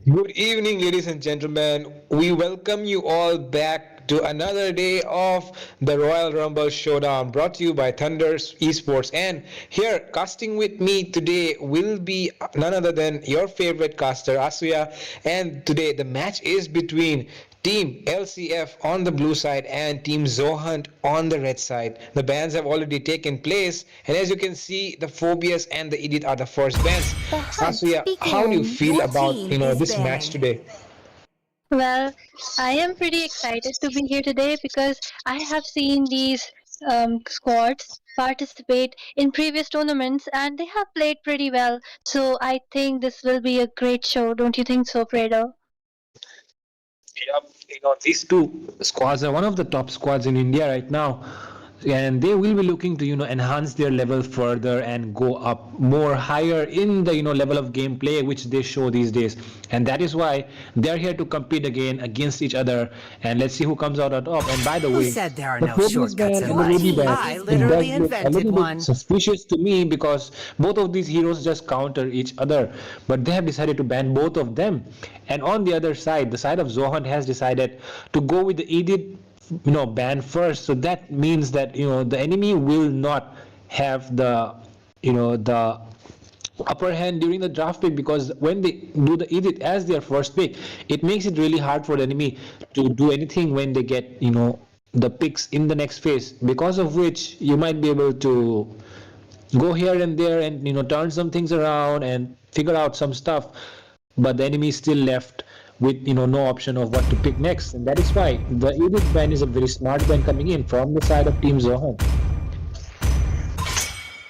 Good evening, ladies and gentlemen. We welcome you all back to another day of the Royal Rumble Showdown brought to you by Thunder Esports. And here, casting with me today will be none other than your favorite caster, Asuya. And today, the match is between Team LCF on the blue side and Team Zohunt on the red side. The bans have already taken place, and as you can see, the Phobias and the Edit are the first bans. The hunt Asuya, how do you begins. feel Your about team is this match banning. today? Well, I am pretty excited to be here today because I have seen these squads participate in previous tournaments and they have played pretty well. So I think this will be a great show. Don't you think so, Fredo? Yep, these two squads are one of the top squads in India right now, and they will be looking to enhance their level further and go up more higher in the level of gameplay which they show these days, and that is why they're here to compete again against each other. And let's see who comes out on top. And by the Who way, said there are the no Phobias shortcuts ban in and the life? Ruby ban, I it does literally look a invented little bit one. suspicious to me because both of these heroes just counter each other, but they have decided to ban both of them. And on the other side, the side of Zohan has decided to go with the edit ban first. So that means that the enemy will not have the upper hand during the draft pick, because when they do the edit as their first pick, it makes it really hard for the enemy to do anything when they get the picks in the next phase, because of which you might be able to go here and there and turn some things around and figure out some stuff, but the enemy is still left with no option of what to pick next. And that is why the edit ban is a very smart ban coming in from the side of Team Zohan.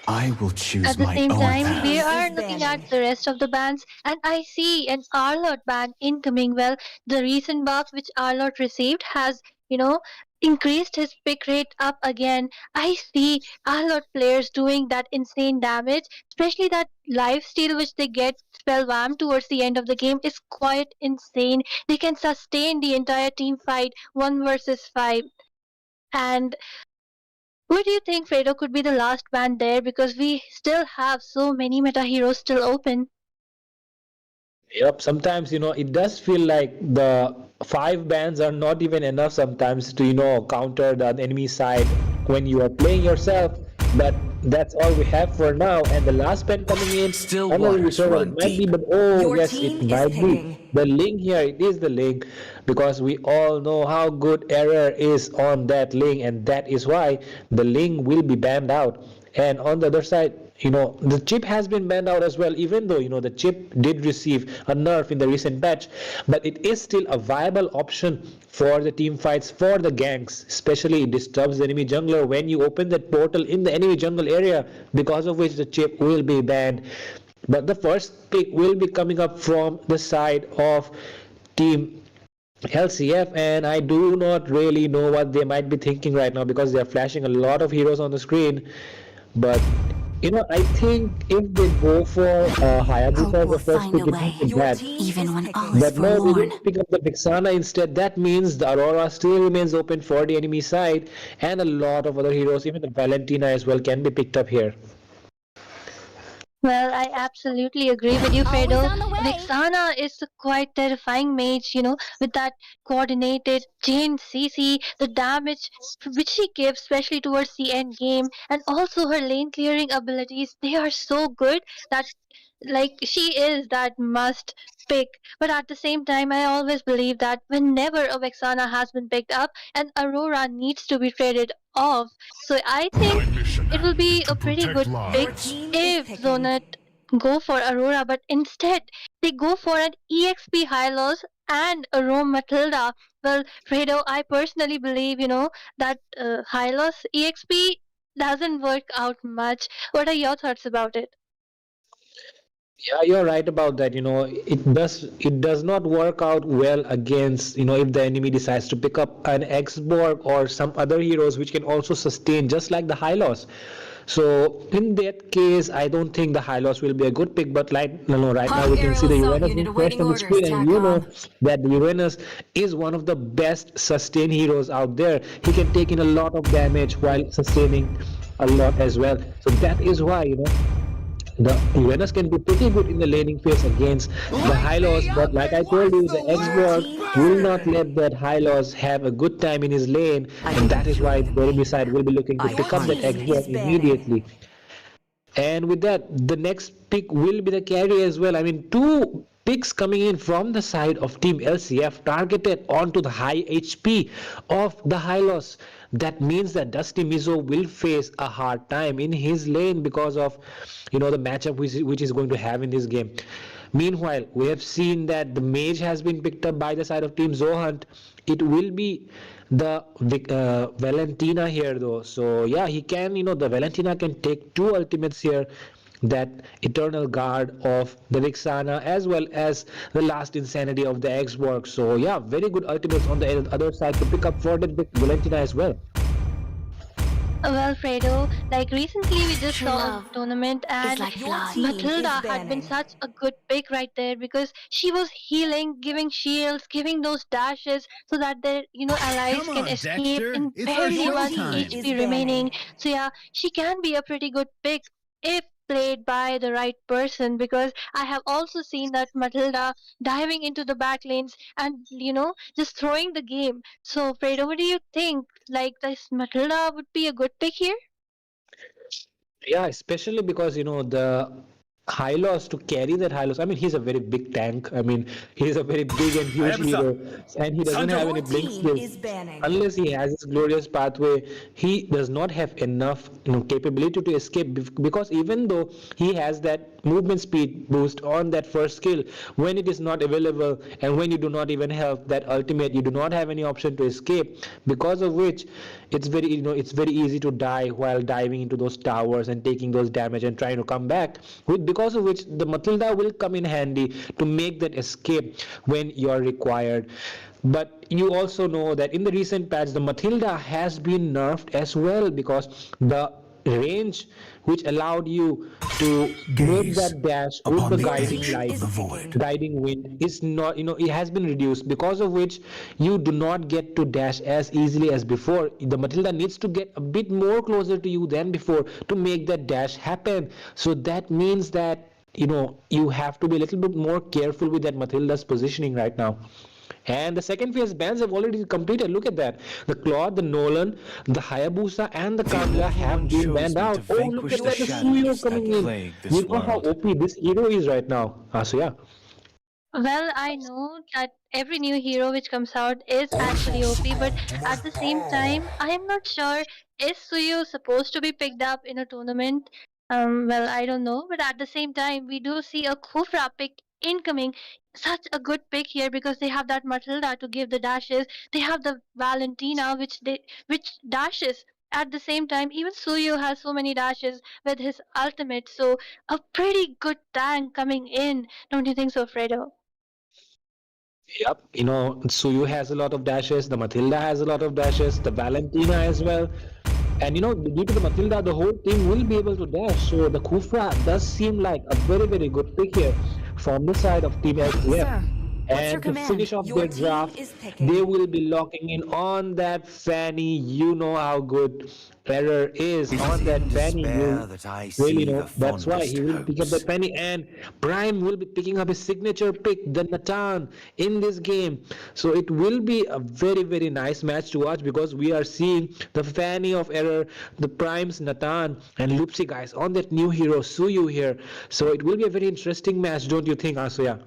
I will choose At the my same own time, we path. are Is looking at banning. the rest of the bands, and I see an Arlot ban incoming. Well, the recent buff which Arlot received has, you know, increased his pick rate up again. I see Arlot players doing that insane damage, especially that life steal which they get spell wham towards the end of the game is quite insane. They can sustain the entire team fight 1 versus 5. And who do you think, Fredo, could be the last band there? Because we still have so many meta heroes still open. Yep, sometimes it does feel like the five bans are not even enough sometimes to counter the enemy side when you are playing yourself. But that's all we have for now. And the last ban coming in, Still I'm not really waters sure what run it might be, deep. but oh Your yes, it team is might be picking. the link here. It is the link, because we all know how good error is on that link, and that is why the link will be banned out. And on the other side, the chip has been banned out as well, even though the chip did receive a nerf in the recent patch, but it is still a viable option for the team fights, for the ganks. Especially it disturbs the enemy jungler when you open that portal in the enemy jungle area, because of which the chip will be banned. But the first pick will be coming up from the side of team LCF, and I do not really know what they might be thinking right now, because they are flashing a lot of heroes on the screen. But I think if they go for Hope Hayabusa as will the first find pick, a it way. would be Your bad. team even when all picking. is But no, they forlorn. didn't pick up the Vixana instead. That means the Aurora still remains open for the enemy side, and a lot of other heroes, even the Valentina as well, can be picked up here. Well, I absolutely agree with you, Always Fredo. on the way. Vixana is a quite terrifying mage, with that coordinated chain CC, the damage which she gives, especially towards the end game, and also her lane clearing abilities. They are so good that like she is that must pick. But at the same time, I always believe that whenever a Vexana has been picked up, an Aurora needs to be traded off. So I think it will be a pretty good Your pick team is if picking. Zonet go for Aurora, but instead they go for an EXP Hylos and a Rome Matilda. Well, Fredo, I personally believe, that Hylos EXP doesn't work out much. What are your thoughts about it? Yeah, you're right about that. It does not work out well against, if the enemy decides to pick up an X-Borg or some other heroes which can also sustain, just like the Hylos. So in that case, I don't think the Hylos will be a good pick. But like, no, right now Hard we can see aerial the assault Uranus unit being flashed awaiting on the orders, screen, and you know TACOM. that the Uranus is one of the best sustained heroes out there. He can take in a lot of damage while sustaining a lot as well. So that is why, The Venus can be pretty good in the laning phase against the Hylos, but like I told you, the Xborg will not let that Hylos have a good time in his lane, and that is why the side will be looking to pick up that Xborg immediately. And with that, the next pick will be the carry as well. I mean, two picks coming in from the side of Team LCF targeted onto the high HP of the Hylos. That means that Dusty Mizo will face a hard time in his lane because of the matchup which is going to have in this game. Meanwhile, we have seen that the mage has been picked up by the side of Team Zohunt. It will be the Valentina here though. So yeah, he can, the Valentina can take two ultimates here, that Eternal Guard of the Vixana as well as the Last Insanity of the Xborg. So yeah, very good ultimates on the other side to pick up for the Valentina as well. Well, Fredo, like recently we just True saw a love tournament and like blood. Matilda had been such a good pick right there because she was healing, giving shields, giving those dashes so that their allies Come can on, escape Dexter. in It's our barely one showtime. HP remaining. So yeah, she can be a pretty good pick if played by the right person because I have also seen that Matilda diving into the back lanes and just throwing the game. So Fredo, what do you think? Like this Matilda would be a good pick here? Yeah, especially because the Hylos, to carry that Hylos. I mean, he's a very big tank. I mean, he's a very big and huge hero, and he doesn't have any blink skills. Unless he has his glorious pathway, he does not have enough capability to escape. Because even though he has that movement speed boost on that first skill, when it is not available and when you do not even have that ultimate, you do not have any option to escape. Because of which, it's very easy to die while diving into those towers and taking those damage and trying to come back. Because of which, the Matilda will come in handy to make that escape when you're required. But you also know that in the recent patch, the Matilda has been nerfed as well because the range which allowed you to make that dash with the guiding light, guiding wind, is not, it has been reduced, because of which you do not get to dash as easily as before. The Matilda needs to get a bit more closer to you than before to make that dash happen. So that means that you have to be a little bit more careful with that Matilda's positioning right now. And the second phase bans have already completed. Look at that. The Claude, the Nolan, the Hayabusa, and the Kamla have been banned out. Oh, look at that. The Suyo coming in. You know how OP this hero is right now. So yeah. Well, I know that every new hero which comes out is actually OP, but at the same time, I am not sure is Suyu supposed to be picked up in a tournament? Well, I don't know, but at the same time, we do see a Kufra pick incoming. Such a good pick here because they have that Matilda to give the dashes. They have the Valentina which dashes. At the same time, even Suyu has so many dashes with his ultimate. So a pretty good tank coming in. Don't you think so, Fredo? Yep, Suyu has a lot of dashes, the Matilda has a lot of dashes, the Valentina as well. And due to the Matilda, the whole team will be able to dash. So the Kufra does seem like a very, very good pick here from the side of Team LCF. And to finish off their draft, they will be locking in on that Fanny. You know how good Error is on that Fanny. You really know. That's why he will pick up that Fanny. And Prime will be picking up his signature pick, the Natan, in this game. So it will be a very, very nice match to watch because we are seeing the Fanny of Error, the Primes, Natan, and Lupsi guys on that new hero, Suyu here. So it will be a very interesting match, don't you think, Asuya?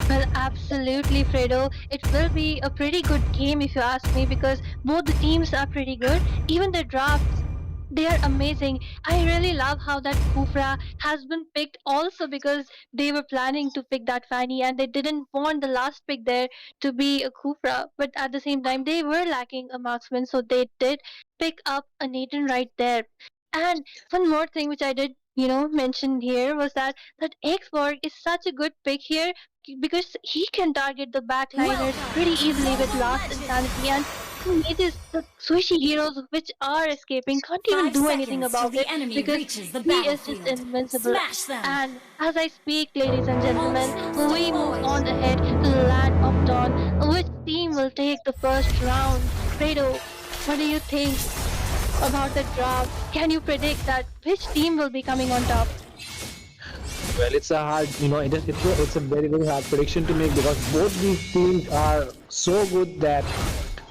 Well, absolutely, Fredo. It will be a pretty good game if you ask me because both the teams are pretty good. Even the drafts, they are amazing. I really love how that Kufra has been picked also because they were planning to pick that Fanny and they didn't want the last pick there to be a Kufra. But at the same time, they were lacking a marksman, so they did pick up a Nathan right there. And one more thing which I did, mention here was that Xborg is such a good pick here because he can target the backliners pretty easily with Last Insanity and the mages, the swishy heroes which are escaping can't even do anything about it because he is just invincible. And as I speak, ladies and gentlemen, we move on ahead to the Land of Dawn. Which team will take the first round? Fredo, what do you think about the draft? Can you predict that which team will be coming on top? Well, it's a hard, it's a very, very hard prediction to make because both these teams are so good that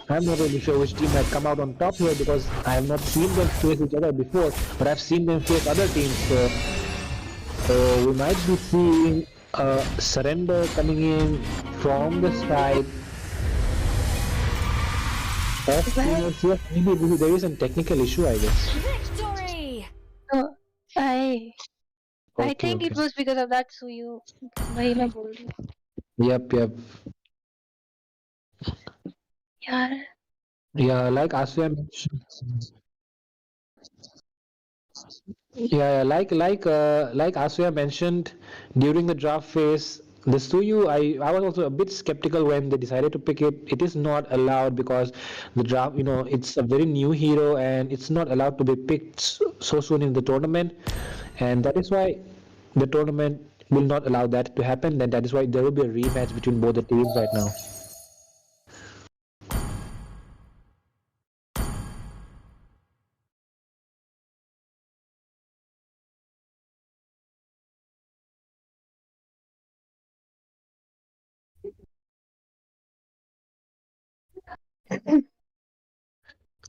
I'm not really sure which team might come out on top here because I have not seen them face each other before, but I've seen them face other teams. So we might be seeing a surrender coming in from the side of Well, yes, maybe there is a technical issue, I guess. Victory! uh, I I Okay, think it okay. was because of that Suyu. वही मैं बोल रही हूँ. Yep, yep. यार, Yeah, like Asya mentioned. Yeah, like Asuya mentioned during the draft phase, the Suyu, I was also a bit skeptical when they decided to pick it. It is not allowed because the draft, it's a very new hero and it's not allowed to be picked so soon in the tournament, and that is why the tournament will not allow that to happen. Then that is why there will be a rematch between both the teams right now.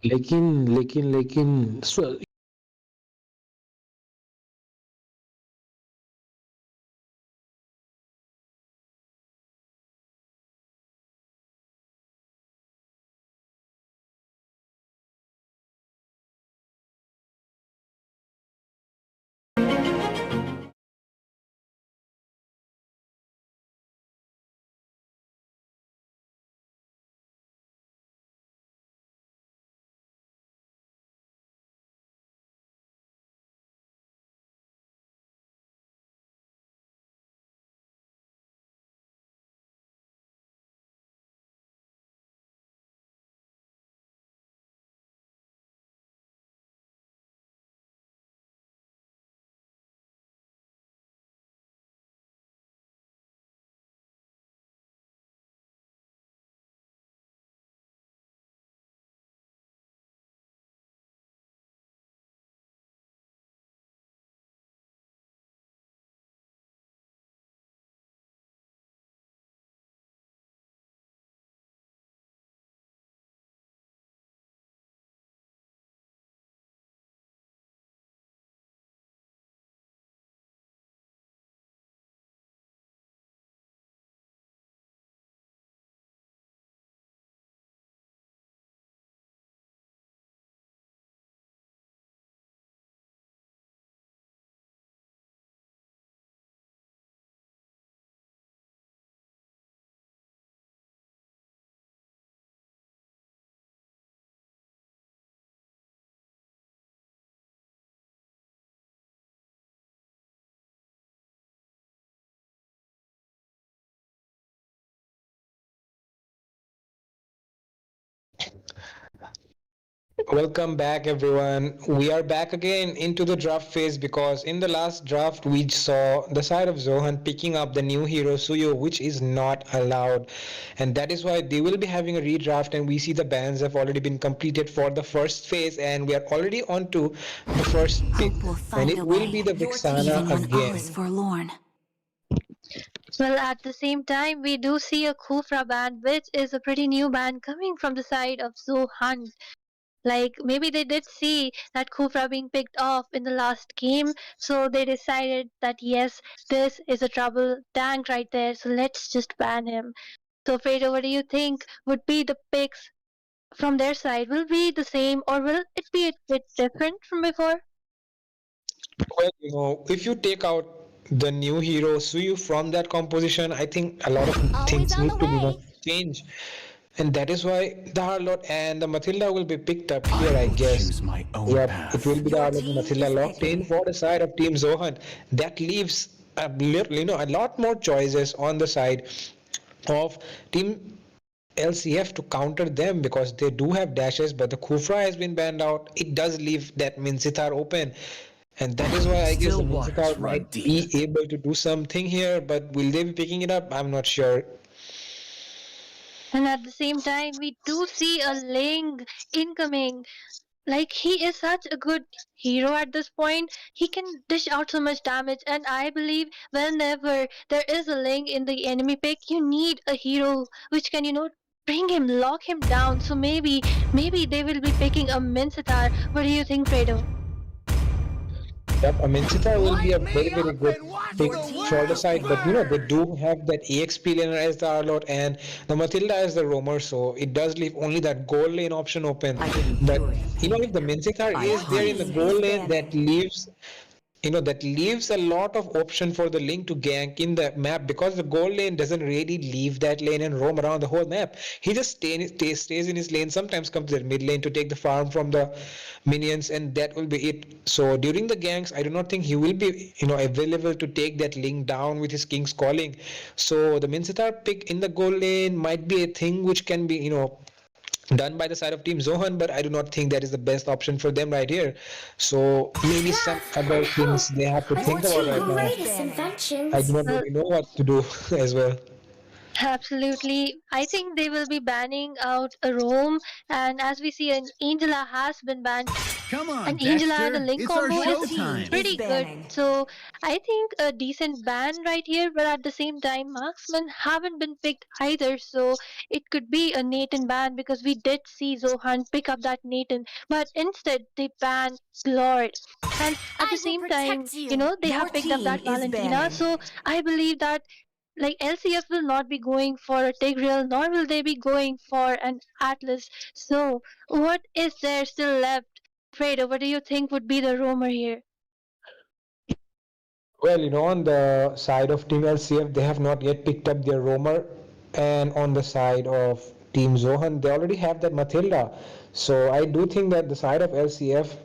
लेकिन Welcome back, everyone. We are back again into the draft phase because in the last draft we saw the side of Zohan picking up the new hero Suyo, which is not allowed, and that is why they will be having a redraft. And we see the bans have already been completed for the first phase, and we are already on to the first pick, Hope will and find it a will way, be the even Vixana when all is again. forlorn. well, at the same time, we do see a Kufra band, which is a pretty new band coming from the side of Zohan. Like maybe they did see that Kufra being picked off in the last game, so they decided that yes, this is a trouble tank right there, so let's just ban him. So Fredo, what do you think would be the picks from their side? Will be the same or will it be a bit different from before? Well, if you take out the new hero Suyu from that composition, I think a lot of Always things on the need to way! change. And that is why the Harlot and the Matilda will be picked up I here, I will guess. choose my own Yep, it will path. be the Your Harlot and team Matilda is locked in picking. for the side of Team Zohan. That leaves a lot more choices on the side of Team LCF to counter them because they do have dashes, but the Kufra has been banned out. It does leave that Minsitar open. And that is why I guess the Still waters Minsitar run might deep. be able to do something here, but will they be picking it up? I'm not sure. And at the same time, we do see a Ling incoming. like he is such a good hero at this point. He can dish out so much damage, and I believe whenever there is a link in the enemy pick, you need a hero which can, bring him, lock him down. So maybe they will be picking a Mincetar. What do you think, Fredo? Yep, I mean, Chita will be a Light very, me very up good and watch pick the for the world side, but they burn! do have that EXP laner as the Arlot and the Matilda as the roamer, so it does leave only that gold lane option open. I didn't But do anything. if the Minsikar I is Your there in the hunted. gold lane, that leaves a lot of option for the link to gank in the map, because the gold lane doesn't really leave that lane and roam around the whole map. He just stays in his lane, sometimes comes to the mid lane to take the farm from the minions, and that will be it. So during the ganks, I do not think he will be available to take that link down with his King's Calling. So the Mincetar pick in the gold lane might be a thing which can be done by the side of Team Zohan, but I do not think that is the best option for them right here. So maybe some other things they have to think about right now. I do not Well, really know what to do as well. absolutely. I think they will be banning out a Rome, and as we see, an Angela has been banned. Come on, An Angela and a Dexter, Link it's our combo is showtime! pretty good. So I think a decent ban right here, but at the same time, marksmen haven't been picked either. So it could be a Nathan ban, because we did see Zohan pick up that Nathan, but instead they banned Lord. And at the I will same time, protect you. they Your have picked up team that is Valentina. banning. So I believe that like LCF will not be going for a Tigreal, nor will they be going for an Atlas. So what is there still left? Fredo, what do you think would be the rumor here? Well, on the side of Team LCF, they have not yet picked up their roamer, and on the side of Team Zohan, they already have that Matilda. So I do think that the side of LCF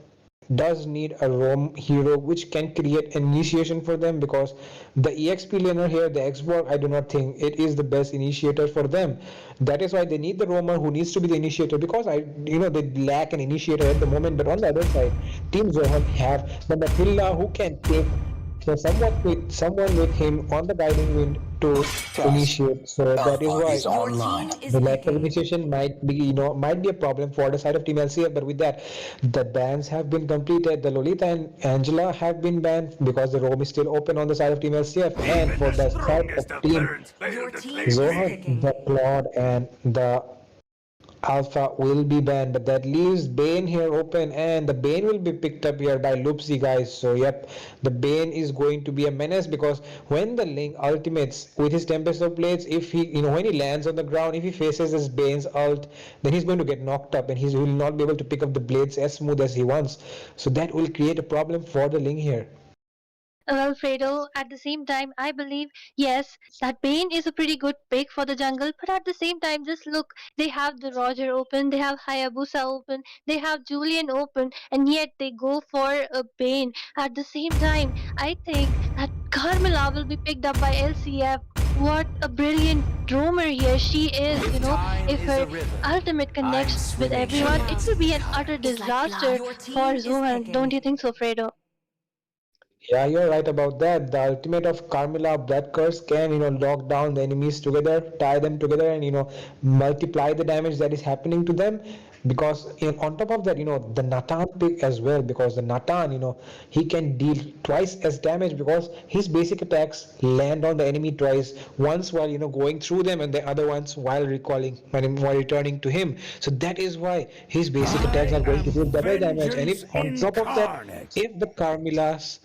does need a roam hero which can create an initiation for them, because the EXP laner here, the Xborg, I do not think it is the best initiator for them. That is why they need the roamer who needs to be the initiator, because they lack an initiator at the moment. But on the other side, Team Zohan have the Matilda who can take someone with him on the guiding wind to initiate. So that is why Your team is the lack of picking. initiation might be a problem for the side of Team LCF. But with that, the bans have been completed. The Lolita and Angela have been banned because the roam is still open on the side of Team LCF. And for the side of Team Your team is Zohan, picking. the Claude and the Alpha will be banned, but that leaves Bane here open, and the Bane will be picked up here by Loopsy, guys. So yep, the Bane is going to be a menace, because when the Link ultimates with his Tempest of Blades, if he when he lands on the ground, if he faces this Bane's ult, then he's going to get knocked up, and he will not be able to pick up the blades as smooth as he wants. So that will create a problem for the Link here. Well, Fredo, at the same time, I believe, yes, that Bane is a pretty good pick for the jungle, but at the same time, just look, they have the Roger open, they have Hayabusa open, they have Julian open, and yet they go for a Bane. At the same time, I think that Carmela will be picked up by LCF. What a brilliant roamer here she is, if her ultimate connects with everyone, it will be an utter Is like blood. disaster Your team for is Zohan. Don't picking. you think so, Fredo? Yeah, you're right about that. The ultimate of Carmilla Blood Curse can, lock down the enemies together, tie them together, and multiply the damage that is happening to them. Because on top of that, the Natan pick as well. Because the Natan, he can deal twice as damage, because his basic attacks land on the enemy twice. Once while going through them, and the other ones while while returning to him. So that is why his basic attacks I are going to am deal double damage. And vengeance if on top of that, incarnate! if the Carmillas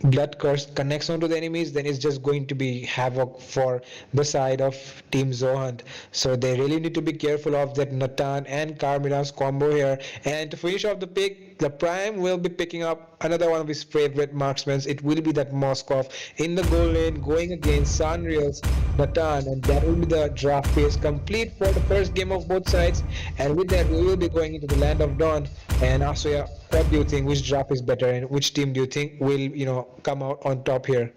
blood curse connects onto the enemies, then it's just going to be havoc for the side of Team Zohan. So they really need to be careful of that Natan and Carmilla's combo here. And to finish off the pick, the Prime will be picking up another one of his favorite marksmen. It will be that Moskov in the goal lane going against Sanriel's Natan, and that will be the draft phase complete for the first game of both sides. And with that, we will be going into the land of Dawn. And also, yeah, what do you think? Which draft is better, and which team do you think will, come out on top here?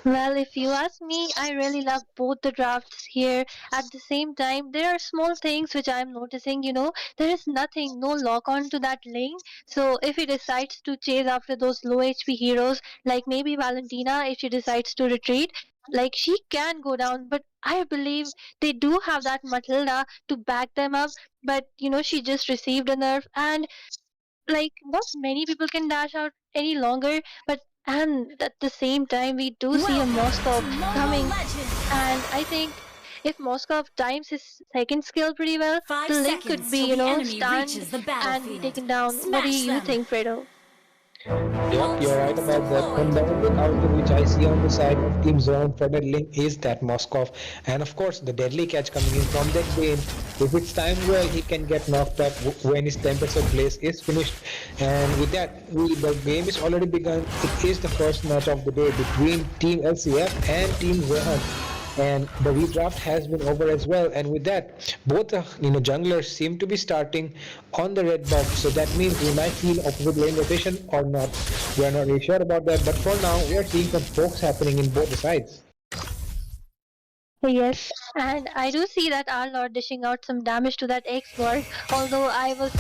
Well, if you ask me, I really love both the drafts here. At the same time, there are small things which I'm noticing. There is nothing, no lock on to that lane. So if he decides to chase after those low HP heroes, like maybe Valentina, if she decides to retreat, like she can go down. But I believe they do have that Matilda to back them up, but she just received a nerf, and like not many people can dash out any longer. But and at the same time, we do see a Welcome Moskov to Mobile coming, Legends! and I think if Moskov times his second skill pretty well, 5 the Link could seconds till be, the enemy stunned reaches the and be battlefield. taken down. What do Smash you them! think, Fredo? Yep, you're right Ultras about that. deployed! And the only counter which I see on the side of Team Zone for that link is that Moskov. And of course, the deadly catch coming in from that Bane. If it's time well, he can get knocked up when his Tempest of Blaze is finished. And with that, the game is already begun. It is the first match of the day between Team LCF and Team Zohan, and the redraft has been over as well. And with that, both junglers seem to be starting on the red buff, so that means we might see an opposite lane rotation or not. We are not really sure about that, but for now we are seeing some pokes happening in both the sides. Yes, and I do see that our Lord dishing out some damage to that X-Borg, although I was,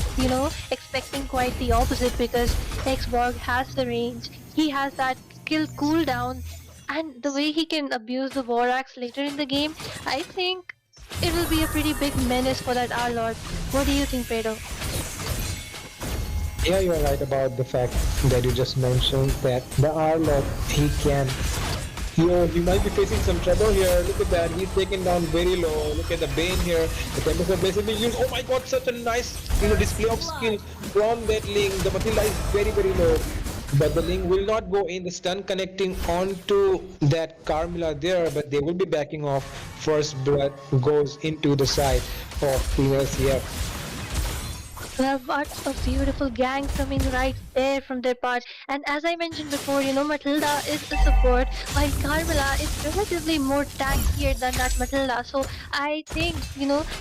expecting quite the opposite because X-Borg has the range, he has that skill cooldown, and the way he can abuse the War Axe later in the game, I think it will be a pretty big menace for that our Lord. What do you think, Fredo? Yeah, you're right about the fact that you just mentioned that the Arlot, he can. He might be facing some trouble here. Look at that. He's taken down very low. Look at the Bane here. The Tempest of Blaze is being used. Oh my god, such a nice display of skill from that Ling. The Matilda is very, very low. But the Ling will not go in. The stun connecting onto that Carmilla there, but they will be backing off. First blood goes into the side of Team LCF. Well, what a beautiful gang coming right there from their part. And as I mentioned before, Matilda is a support, while Carmela is relatively more tankier than that Matilda. So I think,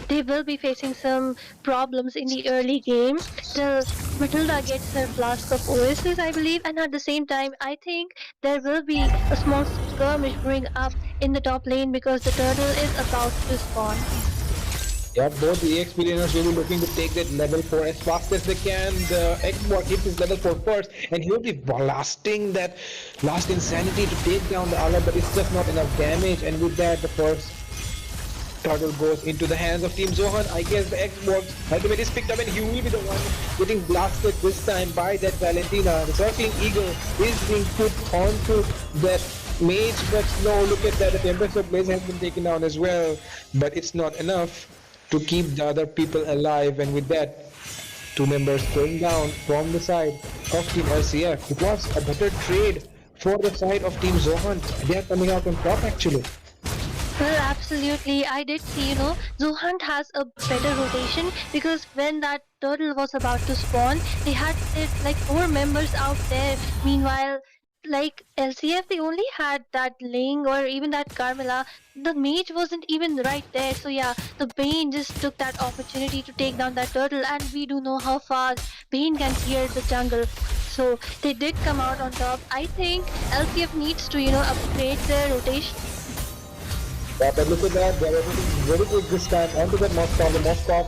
they will be facing some problems in the early game till Matilda gets her flask of Oasis, I believe. And at the same time, I think there will be a small skirmish brewing up in the top lane because the turtle is about to spawn. Yeah, both the EX billionaires will be looking to take that level 4 as fast as they can. The Xbox hits his level 4 first, and he will be blasting that last insanity to take down the Allah, but it's just not enough damage. And with that, the first turtle goes into the hands of Team Zohan. I guess the Xbox ultimate is picked up, and he will be the one getting blasted this time by that Valentina. The circling eagle is being put onto that mage, but no, look at that. The Tempest of Blaze has been taken down as well, but it's not enough to keep the other people alive. And with that, two members going down from the side of Team LCF. It was a better trade for the side of Team Zohan. They are coming out on top actually. Well, absolutely. I did see, Zuhant has a better rotation because when that turtle was about to spawn, they had like four members out there. Meanwhile, like LCF, they only had that Ling or even that Carmela. The mage wasn't even right there. So yeah, the Bane just took that opportunity to take down that turtle, and we do know how fast Bane can clear the jungle. So they did come out on top. I think LCF needs to, upgrade their rotation. Yeah, but look at that, they're everything very good this time onto the Moskov. The Moskov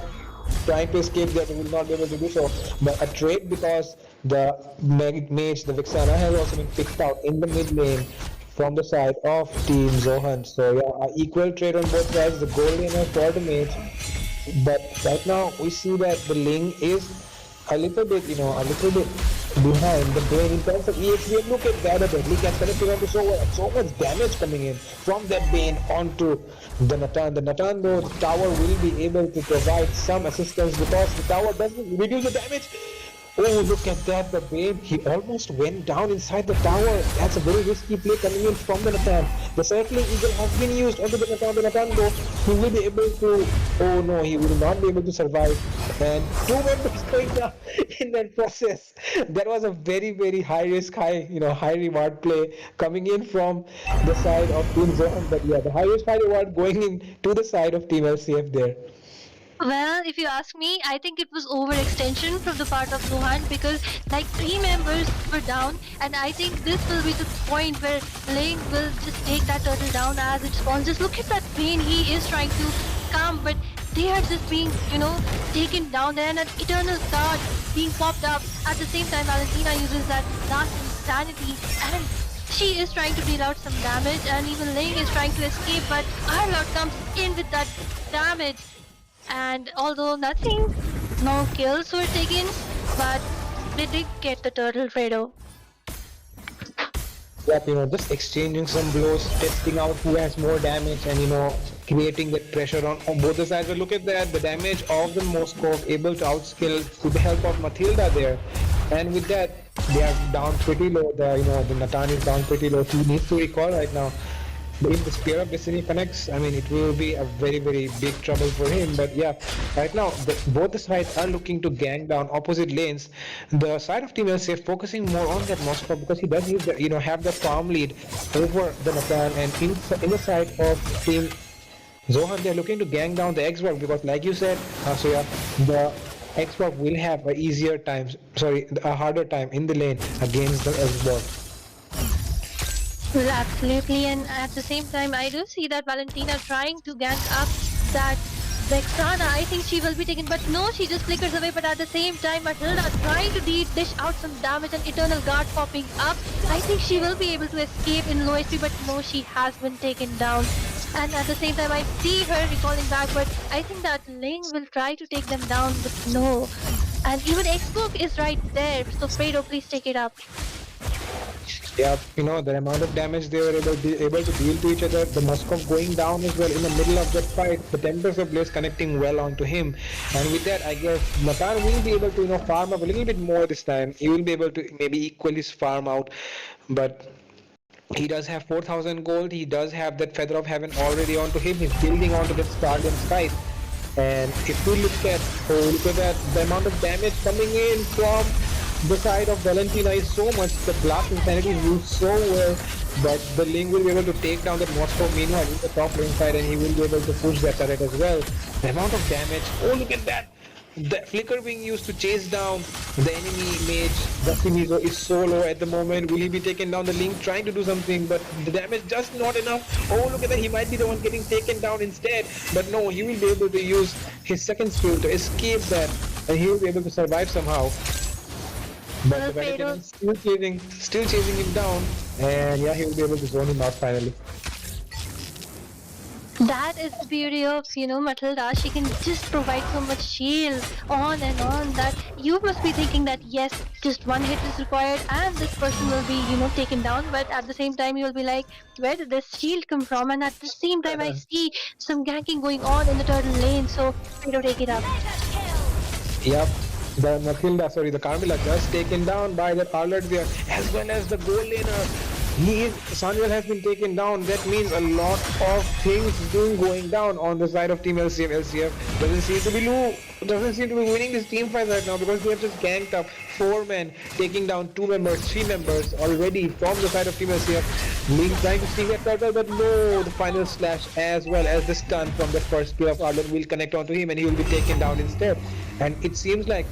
trying to escape that will not be able to do so. But a trade because the mage, the Vixana, has also been picked out in the mid lane from the side of Team Zohan. So yeah, an equal trade on both sides, the gold laner for the mage. But right now we see that the Ling is a little bit, a little bit behind the Bane in terms of EXP. Look at that, the deadly catch connecting onto so much damage coming in from that Bane onto the Natan. The Natan though, the tower will be able to provide some assistance because the tower doesn't reduce the damage. Oh, look at that, the Bane, he almost went down inside the tower. That's a very risky play coming in from the Natan. The circling eagle has been used onto the Natan. The Natan though, he will be able to, oh no, he will not be able to survive. And two members going down in that process. That was a very, very high risk, high reward play coming in from the side of Team Zohan. But yeah, the high risk, high reward going in to the side of Team LCF there. Well, if you ask me, I think it was overextension from the part of Luhan because like three members were down, and I think this will be the point where Ling will just take that turtle down as it spawns. Just look at that pain he is trying to calm, but they are just being, taken down there, and an eternal guard being popped up. At the same time, Valentina uses that last insanity, and She is trying to deal out some damage, and even Ling is trying to escape, but Arlott comes in with that damage. And although no kills were taken, but they did get the turtle, Fredo. Yep, just exchanging some blows, testing out who has more damage, and creating that pressure on both the sides. But look at that, the damage of the Moskov able to outskill with the help of Matilda there, and with that they are down pretty low. The Natan is down pretty low. He needs to recall right now. If the Spear of Destiny connects, I mean, it will be a very, very big trouble for him. But yeah, right now, both the sides are looking to gang down opposite lanes. The side of Team LCF focusing more on that Moscow because he does need have the farm lead over the Natan, and in the side of Team Zohan, they're looking to gang down the Xbox because, like you said, Asuya, the Xbox will have a harder time in the lane against the Xbox. Well, absolutely, and at the same time, I do see that Valentina trying to gank up that Vexana. I think she will be taken, but no, she just flickers away. But at the same time, Matilda trying to dish out some damage, and Eternal Guard popping up. I think she will be able to escape in low HP, but no, she has been taken down. And at the same time, I see her recalling back, but I think that Ling will try to take them down, but no. And even Xbox is right there, so Fredo, please take it up. Yeah, the amount of damage they were able to deal to each other, the Moskov going down as well in the middle of that fight, the Tempest of Blaze connecting well onto him, and with that, I guess Natan will be able to farm up a little bit more this time. He will be able to maybe equally farm out, but he does have 4,000 gold. He does have that Feather of Heaven already onto him. He's building onto that Stardom Scythe. And if you look at that, the amount of damage coming in from the side of Valentina is so much. The Blast Insanity is used so well that the Ling will be able to take down that Moscow meanwhile in the top lane side, and he will be able to push that turret as well. The amount of damage, oh look at that! The flicker being used to chase down the enemy mage, Destinizo, is so low at the moment. Will he be taken down? The Link trying to do something, but the damage just not enough. Oh, look at that. He might be the one getting taken down instead. But no, he will be able to use his second skill to escape that, and he will be able to survive somehow. But the Veteran still chasing him down, and yeah, he will be able to zone him out finally. That is the beauty of, Matilda. She can just provide so much shield on and on that you must be thinking that yes, just one hit is required and this person will be, taken down. But at the same time, you'll be like, where did this shield come from? And at the same time, I see some ganking going on in the turtle lane. So, take it up. Yep. The Carmilla just taken down by the Arlott there, as well as the gold laner. Samuel has been taken down. That means a lot of things going down on the side of Team LCF. LCF doesn't seem to be winning this team fight right now because they have just ganked up 4 men, taking down 2 members, 3 members already from the side of Team LCF. Link trying to steal that turtle, but no, the final slash as well as the stun from the first skill of Arlott will connect onto him, and he will be taken down instead. And it seems like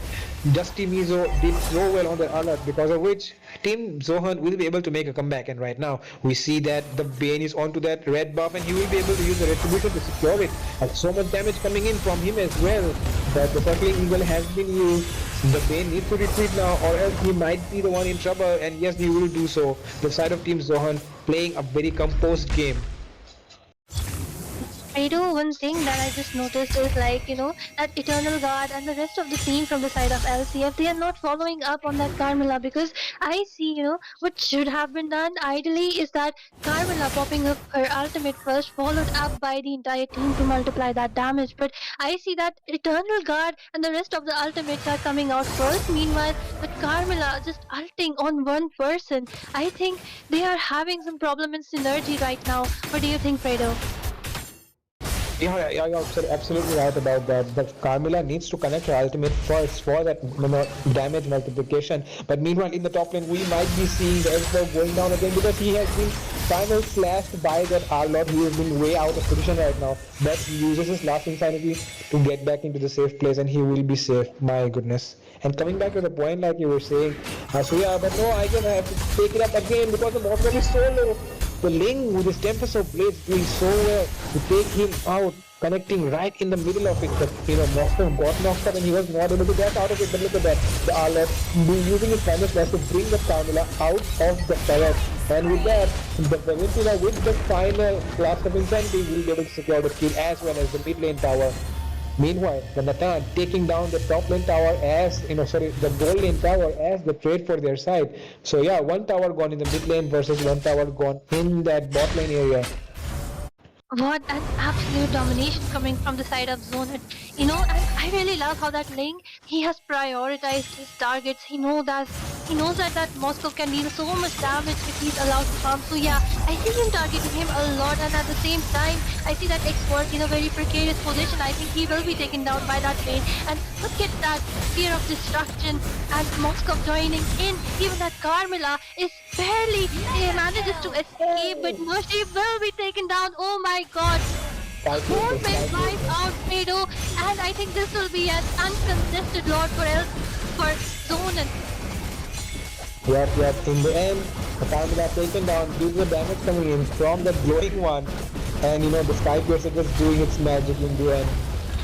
Dusty Mizo did so well on the Arlott, because of which Team Zohan will be able to make a comeback. And right now we see that the Bane is onto that red buff, and he will be able to use the Retribution to secure it. And so much damage coming in from him as well that the Circling Eagle has been used. The Bane needs to retreat now, or else he might be the one in trouble, and yes, he will do so. The side of Team Zohan playing a very composed game. One thing that I just noticed is that Eternal Guard and the rest of the team from the side of LCF, they are not following up on that Carmilla, because I see, what should have been done ideally is that Carmilla popping up her ultimate first, followed up by the entire team to multiply that damage. But I see that Eternal Guard and the rest of the ultimates are coming out first. Meanwhile, the Carmilla just ulting on one person. I think they are having some problem in synergy right now. What do you think, Fredo? Yeah, you're absolutely right about that. But Carmilla needs to connect her ultimate first for that damage multiplication. But meanwhile, in the top lane, we might be seeing the Xbox going down again, because he has been final slashed by that Arlott, who has been way out of position right now. But he uses his last insanity to get back into the safe place, and he will be safe. My goodness. And coming back to the point, like you were saying, but no, I have to take it up again because the Moskov is so low. The Ling with his Tempest of Blades doing so well to take him out. connecting right in the middle of it. But Moscow got knocked up and he was not able to get out of it. But look at that, the Arlott using his final slash to bring the Carmilla out of the turret. And with that, the Valentina with the final blast of insanity will be able to secure the kill as well as the mid lane tower. Meanwhile, the Natan taking down the top lane tower the gold lane tower as the trade for their side. So yeah, one tower gone in the mid lane versus one tower gone in that bot lane area. What an absolute domination coming from the side of Zonat. And I really love how that Link he has prioritized his targets. He knows that Moscow can deal so much damage if he's allowed to farm. So yeah, I see him targeting him a lot, and at the same time, I see that X-Work in a very precarious position. I think he will be taken down by that lane. And look at that fear of destruction and Moscow joining in. Even that Carmilla is barely manages to escape, but Moshi will be taken down. Oh my god. Whole big wipe out Fredo, and I think this will be an uncontested lot for Zonan. Yep. In the end, the Carmilla taken down due to the damage coming in from the glowing one. And the Sky Piercer just doing its magic in the end.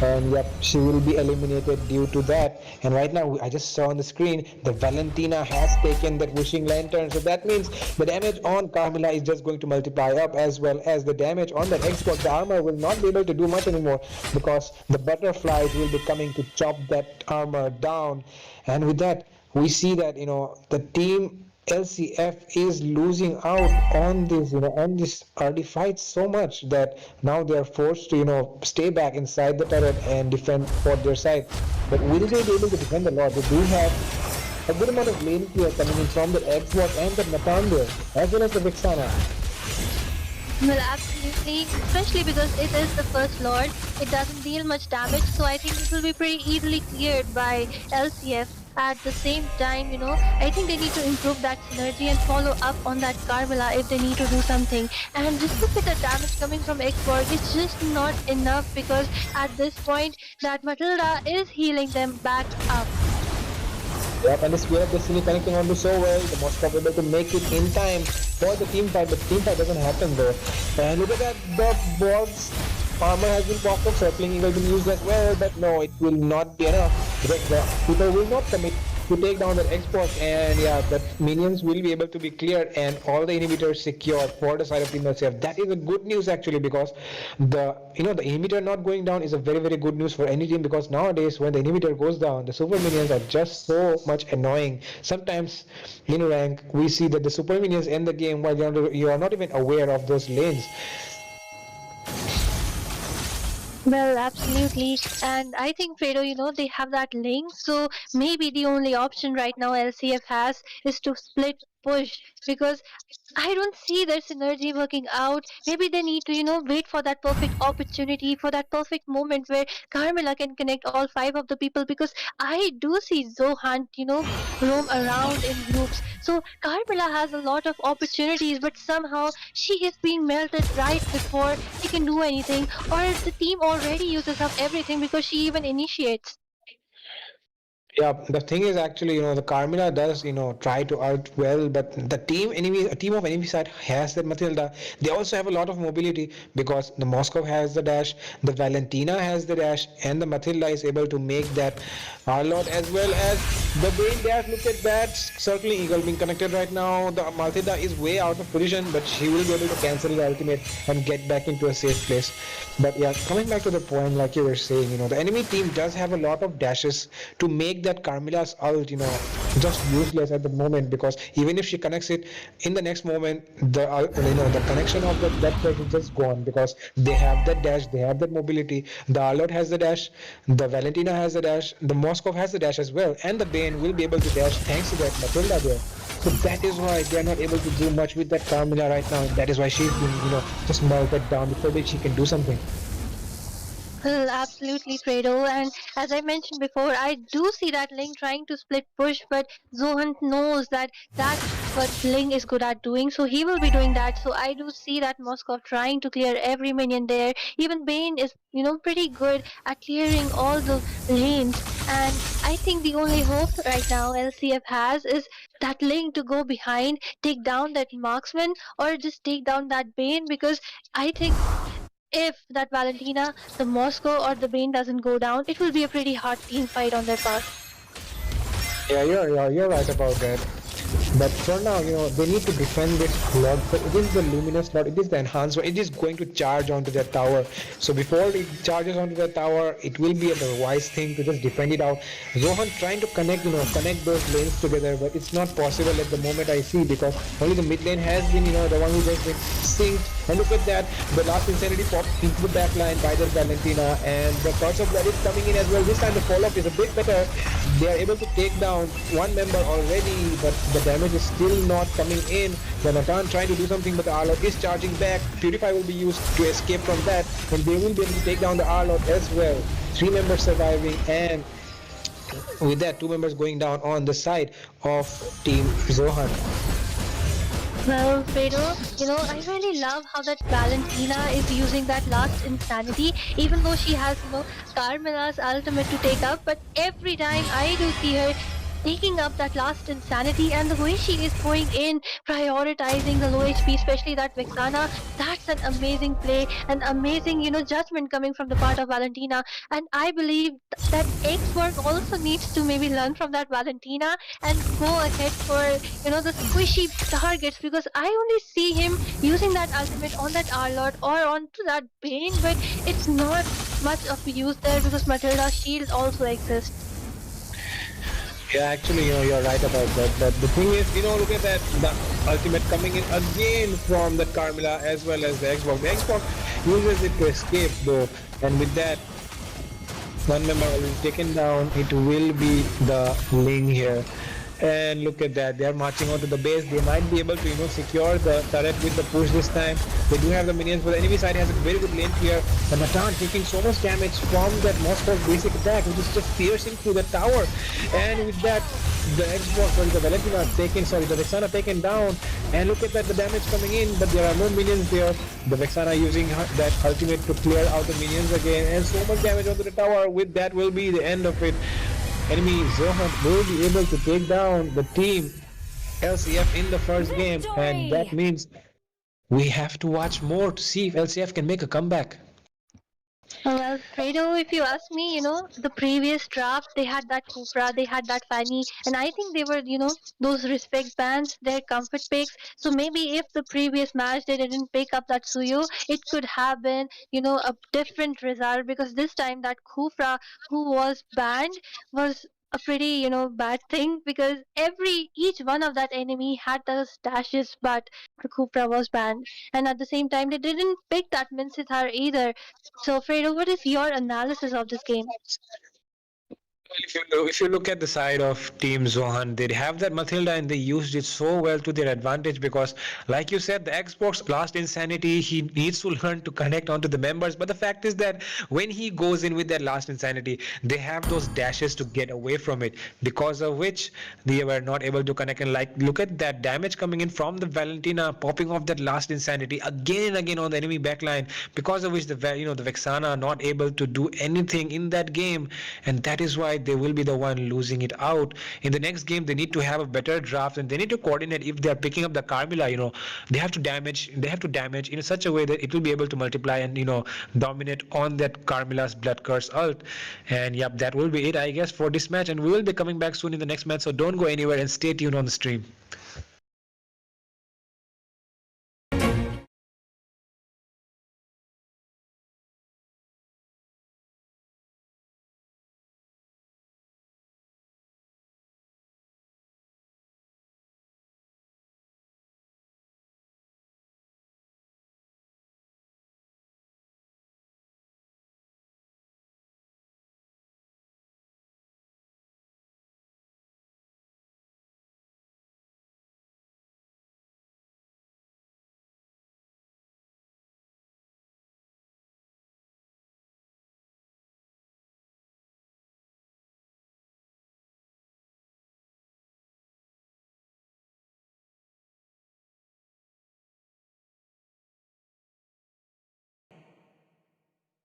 And yep, she will be eliminated due to that. And right now, I just saw on the screen, the Valentina has taken that wishing lantern. So that means the damage on Carmilla is just going to multiply up, as well as the damage on that X-Box. The armor will not be able to do much anymore because the butterflies will be coming to chop that armor down. And with that, we see that the team LCF is losing out on this early fight so much that now they are forced to stay back inside the turret and defend for their side. But will they be able to defend a lot? They do have a good amount of lane clear coming in from the Xbox and the Natan there, as well as the Vixana. Well, absolutely, especially because it is the first Lord. It doesn't deal much damage, so I think it will be pretty easily cleared by LCF. At the same time, I think they need to improve that synergy and follow up on that Carmilla if they need to do something. And just look at the damage coming from X-Borg. It's just not enough because at this point, that Matilda is healing them back up. Yep, and the Spear of Destiny connecting onto so well. The Moscow able to make it in time for the team fight, but team fight doesn't happen though. And look at that, the Borg's armor has been popped up, circling eagle been used as well, but no, it will not be enough because the people will not commit to take down that Xbox. And yeah, the minions will be able to be cleared and all the inhibitors secured for the side of Team LCF. That is a good news actually, because the inhibitor not going down is a very very good news for any team, because nowadays when the inhibitor goes down, the super minions are just so much annoying. Sometimes in rank we see that the super minions end the game while you are not even aware of those lanes. Well, absolutely. And I think Fredo, they have that link. So maybe the only option right now LCF has is to split push because I don't see their synergy working out. Maybe they need to, wait for that perfect opportunity, for that perfect moment where Carmilla can connect all five of the people. Because I do see Zohan, roam around in groups. So Carmilla has a lot of opportunities, but somehow she is being melted right before she can do anything, or the team already uses up everything because she even initiates. Yeah, the thing is actually, the Carmilla does, try to out well, but the team of enemy side has that Matilda. They also have a lot of mobility because the Moscow has the dash, the Valentina has the dash, and the Matilda is able to make that Arlott as well as the Bane dash. Look at that circling eagle being connected right now. The Matilda is way out of position, but she will be able to cancel the ultimate and get back into a safe place. But yeah, coming back to the point, like you were saying, the enemy team does have a lot of dashes to make that Carmilla's ult, just useless at the moment, because even if she connects it in the next moment, the connection of that person is just gone because they have that dash, they have that mobility. The Arlott has the dash, the Valentina has the dash, the Moskov has the dash as well, and the Bane will be able to dash thanks to that Matilda there. So that is why they are not able to do much with that Carmilla right now. That is why she's been, just melted down before that she can do something. Well, absolutely, Fredo. And as I mentioned before, I do see that Link trying to split push, but Zohan knows that that's what Link is good at doing, so he will be doing that. So I do see that Moskov trying to clear every minion there. Even Bane is, pretty good at clearing all the lanes. And I think the only hope right now LCF has is that Link to go behind, take down that marksman, or just take down that Bane because I think if that Valentina, the Moscow or the Bane doesn't go down, it will be a pretty hard team fight on their part. Yeah, you're right about that. But for now, they need to defend this slot. So it is the luminous slot, it is the enhanced one, it is going to charge onto that tower. So before it charges onto that tower, it will be a wise thing to just defend it out. Zohan trying to connect those lanes together, but it's not possible at the moment I see, because only the mid lane has been, the one who has been synced. And look at that, the last insanity popped into the back line by the Valentina, and the Curse of Blood is coming in as well. This time the follow-up is a bit better. They are able to take down one member already, but the damage is still not coming in. The Natan trying to do something, but the Arlot is charging back. Purify will be used to escape from that, and they will be able to take down the Arlot as well. 3 members surviving, and with that, 2 members going down on the side of Team Zohan. Well, Fredo, I really love how that Valentina is using that last insanity, even though she has, Carmela's ultimate to take up. But every time I do see her taking up that last insanity, and the way she is going in, prioritizing the low HP, especially that Vexana, that's an amazing play, an amazing, judgment coming from the part of Valentina. And I believe that Xwork also needs to maybe learn from that Valentina and go ahead for the squishy targets, because I only see him using that ultimate on that Arlord or onto that Bane, but it's not much of a use there because Matilda's shield also exists. Yeah, actually, you're right about that. But the thing is, look at that, the ultimate coming in again from the Carmilla as well as the Xbox. The Xbox uses it to escape though, and with that, one member already taken down. It will be the Ling here. And look at that, they are marching onto the base. They might be able to, secure the turret with the push this time. They do have the minions, but the enemy side has a very good lane clear. The Natan taking so much damage from that Moscow's basic attack, which is just piercing through the tower. And with that, the Xbox, the Valentina the Vexana taken down. And look at that, the damage coming in, but there are no minions there. The Vexana using that ultimate to clear out the minions again, and so much damage onto the tower. With that will be the end of it. Enemy Zohan will be able to take down the team LCF in the first game, and that Victory! means we have to watch more to see if LCF can make a comeback. Well, Fredo, if you ask me, the previous draft, they had that Cupra, they had that Fanny, and I think they were, those respect bands, their comfort picks. So maybe if the previous match they didn't pick up that Suyu, it could have been, a different result, because this time that Kufra who was banned was a pretty, bad thing, because each one of that enemy had those dashes, but the Kufra was banned. And at the same time, they didn't pick that Minsithar either. So, Fredo, what is your analysis of this game? If you look at the side of Team Zohan, they have that Matilda and they used it so well to their advantage, because, like you said, the Xbox Blast Insanity, he needs to learn to connect onto the members. But the fact is that when he goes in with that Last Insanity, they have those dashes to get away from it, because of which they were not able to connect. And like, look at that damage coming in from the Valentina, popping off that Last Insanity again and again on the enemy backline, because of which the Vexana not able to do anything in that game, and that is why they will be the one losing it out. In the next game, they need to have a better draft, and they need to coordinate. If they are picking up the Carmilla, they have to damage in such a way that it will be able to multiply and dominate on that Carmilla's Blood Curse ult. And yep, that will be it, I guess, for this match, and we will be coming back soon in the next match, so don't go anywhere and stay tuned on the stream.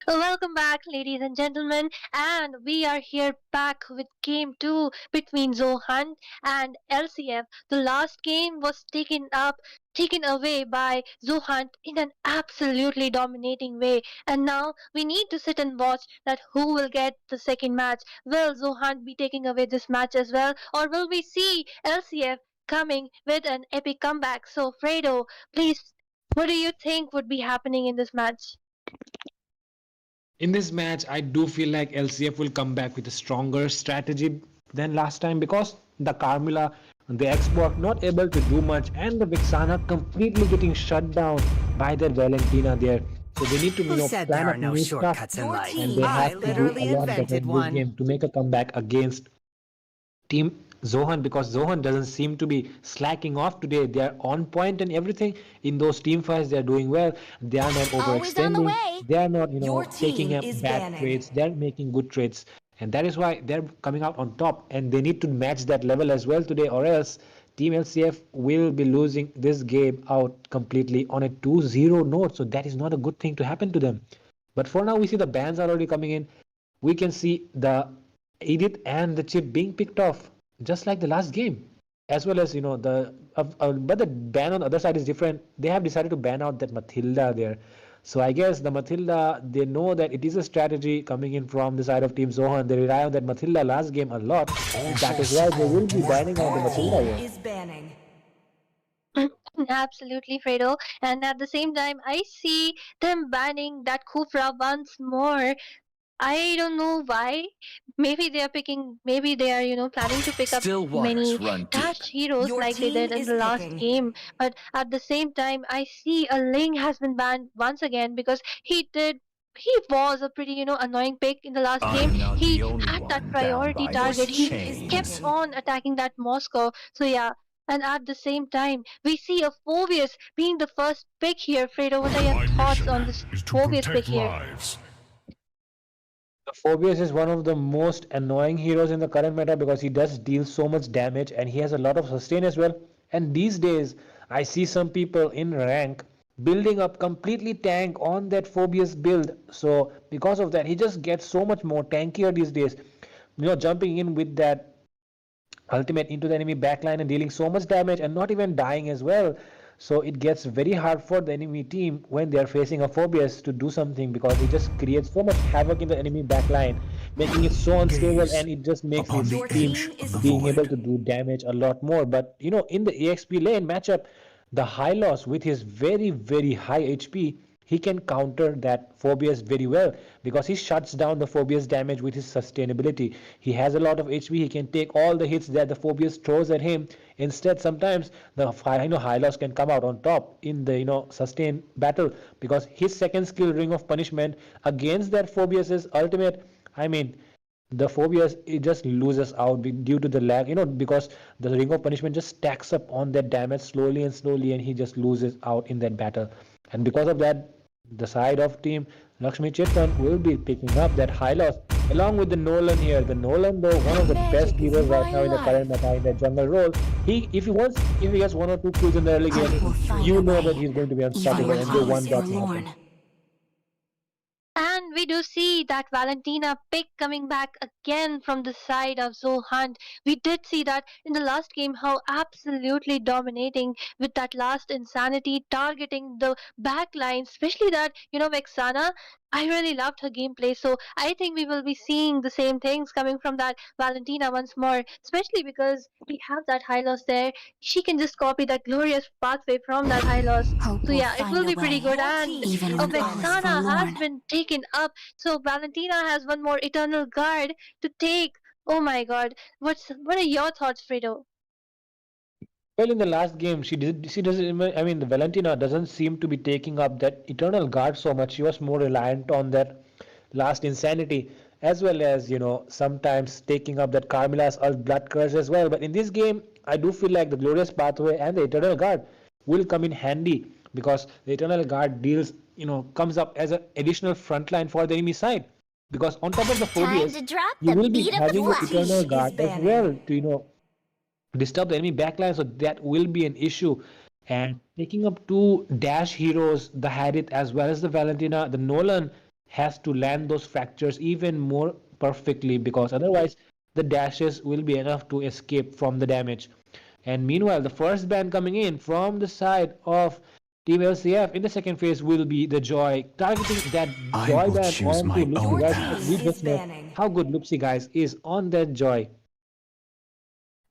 Welcome back, ladies and gentlemen, and we are here back with game 2 between Zohan and LCF. The last game was taken away by Zohan in an absolutely dominating way, and now we need to sit and watch that who will get the second match. Will Zohan be taking away this match as well, or will we see LCF coming with an epic comeback? So, Fredo, please, what do you think would be happening in this match? In this match, I do feel like LCF will come back with a stronger strategy than last time because the Carmilla, the Xbox not able to do much, and the Vixana completely getting shut down by their Valentina there. So they need to Who said plan there up are no new stuff, shortcuts in Your life? and team they I have to do a literally lot better invented in this one. game to make a comeback against Team Zohan because Zohan doesn't seem to be slacking off today. They are on point and everything in those team fights. They are doing well. They are not Always on the overextending. way. They are not, Your taking team up is bad banning. trades. They are making good trades, and that is why they're coming out on top. And they need to match that level as well today, or else Team LCF will be losing this game out completely on a 2-0 note. So that is not a good thing to happen to them. But for now, we see the bans are already coming in. We can see the Edith and the chip being picked off just like the last game, as well as but the ban on the other side is different. They have decided to ban out that Matilda there. So I guess the Matilda, they know that it is a strategy coming in from the side of Team Zohan. They rely on that Matilda last game a lot. That is why they will be banning out the Your Matilda team here. is banning. Absolutely, Fredo. And at the same time, I see them banning that Kufra once more. I don't know why. Maybe they are, planning to pick up Still waters many run deep. dash heroes Your like they team did in is the last picking. game. But at the same time, I see a Ling has been banned once again because he was a pretty, annoying pick in the last game. I'm not He the only had that one bound priority by Your target. this He team is kept chains. picking. on attacking that Moscow. So yeah. And at the same time, we see a Phobius being the first pick here. Fredo, what are your My thoughts mission on this is to Phobius pick protect here? lives. The Phobius is one of the most annoying heroes in the current meta because he does deal so much damage and he has a lot of sustain as well. And these days, I see some people in rank building up completely tank on that Phobius build. So because of that, he just gets so much more tankier these days. Jumping in with that ultimate into the enemy backline and dealing so much damage and not even dying as well. So it gets very hard for the enemy team when they are facing a Phobius to do something because it just creates so much havoc in the enemy backline, making it so unstable, Gaze and it just makes upon his the Your team team edge of is the being able void. to do damage a lot more. But in the EXP lane matchup, the high loss with his very, very high HP, he can counter that Phobius very well because he shuts down the Phobius damage with his sustainability. He has a lot of HP. He can take all the hits that the Phobius throws at him. Instead, sometimes the Hylos can come out on top in the sustain battle because his second skill Ring of Punishment against that Phobius's ultimate. I mean, the Phobias, it just loses out due to the lag, because the Ring of Punishment just stacks up on that damage slowly and slowly, and he just loses out in that battle. And because of that, the side of team Lakshmi Chetan will be picking up that high loss along with the Nolan here. The Nolan, though, one of the best Magic is heroes right my now in the current life. meta in that jungle role. If he gets one or two kills in the early I game, will find you a know that way, he's going to be even unstoppable, when and he they is want that to happen. forlorn. And we do see that Valentina pick coming back again from the side of Zohan. We did see that in the last game, how absolutely dominating with that last insanity, targeting the back line, especially that, Vexana. I really loved her gameplay, so I think we will be seeing the same things coming from that Valentina once more, especially because we have that high loss there. She can just copy that glorious pathway from that high loss. Hope So will yeah, it find will a be pretty way, good. Your And team even when all is Vexana has forlorn. been taken up, so Valentina has one more Eternal Guard to take. Oh my god, what are your thoughts, Fredo? Well, in the last game, she did. She doesn't. I mean, the Valentina doesn't seem to be taking up that Eternal Guard so much. She was more reliant on that last Insanity, as well as sometimes taking up that Carmilla's Blood Curse as well. But in this game, I do feel like the Glorious Pathway and the Eternal Guard will come in handy because the Eternal Guard deals, comes up as an additional front line for the enemy side. Because on top of the Time Phobias, to drop you the will be beat of the having the flash. Eternal Team is Guard as banning. well to disturb the enemy backline, so that will be an issue. And taking up two dash heroes, the Harith as well as the Valentina, the Nolan, has to land those fractures even more perfectly, because otherwise the dashes will be enough to escape from the damage. And meanwhile, the first ban coming in from the side of Team LCF in the second phase will be the Joy, targeting that I Joy will ban choose onto my Lupsi, own guys, path. because we just know how good Lupsi, guys, is on that Joy.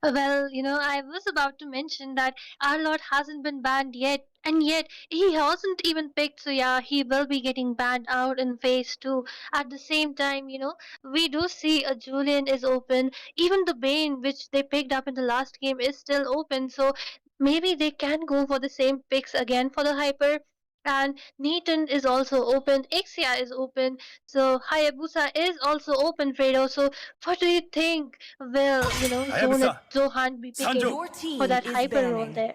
Well, I was about to mention that our Lord hasn't been banned yet, and yet he hasn't even picked. So yeah, he will be getting banned out in phase two. At the same time, we do see a Julian is open. Even the Bane, which they picked up in the last game, is still open. So maybe they can go for the same picks again for the hyper. And Neaton is also open. Ixia is open. So Hayabusa is also open, Fredo. So what do you think will, Zohan be picking for that hyper role there?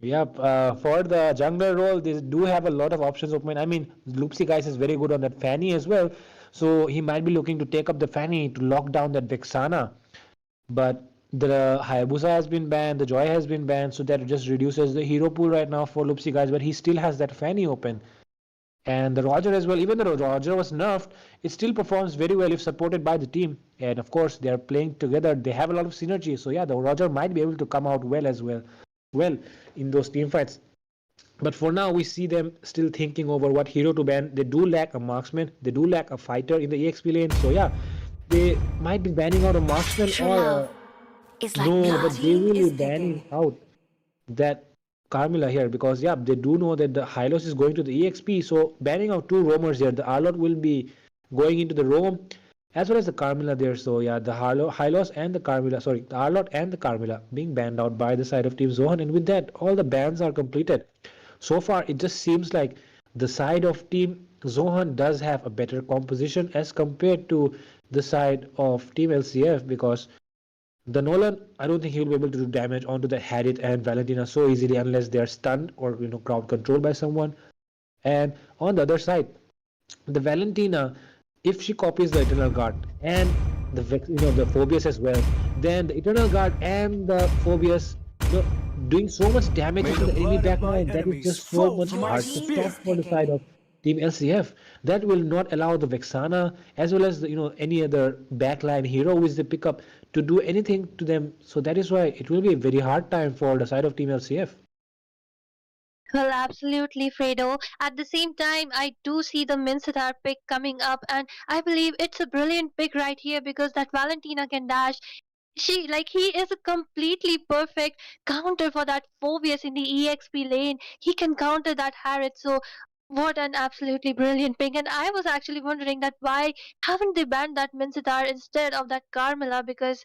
Yep, for the jungler role, they do have a lot of options open. I mean, Lupsi guys is very good on that Fanny as well, so he might be looking to take up the Fanny to lock down that Vexana. But the Hayabusa has been banned, the Joy has been banned, so that just reduces the hero pool right now for Lupsi guys. But he still has that Fanny open, and the Roger as well. Even though Roger was nerfed, it still performs very well if supported by the team. And of course, they are playing together. They have a lot of synergy. So yeah, the Roger might be able to come out well as well, well in those team fights. But for now, we see them still thinking over what hero to ban. They do lack a marksman. They do lack a fighter in the EXP lane. So yeah, they might be banning out a marksman True or love is like no, your but they team will be is banning picking. out that Carmilla here, because yeah, they do know that the Hylos is going to the EXP. So banning out two roamers here, the Arlot will be going into the roam as well as the Carmilla there. So yeah, the Hylos and the Carmilla, sorry, the Arlot and the Carmilla being banned out by the side of Team Zohan. And with that, all the bans are completed. So far, it just seems like the side of Team Zohan does have a better composition as compared to the side of Team LCF, because the Nolan, I don't think he will be able to do damage onto the Harriet and Valentina so easily unless they are stunned or crowd controlled by someone. And on the other side, the Valentina, if she copies the Eternal Guard and the Phobius as well, then the Eternal Guard and the Phobius, doing so much damage May into the the enemy blood of my backline, that is enemies just so flow much from my hard to Your team stop is for the side picking. of Team LCF. That will not allow the Vexana as well as any other backline hero which they pick up to do anything to them. So that is why it will be a very hard time for the side of Team LCF. Well, absolutely, Fredo. At the same time, I do see the Mincetar pick coming up, and I believe it's a brilliant pick right here because that Valentina can dash. He is a completely perfect counter for that Phobius in the EXP lane. He can counter that Harriet. So what an absolutely brilliant pick. And I was actually wondering that why haven't they banned that Mincetar instead of that Carmilla, because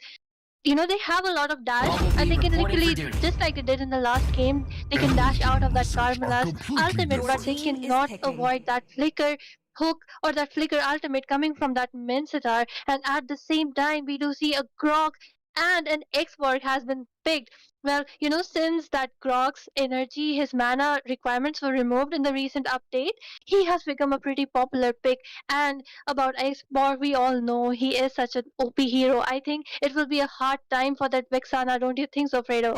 they have a lot of dash and Bumblebee they can reporting for literally, duty. just like they did in the last game, they can dash Everything out in of my that search are Carmella's completely ultimate, Your but they different. team is cannot picking. avoid that flicker hook or that flicker ultimate coming from that Mensitar. And at the same time, we do see a Grok and an X-Borg has been picked. Well, since that Grok's energy, his mana requirements were removed in the recent update, he has become a pretty popular pick. And about X-Borg, we all know he is such an OP hero. I think it will be a hard time for that Vexana, don't you think so, Fredo?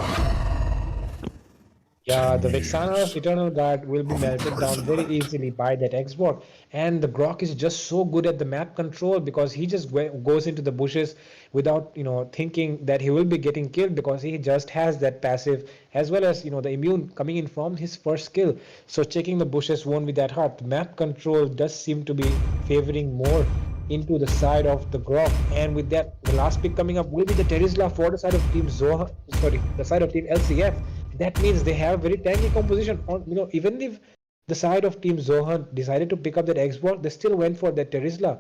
Yeah, 10 the Vexana's years Eternal Guard will be of melted down very imprisonment. easily by that Xbox. And the Grok is just so good at the map control because he just goes into the bushes without, thinking that he will be getting killed, because he just has that passive as well as, the immune coming in from his first skill. So checking the bushes won't be that hard. Map control does seem to be favoring more into the side of the Grok. And with that, the last pick coming up will be the Terizla for the side of Team Zoha, sorry, the side of Team LCF. That means they have very tanky composition. On even if the side of Team Zohan decided to pick up that Xbox, they still went for that Terizla.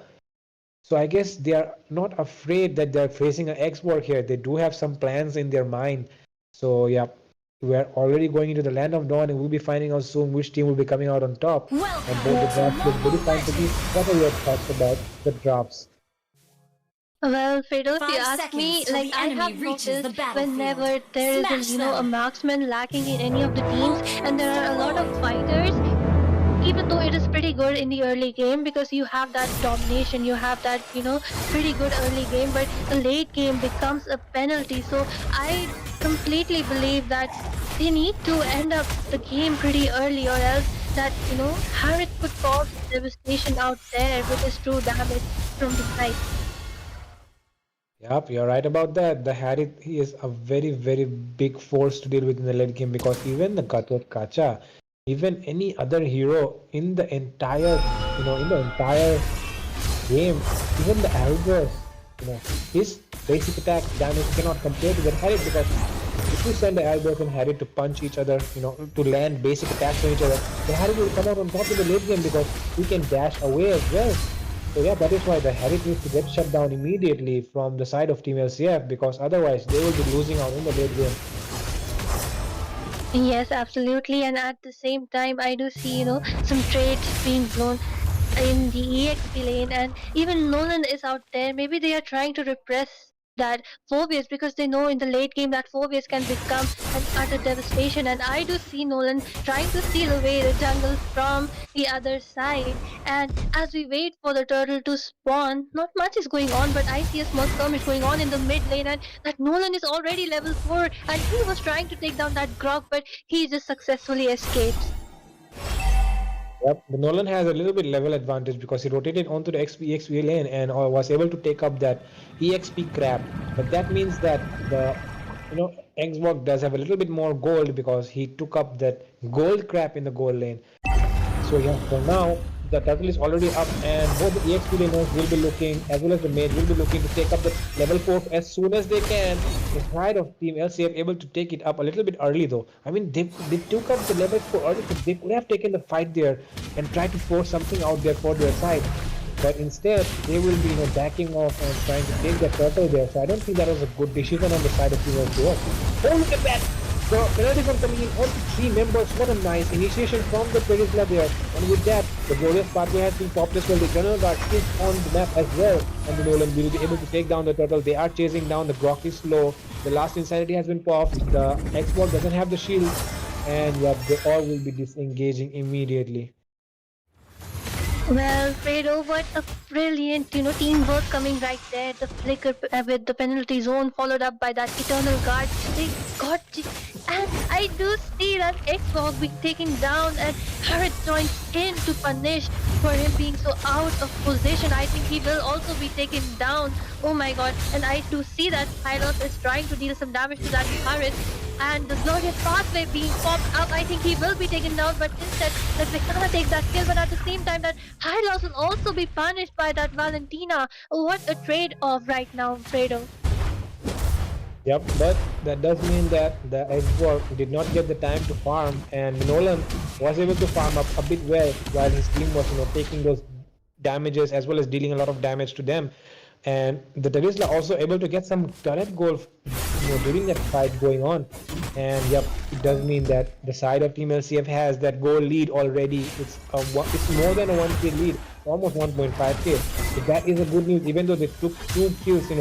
So I guess they are not afraid that they're facing an Xbox here. They do have some plans in their mind. So yeah, we're already going into the land of dawn, and we'll be finding out soon which team will be coming out on top. And both the Welcome to drafts look very Mobile fine to me. Legends! What are your thoughts about the drafts? Well, Fredo, if you 5 ask seconds me, till like the I enemy have reaches the noticed battlefield. whenever there is Smash a them! marksman lacking in any of the teams, and there Ultra are a lot of forward! fighters, even though it is pretty good in the early game because you have that domination, you have that, pretty good early game, but the late game becomes a penalty. So I completely believe that they need to end up the game pretty early, or else that Harith could cause devastation out there with his true damage from the side. Yep, you're right about that. The Harry, he is a very, very big force to deal with in the late game because even the Gatot Kacha, even any other hero in the entire, in the entire game, even the Albers, his basic attack damage cannot compare to the Harry because if you send the Albers and Harry to punch each other, to land basic attacks on each other, the Harry will come out on top of the late game because he can dash away as well. So yeah, that is why the Harry needs to get shut down immediately from the side of Team LCF because otherwise they will be losing out in the late game. Yes, absolutely. And at the same time, I do see, some trades being blown in the EXP lane, and even Nolan is out there. Maybe they are trying to repress that Phobius because they know in the late game that Phobius can become an utter devastation. And I do see Nolan trying to steal away the jungle from the other side. And as we wait for the turtle to spawn, not much is going on, but I see a small skirmish going on in the mid lane, and that Nolan is already level 4, and he was trying to take down that Grog, but he just successfully escapes. Yep, the Nolan has a little bit level advantage because he rotated onto the EXP lane and was able to take up that EXP crap. But that means that the Xbox does have a little bit more gold because he took up that gold crap in the gold lane. So yeah, for now the turtle is already up and both the EXP laners will be looking as well as the mage will be looking to take up the level 4 as soon as they can. The side of Team LCF able to take it up a little bit early though. I mean they took up the level 4 early, so they could have taken the fight there and tried to force something out there for their side. But instead they will be backing off and trying to take the turtle there. So I don't think that was a good decision on the side of Team LCF. Oh, look at that! The penalties are coming in on 3 members. What a nice initiation from the Perisla there. And with that, the glorious pathway has been popped as well. The General Guard is on the map as well. And the Nolan will be able to take down the turtle. They are chasing down. The Grok is slow. The last insanity has been popped. The Xbox doesn't have the shield. And yeah, they all will be disengaging immediately. Well, Fredo, what a brilliant, teamwork coming right there. The flicker with the penalty zone followed up by that eternal guard. They got, and I do see that Xbox being taken down, and Harrod joins in to punish for him being so out of position. I think he will also be taken down. Oh my god! And I do see that Hylos is trying to deal some damage to that Harrod. And the glorious pathway being popped up, I think he will be taken down, but instead that Vexana takes that kill, but at the same time that Hylos will also be punished by that Valentina. What a trade-off right now, Fredo. Yep, but that does mean that the Xbox did not get the time to farm, and Nolan was able to farm up a bit well while his team was taking those damages as well as dealing a lot of damage to them. And the Terisla also able to get some turret goal during that fight going on. And yep, it does mean that the side of Team LCF has that goal lead already. It's more than a 1k lead, almost 1.5k. So that is a good news. Even though they took 2 kills,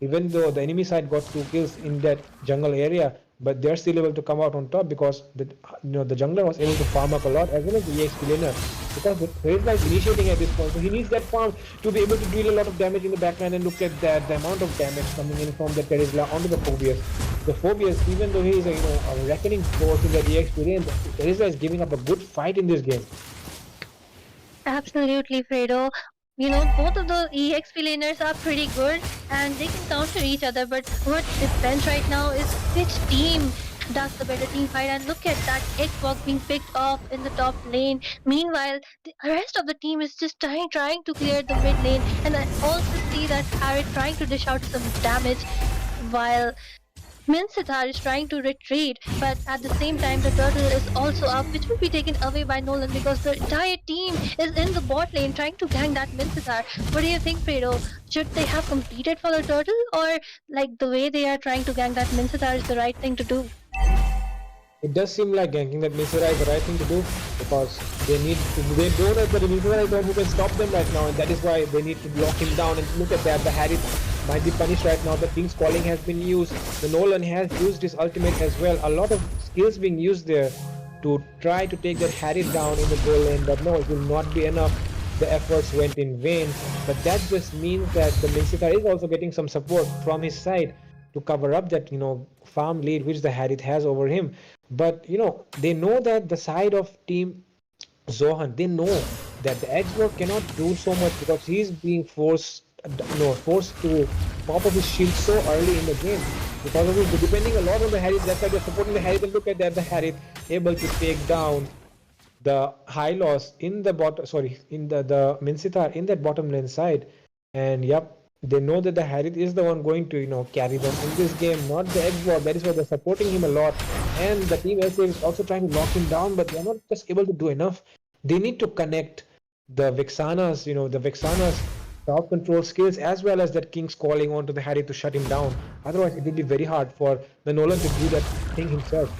even though the enemy side got 2 kills in that jungle area, but they're still able to come out on top because the jungler was able to farm up a lot as well as the EXP laner, because the Terisla is initiating at this point, so he needs that farm to be able to deal a lot of damage in the backline. And look at that, the amount of damage coming in from the Terisla onto the Phobius. The Phobius, even though he is a reckoning force in the EXP lane, Terisla is giving up a good fight in this game. Absolutely, Fredo. Both of the EXP laners are pretty good and they can counter each other, but what depends right now is which team does the better team fight. And look at that Xbox being picked off in the top lane. Meanwhile, the rest of the team is just trying to clear the mid lane. And I also see that Harry trying to dish out some damage while Mincetar is trying to retreat, but at the same time the turtle is also up, which will be taken away by Nolan because the entire team is in the bot lane trying to gang that Mincetar. What do you think, Fredo? Should they have competed for the turtle, or like the way they are trying to gang that Mincetar is the right thing to do? It does seem like ganking that Mincetar is the right thing to do because they don't have the Mincetar is the one who can stop them right now, and that is why they need to lock him down. And look at that, the Harry might be punished right now. The King's Calling has been used. The Nolan has used his ultimate as well. A lot of skills being used there to try to take that Harry down in the goal lane, but no, it will not be enough. The efforts went in vain, but that just means that the Mincetar is also getting some support from his side to cover up that farm lead which the Harith has over him. But they know that the side of Team Zohan, they know that the Xbox cannot do so much because he's being forced to pop up his shield so early in the game. Because of this, depending a lot on the Harith, that's why they're supporting the Harith. And look at that, the Harith able to take down the high loss in the bottom, sorry, in the Minsitar in that bottom lane side. And yep, they know that the Harith is the one going to carry them in this game, not the Xbox. That is why they're supporting him a lot. And the team SA is also trying to lock him down, but they're not just able to do enough. They need to connect the Vexana's top control skills as well as that King's calling onto the Harith to shut him down. Otherwise, it will be very hard for the Nolan to do that thing himself.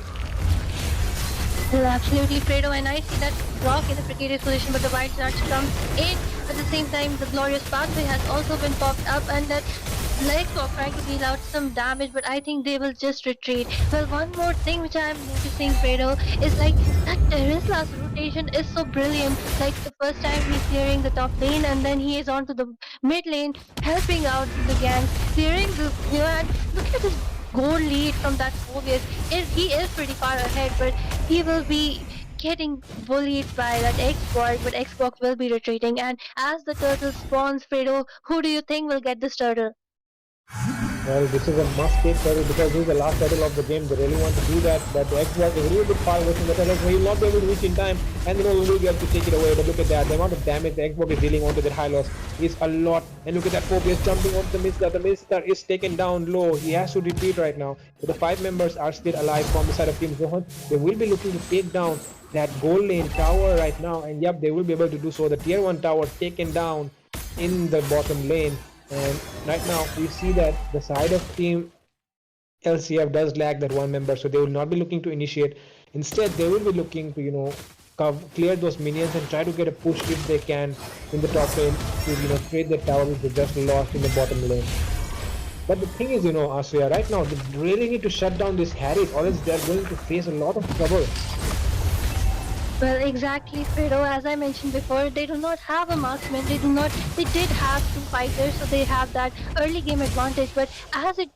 Well, absolutely, Fredo, and I see that Rock in the precarious position, but the White Charge comes in. At the same time, the Glorious Pathway has also been popped up, and that Xbox trying to deal out some damage, but I think they will just retreat. Well, one more thing which I am noticing, Fredo, is like that Teresla's rotation is so brilliant. Like the first time he's clearing the top lane, and then he is onto the mid lane, helping out the gang, clearing the and look at this goal lead from that Phobius. He is pretty far ahead, but he will be getting bullied by that Xbox, but Xbox will be retreating. And as the turtle spawns, Fredo, who do you think will get this turtle? Well, this is a must-take turtle because this is the last turtle of the game. They really want to do that, but the Xbox is a little bit far away from the turtle, so he will not be able to reach in time, and then will be able to take it away. But look at that, the amount of damage the Xbox is dealing onto that high loss is a lot. And look at that Phobius jumping onto the Mister. The Mister is taken down low. He has to retreat right now. But the 5 members are still alive from the side of Team Zohan. They will be looking to take down that gold lane tower right now, and yep, they will be able to do so. The tier 1 tower taken down in the bottom lane. And right now we see that the side of Team LCF does lack that one member, so they will not be looking to initiate. Instead, they will be looking to clear those minions and try to get a push if they can in the top lane to trade the tower which they just lost in the bottom lane. But the thing is, Asuya, right now they really need to shut down this Harith, or else they're going to face a lot of trouble. Well, exactly, Fredo. As I mentioned before, they do not have a marksman. They did have 2 fighters, so they have that early game advantage. But as it,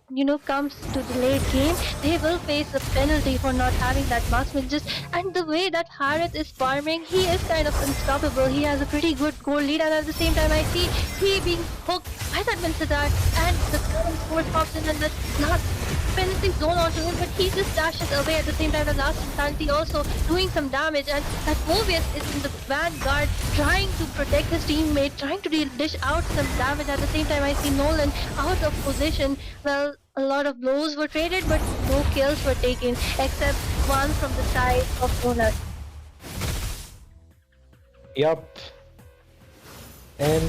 comes to the late game, they will face a penalty for not having that marksman. And the way that Harith is farming, he is kind of unstoppable. He has a pretty good goal lead, and at the same time, I see he being hooked by that Minsadar, and the current force pops in, and that last penalty zone onto him, but he just dashes away. At the same time, the last insanity also doing some damage, and that Mobius is in the vanguard trying to protect his teammate, trying to dish out some damage. At the same time, I see Nolan out of position. Well, a lot of blows were traded, but no kills were taken, except one from the side of Nolan. Yup. And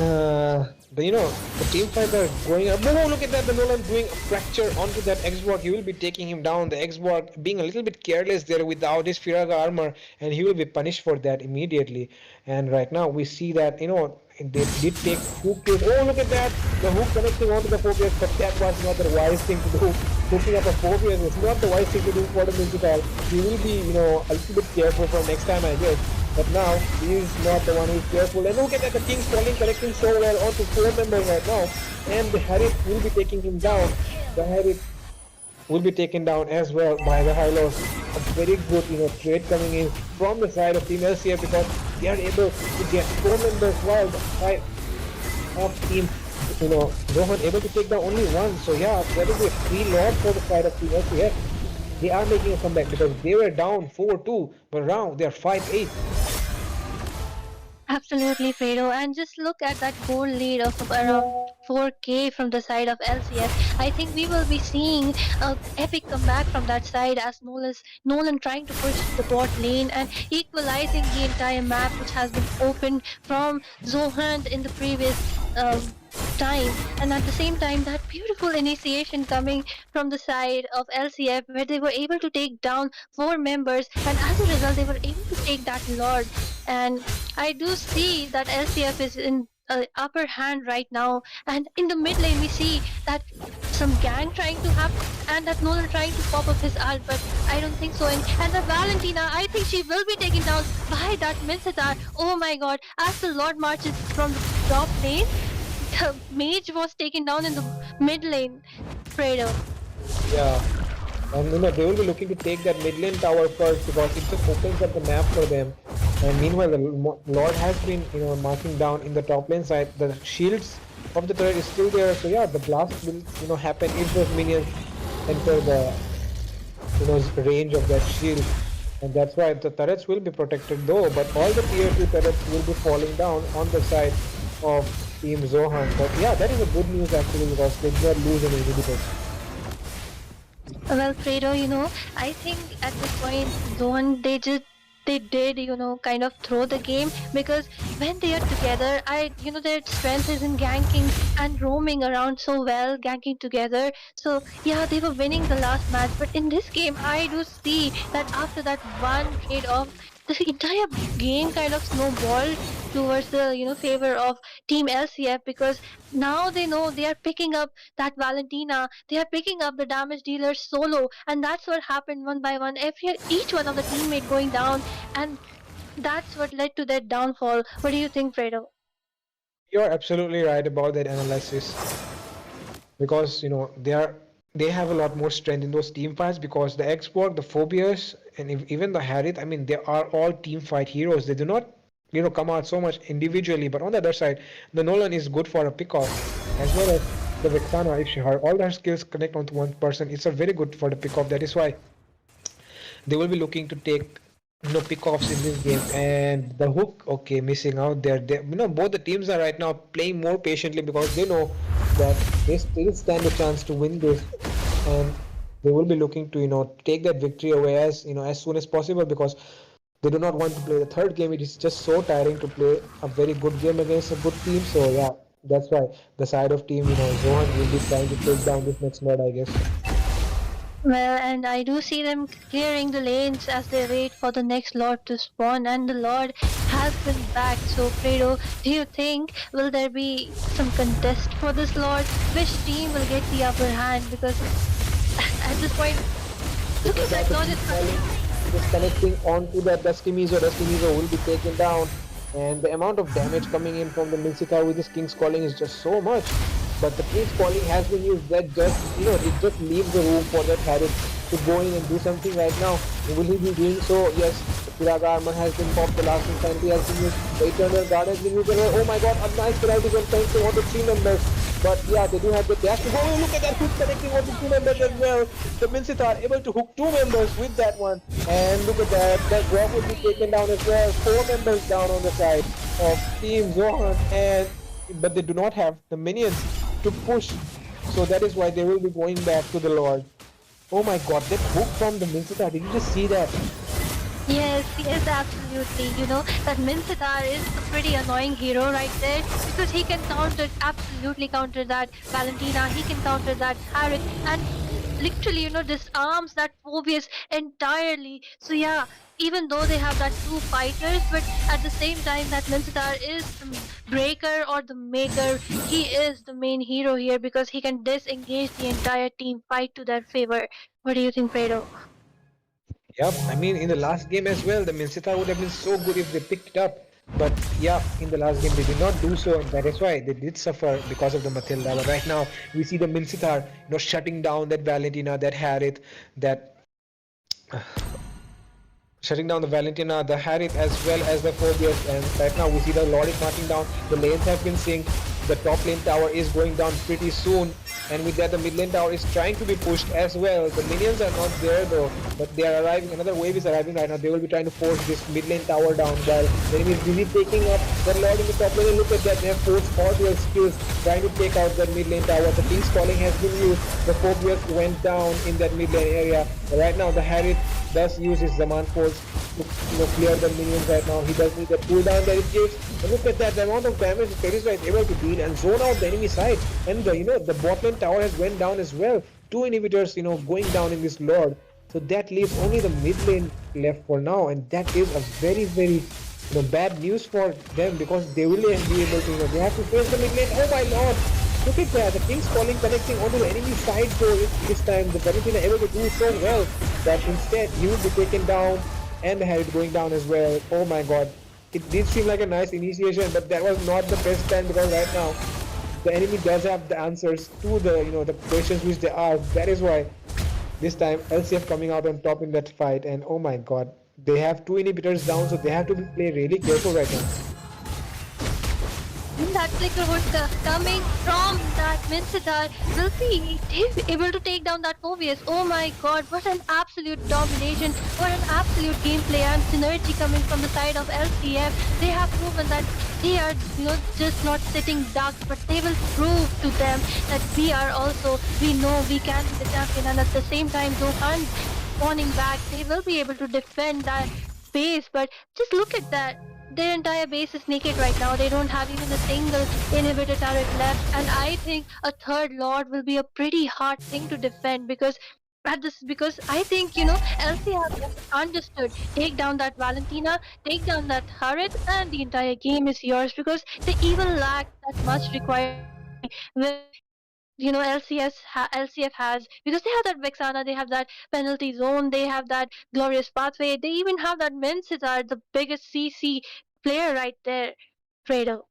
the team fights are going up. Oh, look at that, the Nolan doing a fracture onto that Xbox. He will be taking him down. The Xbox being a little bit careless there without his Firaga armor, and he will be punished for that immediately. And right now we see that they did take 2 kills. Oh, look at that, the hook connecting onto the Phobius, but that was not the wise thing to do. Hooking up a Phobius is not the wise thing to do for the Minsitar. He will be a little bit careful for next time, I guess. But now he is not the one who is careful. And look at that, the King's calling, connecting so well onto 4 members right now. And the Harith will be taking him down. The Harith will be taken down as well by the Hylos. A very good trade coming in from the side of Team LCF because they are able to get 4 members while the 5 of Team Rohan able to take down only 1. So yeah, that is a free loss for the side of Team LCF. They are making a comeback because they were down 4-2, but now they are 5-8. Absolutely, Fredo. And just look at that goal lead of around 4K from the side of LCS. I think we will be seeing an epic comeback from that side as Nolan trying to push the bot lane and equalizing the entire map which has been opened from Zohan in the previous time. And at the same time, that beautiful initiation coming from the side of LCF where they were able to take down 4 members, and as a result they were able to take that Lord. And I do see that LCF is in upper hand right now, and in the mid lane we see that some gang trying to happen and that Nolan trying to pop up his ult, but I don't think so. And the Valentina, I think she will be taken down by that Minsitar. Oh my god, as the Lord marches from the top lane, the mage was taken down in the mid lane, Fredo. Yeah, and they will be looking to take that mid lane tower first because it just opens up the map for them. And meanwhile, the Lord has been, marking down in the top lane side. The shields of the turret is still there. So yeah, the blast will, happen if those minions enter the, range of that shield. And that's why the turrets will be protected though. But all the tier 2 turrets will be falling down on the side of Team Zohan. But yeah, that is a good news actually because they did not lose any inhibitors. Well, Fredo, I think at this point, Zohan, they did, kind of throw the game because when they are together, their strength is in ganking and roaming around so well, ganking together. So, yeah, they were winning the last match. But in this game, I do see that after that one trade off, the entire game kind of snowballed towards the, favor of Team LCF because now they know they are picking up that Valentina, they are picking up the damage dealer solo, and that's what happened one by one. Each one of the teammate going down, and that's what led to their downfall. What do you think, Fredo? You're absolutely right about that analysis because they have a lot more strength in those team fights because the Xborg, the Phobias, and even the Harith, I mean, they are all team fight heroes. They do not come out so much individually, but on the other side, the Nolan is good for a pick-off as well as the Vexana if she all their skills connect onto one person. It's a very good for the pick-off. That is why they will be looking to take pick-offs in this game. And the hook, okay, missing out there. Both the teams are right now playing more patiently because they know that they still stand a chance to win this, and they will be looking to take that victory away as soon as possible because they do not want to play the third game. It is just so tiring to play a very good game against a good team. So yeah, that's why the side of team Zohan will be trying to take down this next Lord, I guess. Well, and I do see them clearing the lanes as they wait for the next Lord to spawn, and the Lord has been back. So, Fredo, do you think will there be some contest for this Lord? Which team will get the upper hand? Because at this point, look at that Lord is just connecting onto that Dustimizo will be taken down, and the amount of damage coming in from the Milsitar with this King's Calling is just so much. But the King's Calling has been used. That just it just leaves the room for that Harith to go in and do something right now. Will he be doing so? Yes, the Piraga armor has been popped, the last insanity has been used, the Eternal Guard has been used. Oh my god, a nice penalty from thanks to all the 3 members. But yeah, they do have the dash to go. Oh, look at that hook connecting all the 2 members as well. The Mincit are able to hook 2 members with that one. And look at that, that drop will be taken down as well. 4 members down on the side of Team Zohan, but they do not have the minions to push. So that is why they will be going back to the Lord. Oh my god, that hook from the Mincita, did you just see that? Yes, absolutely. That Minsitar is a pretty annoying hero right there because he can absolutely counter that Valentina, he can counter that Harith, and literally, disarms that Phobius entirely. So yeah, even though they have that 2 fighters, but at the same time, that Minsitar is the breaker or the maker. He is the main hero here because he can disengage the entire team fight to their favor. What do you think, Fredo? Yep, I mean in the last game as well, the Mincita would have been so good if they picked it up. But yeah, in the last game they did not do so, and that is why they did suffer because of the Matilda. But right now we see the Mincitar, shutting down that Valentina, that Harith, that shutting down the Valentina, the Harith, as well as the Phobius. And right now we see the Lord is marching down. The lanes have been synced. The top lane tower is going down pretty soon. And with that, the mid lane tower is trying to be pushed as well. The minions are not there though, but they are arriving. Another wave is arriving right now. They will be trying to force this mid lane tower down while the enemy is busy taking up the Lord in the top lane. Look at that, they have forced all their skills trying to take out that mid lane tower. The King's Calling has been used. The Phobius went down in that mid lane area. But right now, the Harith does use his Zaman Force to clear the minions right now. He does need the cooldown that it gives. And look at that, the amount of damage Terizra is able to deal and zone out the enemy side. And the bot lane tower has went down as well. 2 inhibitors going down in this Lord. So that leaves only the mid lane left for now, and that is a very, very bad news for them because they will be able to they have to face the mid lane. Oh my lord! Look at that, the King's Calling connecting onto the enemy side though. This time the Valentina able to do so well that instead he would be taken down and the Harith going down as well. Oh my god. It did seem like a nice initiation, but that was not the best time because right now the enemy does have the answers to the questions which they ask. That is why this time LCF coming out on top in that fight, and oh my god, They have two inhibitors down, so they have to be play really careful right now. And that flicker would coming from that Mincetar will be able to take down that Mobius. Oh my god, what an absolute domination, what an absolute gameplay and synergy coming from the side of LCF. They have proven that they are, just not sitting ducks, but they will prove to them that we know we can be the champion, and at the same time, Zohan spawning back, they will be able to defend that base. But just look at that, their entire base is naked right now. They don't have even a single inhibitor turret left, and I think a third lord will be a pretty hard thing to defend because I think LC has understood. Take down that Valentina, take down that turret, and the entire game is yours because they even lack that much required carry which LCF has, because they have that Vexana, they have that penalty zone, they have that glorious pathway, they even have that Mencitar, the biggest CC player right there, Fredo.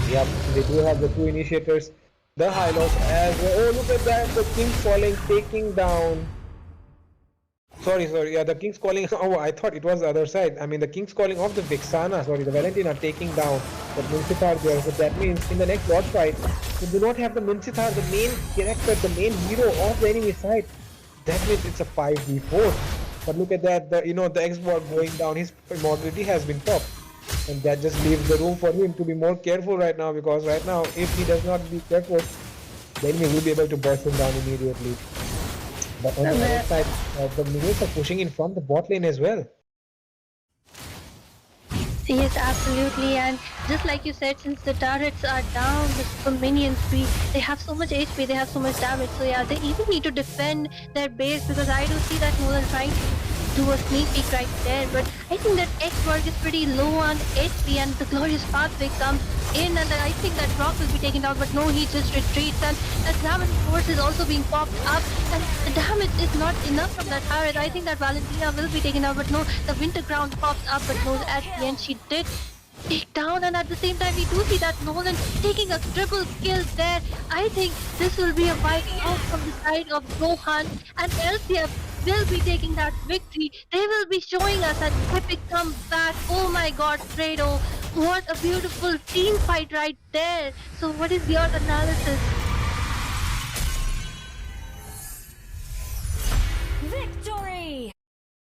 Yep, they do have the two initiators, the Hylos as well. Oh, look at that, the King's Calling taking down. Sorry, yeah, the King's Calling. Oh, I thought it was the other side. I mean, the King's Calling of the Vixana, sorry, the Valentina taking down the Mincitar there. So that means in the next boss fight, you do not have the Mincitar, the main character, the main hero of the enemy side. That means it's a 5v4. But look at that, the X-Bot going down, his immortality has been popped. And that just leaves the room for him to be more careful right now, because right now, if he does not be careful, the enemy will be able to burst him down immediately. But on the other side, the minions are pushing in from the bot lane as well. Yes, absolutely. And just like you said, since the turrets are down, the minions they have so much HP, they have so much damage. So yeah, they even need to defend their base because I do see that Nolan trying to do a sneak peek right there. But I think that X-Work is pretty low on HP, and the glorious pathway comes in, and I think that Rock will be taken down. But no, he just retreats, and that damage force is also being popped up, and the damage is not enough from that turret. I think that Valentina will be taken out, but no, the Winter Ground pops up, but no, at the end she did take down, and at the same time we do see that Nolan taking a triple kill there. I think this will be a wipe out from the side of Zohan, and LCF will be taking that victory. They will be showing us an epic comeback. Oh my god, Fredo, what a beautiful team fight right there. So what is your analysis? Victory!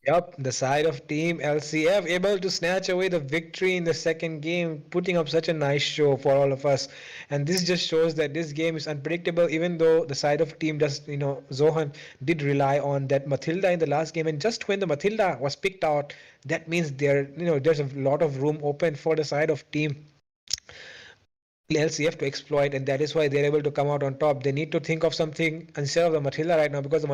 Yup, the side of Team LCF able to snatch away the victory in the second game, putting up such a nice show for all of us. And this just shows that this game is unpredictable, even though the side of team does, Zohan did rely on that Matilda in the last game. And just when the Matilda was picked out, that means there's a lot of room open for the side of team LCF to exploit, and that is why they're able to come out on top. They need to think of something instead of the Matilda right now, because the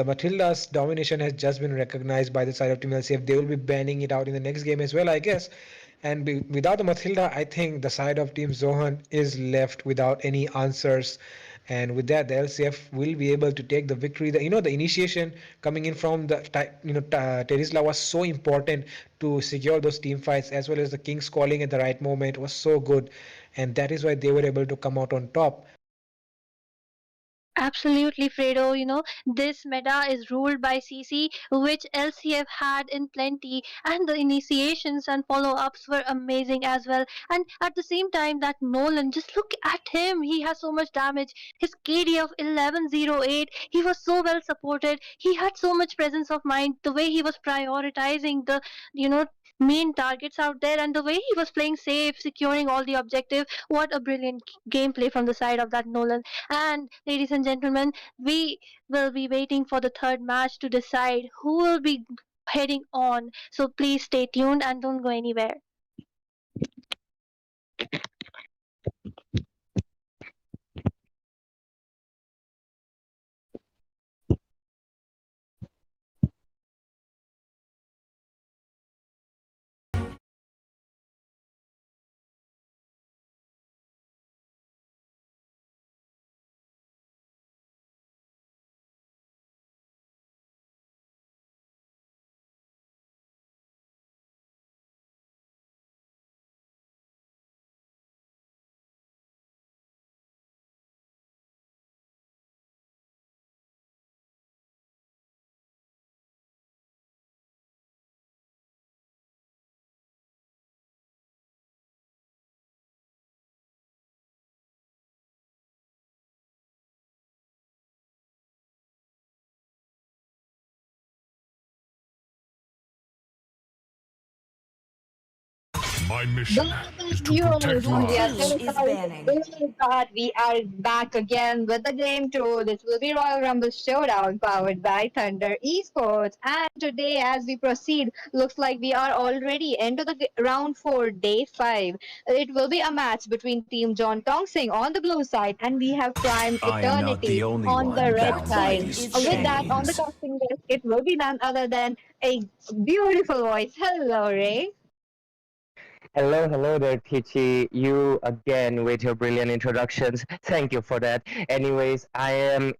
Matilda's domination has just been recognized by the side of Team LCF. They will be banning it out in the next game as well, I guess. And without the Matilda, I think the side of Team Zohan is left without any answers. And with that, the LCF will be able to take the victory. The initiation coming in from Terisla was so important to secure those team fights, as well as the King's calling at the right moment was so good, and that is why they were able to come out on top. Absolutely, Fredo. This meta is ruled by CC, which LCF had in plenty, and the initiations and follow ups were amazing as well. And at the same time, that Nolan, just look at him. He has so much damage. His KD of 1108, he was so well supported. He had so much presence of mind. The way he was prioritizing the, main targets out there, and the way he was playing safe, securing all the objective. What a brilliant gameplay from the side of that Nolan. And ladies and gentlemen, we will be waiting for the third match to decide who will be heading on. So please stay tuned and don't go anywhere. My mission is to Heroes, protect Your lives. team is banning. oh God, we are back again with the game 2. This will be Royal Rumble Showdown powered by Thunder Esports. And today, as we proceed, looks like we are already into the round 4, day 5. It will be a match between Team John Tongsing on the blue side, and we have Prime I am not the Eternity only on the one red Your bound by side. team these is With that, on banning. the chains. casting desk, it will be none other than a beautiful voice. Hello, Ray. Hello, hello there, Peachy. You again with your brilliant introductions. Thank you for that. Anyways, I am,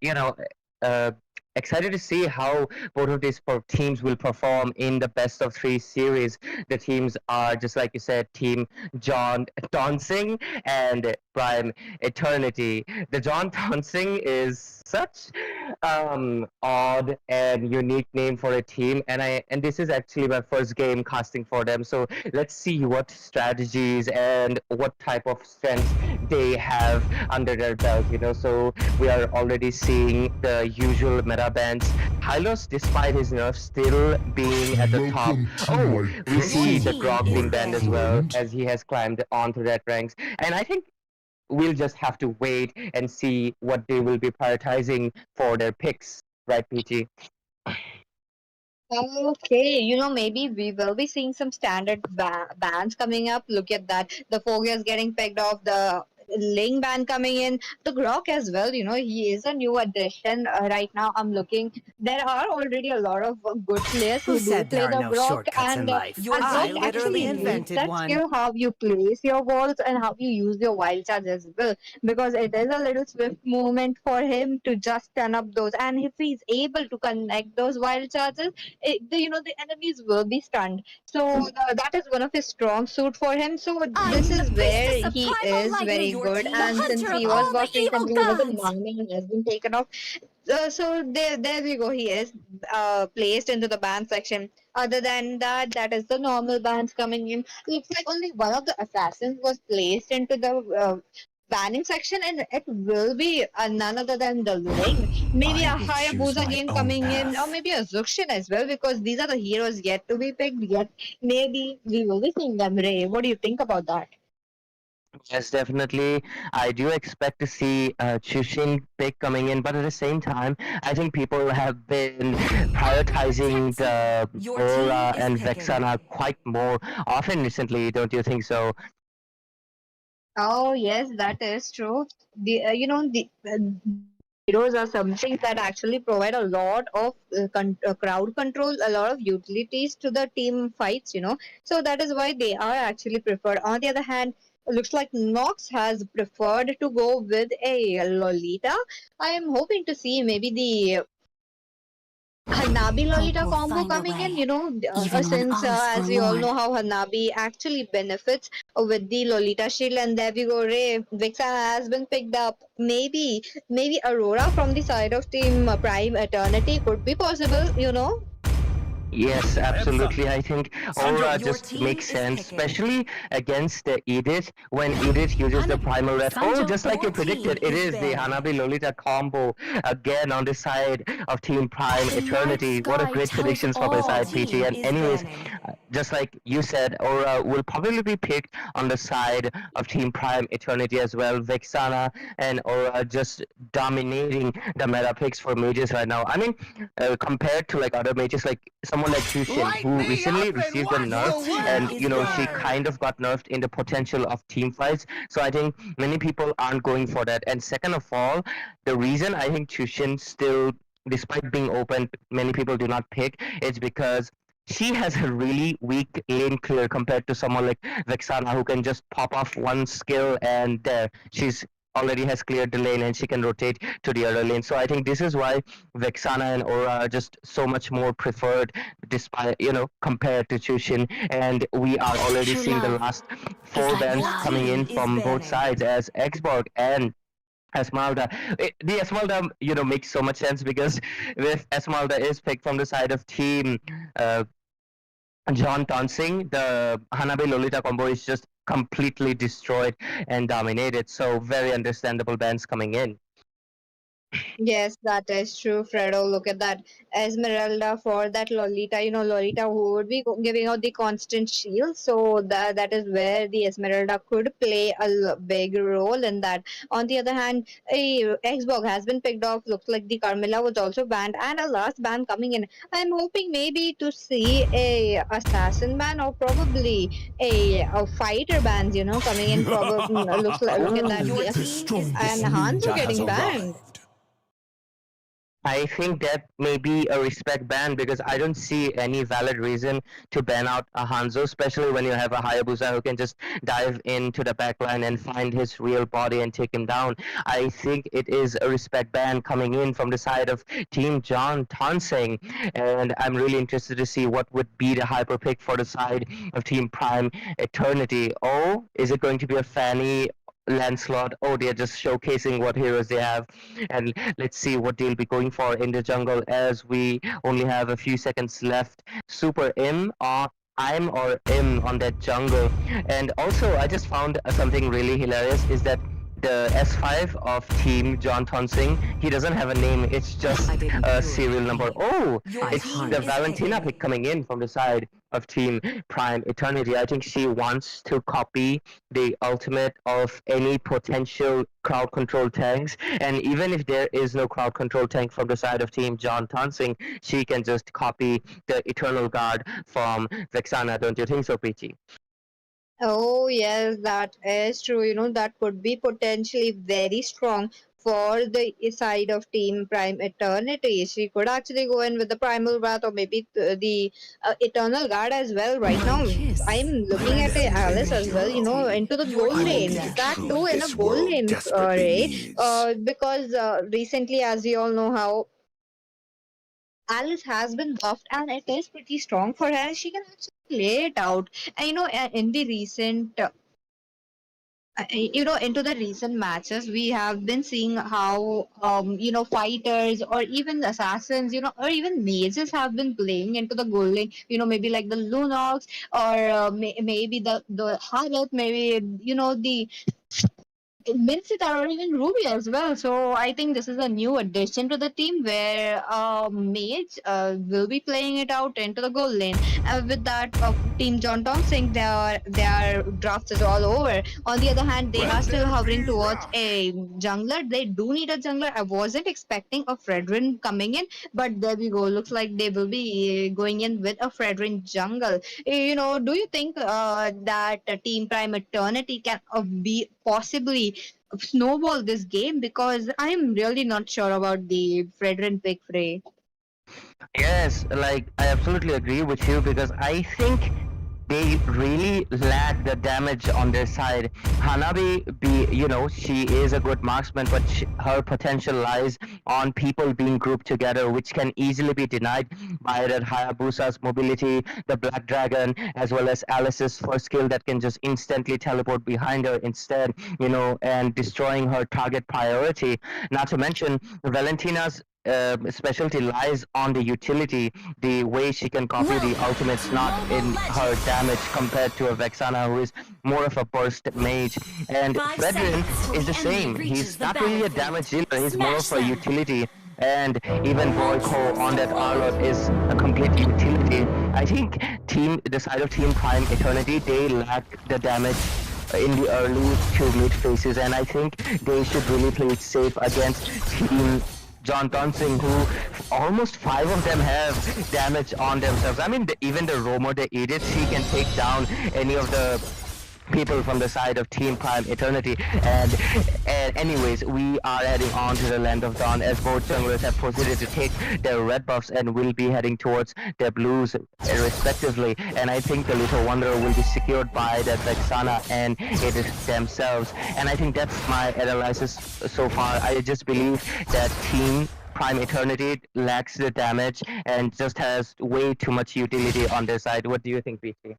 uh, excited to see how both of these teams will perform in the best of 3 series. The teams are, just like you said, Team John Tonsing and Prime Eternity. The John Tonsing is such odd and unique name for a team, and this is actually my first game casting for them. So let's see what strategies and what type of strengths they have under their belt. So we are already seeing the usual meta bans. Hylos, despite his nerfs, still being at the top. Welcome to Oh, my we see the team Grog is being banned as well, banned. as he has climbed onto that ranks. And I think we'll just have to wait and see what they will be prioritizing for their picks, right, PG? Okay, maybe we will be seeing some standard bands coming up. Look at that. The Foggy is getting pegged off. The Ling band coming in. The Grok as well. He is a new addition. Right now, I'm looking. There are already a lot of good players Who who do said there play are the no Grok, shortcuts in and life? Your I Grok team literally actually is needs invented that one. skill how you place your walls and how you use your wild charge as well, because it is a little swift movement for him to just turn up those, and if he's able to connect those wild charges, the enemies will be stunned. So that is one of his strong suit for him. So this I'm the is where priestess of he primal is light. very Your good, team, the and since hunter of he was all the buffed evil recently, the gods. mana has been taken off. So there we go. He is placed into the ban section. Other than that, that is the normal bans coming in. Looks like only one of the assassins was placed into the banning section, and it will be none other than the Ling. Maybe I a will choose Hayabusa my game own coming in, or path. maybe a Zuxian as well, because these are the heroes yet to be picked. Yet maybe we will be seeing them. Ray, what do you think about that? Yes, definitely. I do expect to see Chushin pick coming in, but at the same time, I think people have been I will prioritizing protect you. the Your team Aura is and picking. Vexana quite more often recently, don't you think so? Oh yes, that is true. These heroes are something that actually provide a lot of crowd control, a lot of utilities to the team fights. So that is why they are actually preferred. On the other hand, it looks like Nox has preferred to go with a Lolita. I am hoping to see maybe the Hanabi Hope Lolita will combo find a coming in, way, even when since all is as we all know forlorn. how Hanabi actually benefits with the Lolita shield, and there we go, Ray. Vixana has been picked up. Maybe Aurora from the side of Team Prime Eternity could be possible. Yes, absolutely. I think Aura Your just team makes is sense, picking. especially against the Edith when Edith uses the primal ref. Oh, just like Your you team predicted, it is is the banning. Hanabi Lolita combo again on the side of Team Prime The night Eternity. What a sky great tells predictions from my all. side, PG. Team And is anyways, banning. just like you said, Aura will probably be picked on the side of Team Prime Eternity as well. Vexana and Aura just dominating the meta picks for mages right now. I mean, compared to like other mages, like someone like Chushin, Light who me recently up and received a watch Your nerf, the team and is she wind banning. kind of got nerfed in the potential of team fights. So I think many people aren't going for that. And second of all, the reason I think Chushin still, despite being open, many people do not pick, is because she has a really weak lane clear compared to someone like Vexana, who can just pop off one skill and there she's already has cleared the lane and she can rotate to the other lane. So I think this is why Vexana and Aura are just so much more preferred, despite compared to Chushin. And we are already True seeing the love last is four like bans blood. coming in Is from both banning. sides as Xborg and Esmeralda. The Esmeralda, makes so much sense because if Esmeralda is picked from the side of team uh, John Tonsing, the Hanabi Lolita combo is just completely destroyed and dominated. So very understandable bans coming in. Yes, that is true, Fredo. Look at that. Esmeralda for that Lolita, Lolita who would be giving out the constant shield. So that is where the Esmeralda could play a big role in that. On the other hand, a Xbox has been picked off. Looks like the Carmilla was also banned, and a last ban coming in. I'm hoping maybe to see a assassin ban or probably a fighter bans. Coming in. Probably look at Oh, that. your The team is and defeated. Hanzo getting banned. I think that may be a respect ban because I don't see any valid reason to ban out a Hanzo, especially when you have a Hayabusa who can just dive into the backline and find his real body and take him down. I think it is a respect ban coming in from the side of Team John Tonsing, and I'm really interested to see what would be the hyper pick for the side of Team Prime Eternity. Oh, is it going to be a Fanny? Lancelot? Oh, they're just showcasing what heroes they have, and let's see what they'll be going for in the jungle as we only have a few seconds left. Super M or I'm or M on that jungle. And also, I just found something really hilarious is that the S5 of Team John Tonsing, he doesn't have a name, it's just I didn't a do it. serial number. Oh, Your it's team the is Valentina picking. pick coming in from the side of Team Prime Eternity. I think she wants to copy the ultimate of any potential crowd control tanks. And even if there is no crowd control tank from the side of Team John Tonsing, she can just copy the Eternal Guard from Vexana. Don't you think so, Peachy? Oh, yes, that is true. That could be potentially very strong for the side of Team Prime Eternity. She could actually go in with the Primal Wrath or maybe the Eternal Guard as well. Right My now, I'm kiss looking at brings Alice as well, infinity. into the Your gold team lane. is That too defeated. in a gold lane, Ray. Because recently, as we all know, how Alice has been buffed and it is pretty strong for her. She can actually play it out. And in the recent into the recent matches we have been seeing how fighters or even assassins or even mages have been playing into the gold lane, maybe like the Lunox or maybe the Harlot, maybe the Minsita or even Ruby as well. So I think this is a new addition to the team where Mage will be playing it out into the goal lane. With that, Team John Thompson, their draft is all over. On the other hand, they are still hovering towards a jungler. They do need a jungler. I wasn't expecting a Fredrin coming in, but there we go. Looks like they will be going in with a Fredrin jungle. Do you think that Team Prime Eternity can be possibly snowball this game? Because I'm really not sure about the Fredrin pick, Frey. Yes, like I absolutely agree with you because I think they really lack the damage on their side. She is a good marksman, but her potential lies on people being grouped together, which can easily be denied by that Hayabusa's mobility, the Black Dragon, as well as Alice's first skill that can just instantly teleport behind her instead, and destroying her target priority. Not to mention, Valentina's specialty lies on the utility, the way she can copy the Welcome ultimates, to not Mobile in her damage Legends! compared to a Vexana who is more of a burst mage. And 5 seconds Fredrin till is the the enemy same. reaches He's the not really a battlefield. damage dealer, he's more Smash of a them! utility. And even No Boyko on troops that Arlot deployed. is a complete utility. I think the side of Team Prime Eternity, they lack the damage in the early to mid phases, and I think they should really play it safe against Team John Tonsing, who almost five of them have damage on themselves. I mean, even the Romo, the idiot, she can take down any of the people from the side of Team Prime Eternity. And anyways, we are heading on to the Land of Dawn as both junglers have proceeded to take their red buffs and will be heading towards their blues respectively. And I think the Little Wanderer will be secured by that Vexana and it is themselves. And I think that's my analysis so far. I just believe that Team Prime Eternity lacks the damage and just has way too much utility on their side. What do you think, PT?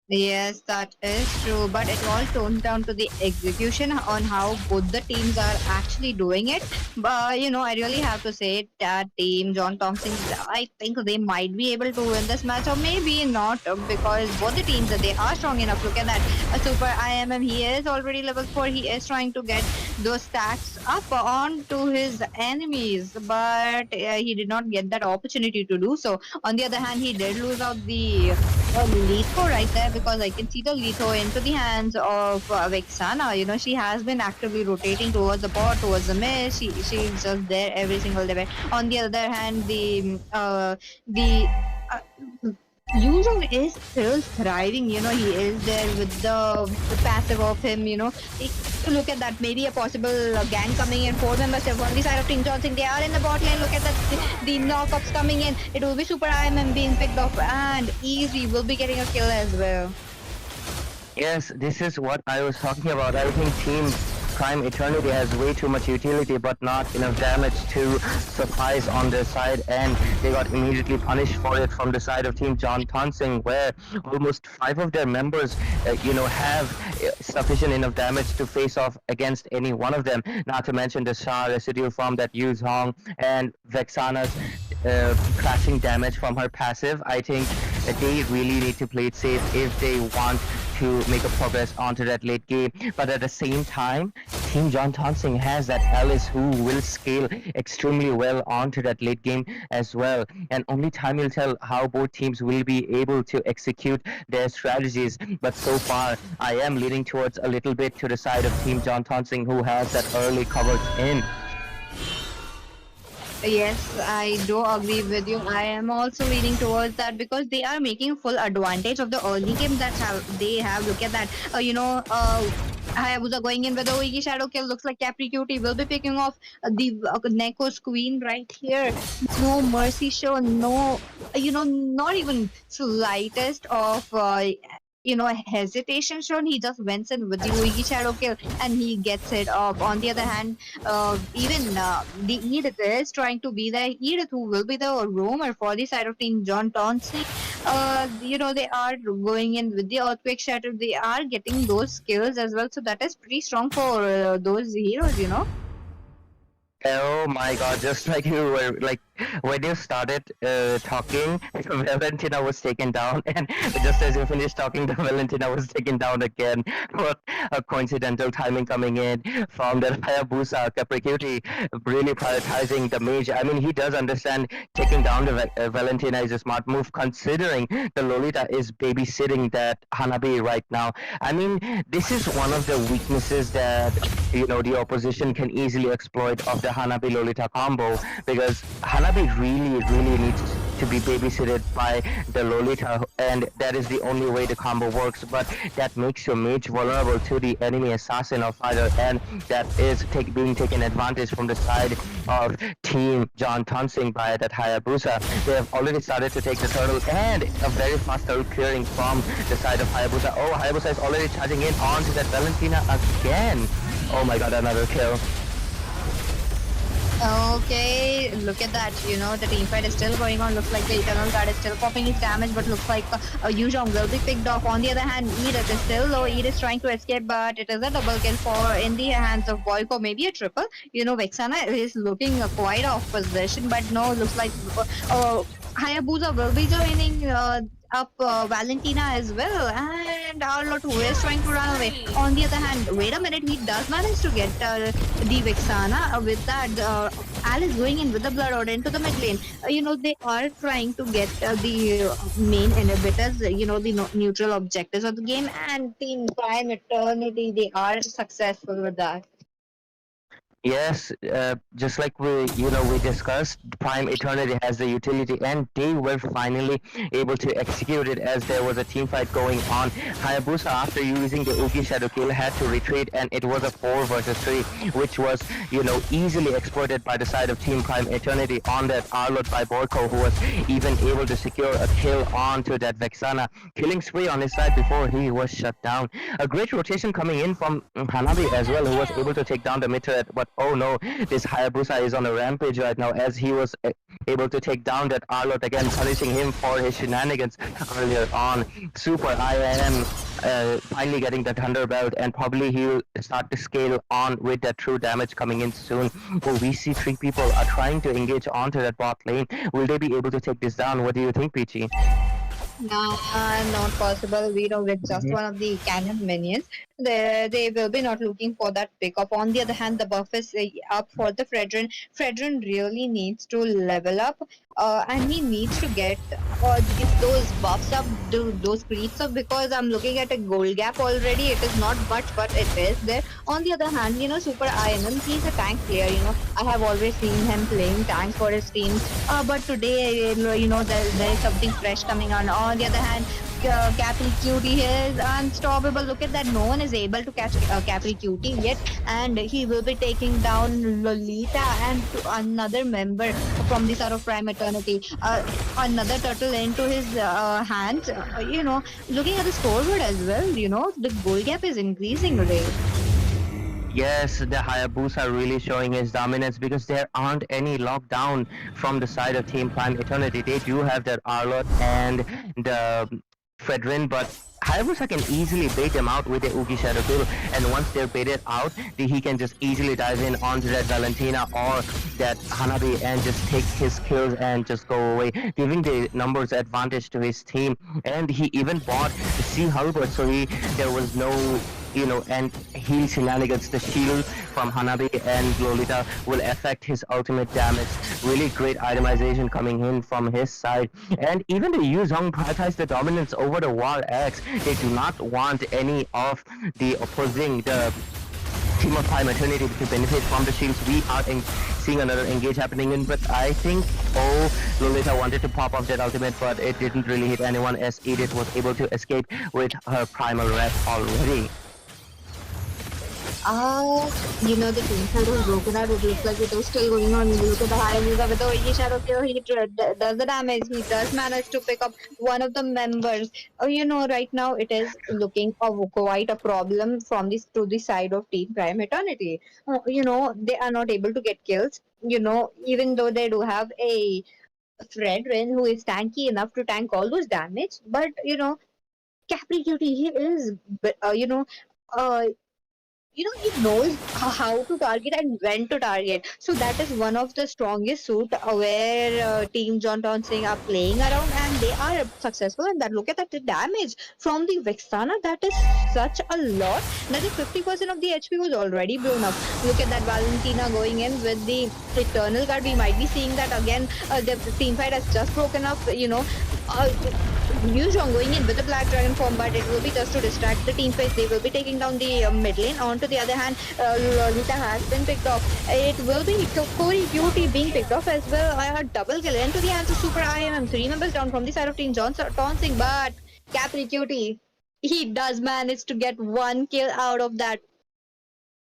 Yes, that is true, but it all turns down to the execution on how good the teams are actually doing it. But I really have to say that team John Thompson, I think they might be able to win this match, or maybe not, because both the teams they are strong enough. Look at that, a super IMM. He is already level 4. He is trying to get those stacks up onto his enemies, but he did not get that opportunity to do so. On the other hand, he did lose out the Litho right there, because I can see the Litho into the hands of Vexana. You know, she has been actively rotating towards the bot, towards the mid. She's just there every single day. On the other hand, the uh, Yuzong is still thriving. You know, he is there with the passive of him. You know, look at that. Maybe a possible gang coming in. 4 members have on the side of Team Johnson. They are in the bot lane. Look at that. The knockups coming in. It will be Super IMM being picked off, and Easy will be getting a kill as well. Yes, this is what I was talking about. I think Team Prime Eternity has way too much utility but not enough damage to suffice on their side, and they got immediately punished for it from the side of Team John Tonsing, where almost 5 of their members have sufficient enough damage to face off against any one of them, not to mention the Shah residual from that Yu Zhong and Vexana's crashing damage from her passive. I think they really need to play it safe if they want to make a progress onto that late game. But at the same time, Team John Tonsing has that Alice who will scale extremely well onto that late game as well. And only time will tell how both teams will be able to execute their strategies. But so far, I am leaning towards a little bit to the side of Team John Tonsing, who has that early covered in. Yes, I do agree with you. I am also leaning towards that, because they are making full advantage of the early game that they have. Look at that. Hayabusa going in with the Oigi Shadow kill. Looks like Capri Cutie will be picking off the Neko's queen right here. No mercy shown. No, not even slightest of hesitation shown. He just went in with the Luigi Shadow kill and he gets it off. On the other hand, even the Edith is trying to be there. Edith, who will be the roamer for the side of Team John Tonsing. They are going in with the Earthquake Shatter. They are getting those skills as well. So that is pretty strong for those heroes. Oh my god, just like you were, like, when you started talking, Valentina was taken down, and just as you finished talking, the Valentina was taken down again. What a coincidental timing coming in from the Hayabusa. Capricuti really prioritizing the mage. I mean, he does understand taking down the Valentina is a smart move, considering the Lolita is babysitting that Hanabi right now. I mean, this is one of the weaknesses that, the opposition can easily exploit of the Hanabi Lolita combo, because Hanabi really needs to be babysitted by the Lolita, and that is the only way the combo works. But that makes your mage vulnerable to the enemy assassin or fighter, and that is being taken advantage from the side of Team John Tonsing by that Hayabusa. They have already started to take the turtle, and a very fast turtle clearing from the side of Hayabusa. Oh, Hayabusa is already charging in onto that Valentina again. Oh my god, another kill. Okay, look at that. The team fight is still going on. Looks like the Eternal Guard is still popping his damage, but looks like Yuzhong will be picked off. On the other hand, Edith is still low. Edith is trying to escape, but it is a double kill in the hands of Boyko. Maybe a triple. Vexana is looking quite off position, but no, looks like Hayabusa will be joining up Valentina as well, and Arlott, who is trying to run away. On the other hand, wait a minute, he does manage to get the Vexana. With that, Alice going in with the Blood Order into the mid lane. They are trying to get the main inhibitors, the neutral objectives of the game, and Team Prime Eternity, they are successful with that. Yes, just like we discussed, Prime Eternity has the utility, and they were finally able to execute it, as there was a team fight going on. Hayabusa, after using the Ugi Shadow kill, had to retreat, and it was a 4 versus 3, which was, easily exploited by the side of Team Prime Eternity on that Arlott by Borko, who was even able to secure a kill onto that Vexana, killing spree on his side before he was shut down. A great rotation coming in from Hanabi as well, who was able to take down the mid turret, but oh no, this Hayabusa is on a rampage right now, as he was able to take down that Arlott again, punishing him for his shenanigans earlier on. Super IAM finally getting the Thunder Belt, and probably he'll start to scale on with that true damage coming in soon. Well, we see 3 people are trying to engage onto that bot lane. Will they be able to take this down? What do you think, Peachy? Nah, not possible. We know with just one of the cannon minions, they will be not looking for that pickup. On the other hand, the buff is up for the Fredrin. Fredrin really needs to level up, and he needs to get those buffs up, those creeps up. Because I'm looking at a gold gap already. It is not much, but it is there. On the other hand, Super IMM, he's a tank player. I have always seen him playing tanks for his teams. But today, there is something fresh coming on. On the other hand, Capri Cutie is unstoppable. Look at that. No one is able to catch Capri Cutie yet. And he will be taking down Lolita and another member from the sort of Prime Eternity. Another turtle into his hands. Looking at the scoreboard as well, the goal gap is increasing today. Yes, the Hayabusa really showing his dominance because there aren't any lockdown from the side of Team Prime Eternity. They do have that Arlot and the Fredrin, but Hayabusa can easily bait them out with the Ugi Shadow Kill, and once they're baited out, he can just easily dive in onto that Valentina or that Hanabi and just take his kills and just go away, giving the numbers advantage to his team. And he even bought the Sea Halberd, so there was no and heal shenanigans. The shield from Hanabi and Lolita will affect his ultimate damage. Really great itemization coming in from his side. And even the Yuzhong prioritize the dominance over the Wall X. They do not want any of the opposing, the Team of Prime Eternity to benefit from the shields. We are seeing another engage happening in, but I think, Lolita wanted to pop off that ultimate, but it didn't really hit anyone as Edith was able to escape with her primal ref already. The team side was broken out. It looks like it was still going on. Look at the Hayabusa with the Oigi Shadow Kill. He does the damage. He does manage to pick up one of the members. Right now it is looking quite a problem from this to the side of Team Prime Eternity. They are not able to get kills. Even though they do have a Fredrin who is tanky enough to tank all those damage, but Capri Cutie, he is, uh, he knows how to target and when to target. So that is one of the strongest suit where Team John Townsend are playing around, and they are successful in that. Look at that, the damage from the Vexana. That is such a lot. That is 50% of the HP was already blown up. Look at that Valentina going in with the Eternal Guard. We might be seeing that again. The team fight has just broken up. Yuzhong going in with the Black Dragon form, but it will be just to distract the team phase. They will be taking down the mid lane. On to the other hand, Lolita has been picked off. It will be Corey Beauty being picked off as well. A double kill into the hands of Super IMM. 3 members down from the side of Team Tonsing, but Capri Cutie, he does manage to get 1 kill out of that.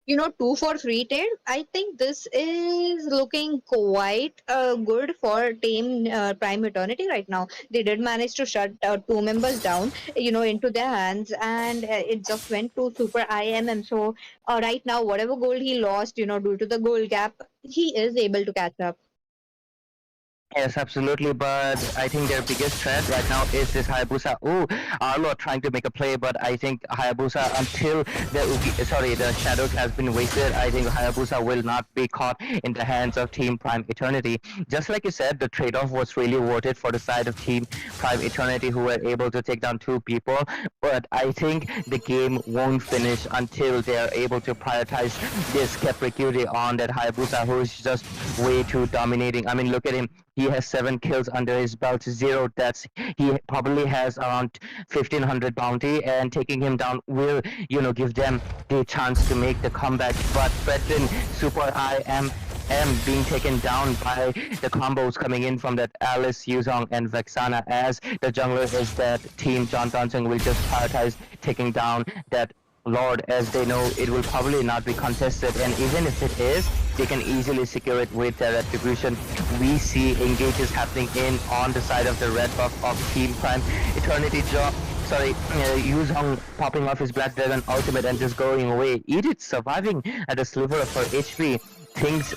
2 for 3 tail. I think this is looking quite good for Team Prime Eternity right now. They did manage to shut 2 members down, into their hands, and it just went to Super IMM. So right now, whatever gold he lost, due to the gold gap, he is able to catch up. Yes, absolutely, but I think their biggest threat right now is this Hayabusa. Arlo trying to make a play, but I think Hayabusa, until the Shadow has been wasted, I think Hayabusa will not be caught in the hands of Team Prime Eternity. Just like you said, the trade-off was really worth it for the side of Team Prime Eternity, who were able to take down 2 people, but I think the game won't finish until they are able to prioritize this Capricurity on that Hayabusa, who is just way too dominating. I mean, look at him. He has 7 kills under his belt, 0 deaths. He probably has around 1500 bounty, and taking him down will, give them the chance to make the comeback. But Fredrin, Super IMM being taken down by the combos coming in from that Alice, Yuzhong, and Vexana, as the jungler is that Team John Townsend will just prioritize taking down that Lord, as they know it will probably not be contested, and even if it is, they can easily secure it with their retribution. We see engages happening on the side of the red buff of Team Prime Eternity. Yuzhong popping off his Black Dragon ultimate and just going away. Edith surviving at a sliver of her HP. Things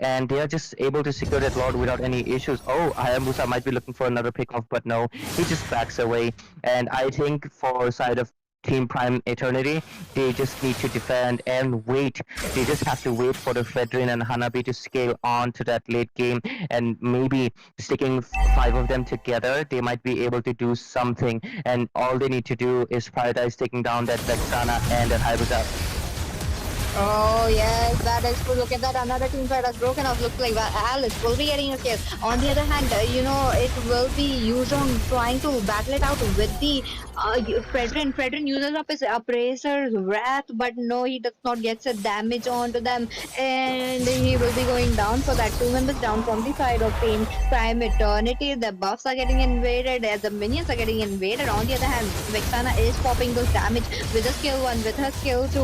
and they are just able to secure that Lord without any issues. Hayabusa might be looking for another pick off, but no, he just backs away. And I think for side of Team Prime Eternity. They just need to defend and wait. They just have to wait for the Fredrin and Hanabi to scale on to that late game, and maybe sticking five of them together, they might be able to do something. And all they need to do is prioritize taking down that Vexana and that Hayabusa. Oh yes, that is true. Look at that. Another team fight has broken off. Looks like Alice will be getting a kill. On the other hand, it will be Yuzhong trying to battle it out with the Fredrin. Fredrin uses up his Appraiser's Wrath, but no, he does not get a damage onto them, and he will be going down for that. Two members down from the side of Team Prime Eternity. The buffs are getting invaded, the minions are getting invaded. On the other hand, Vexana is popping those damage with a skill 1, with her skill 2.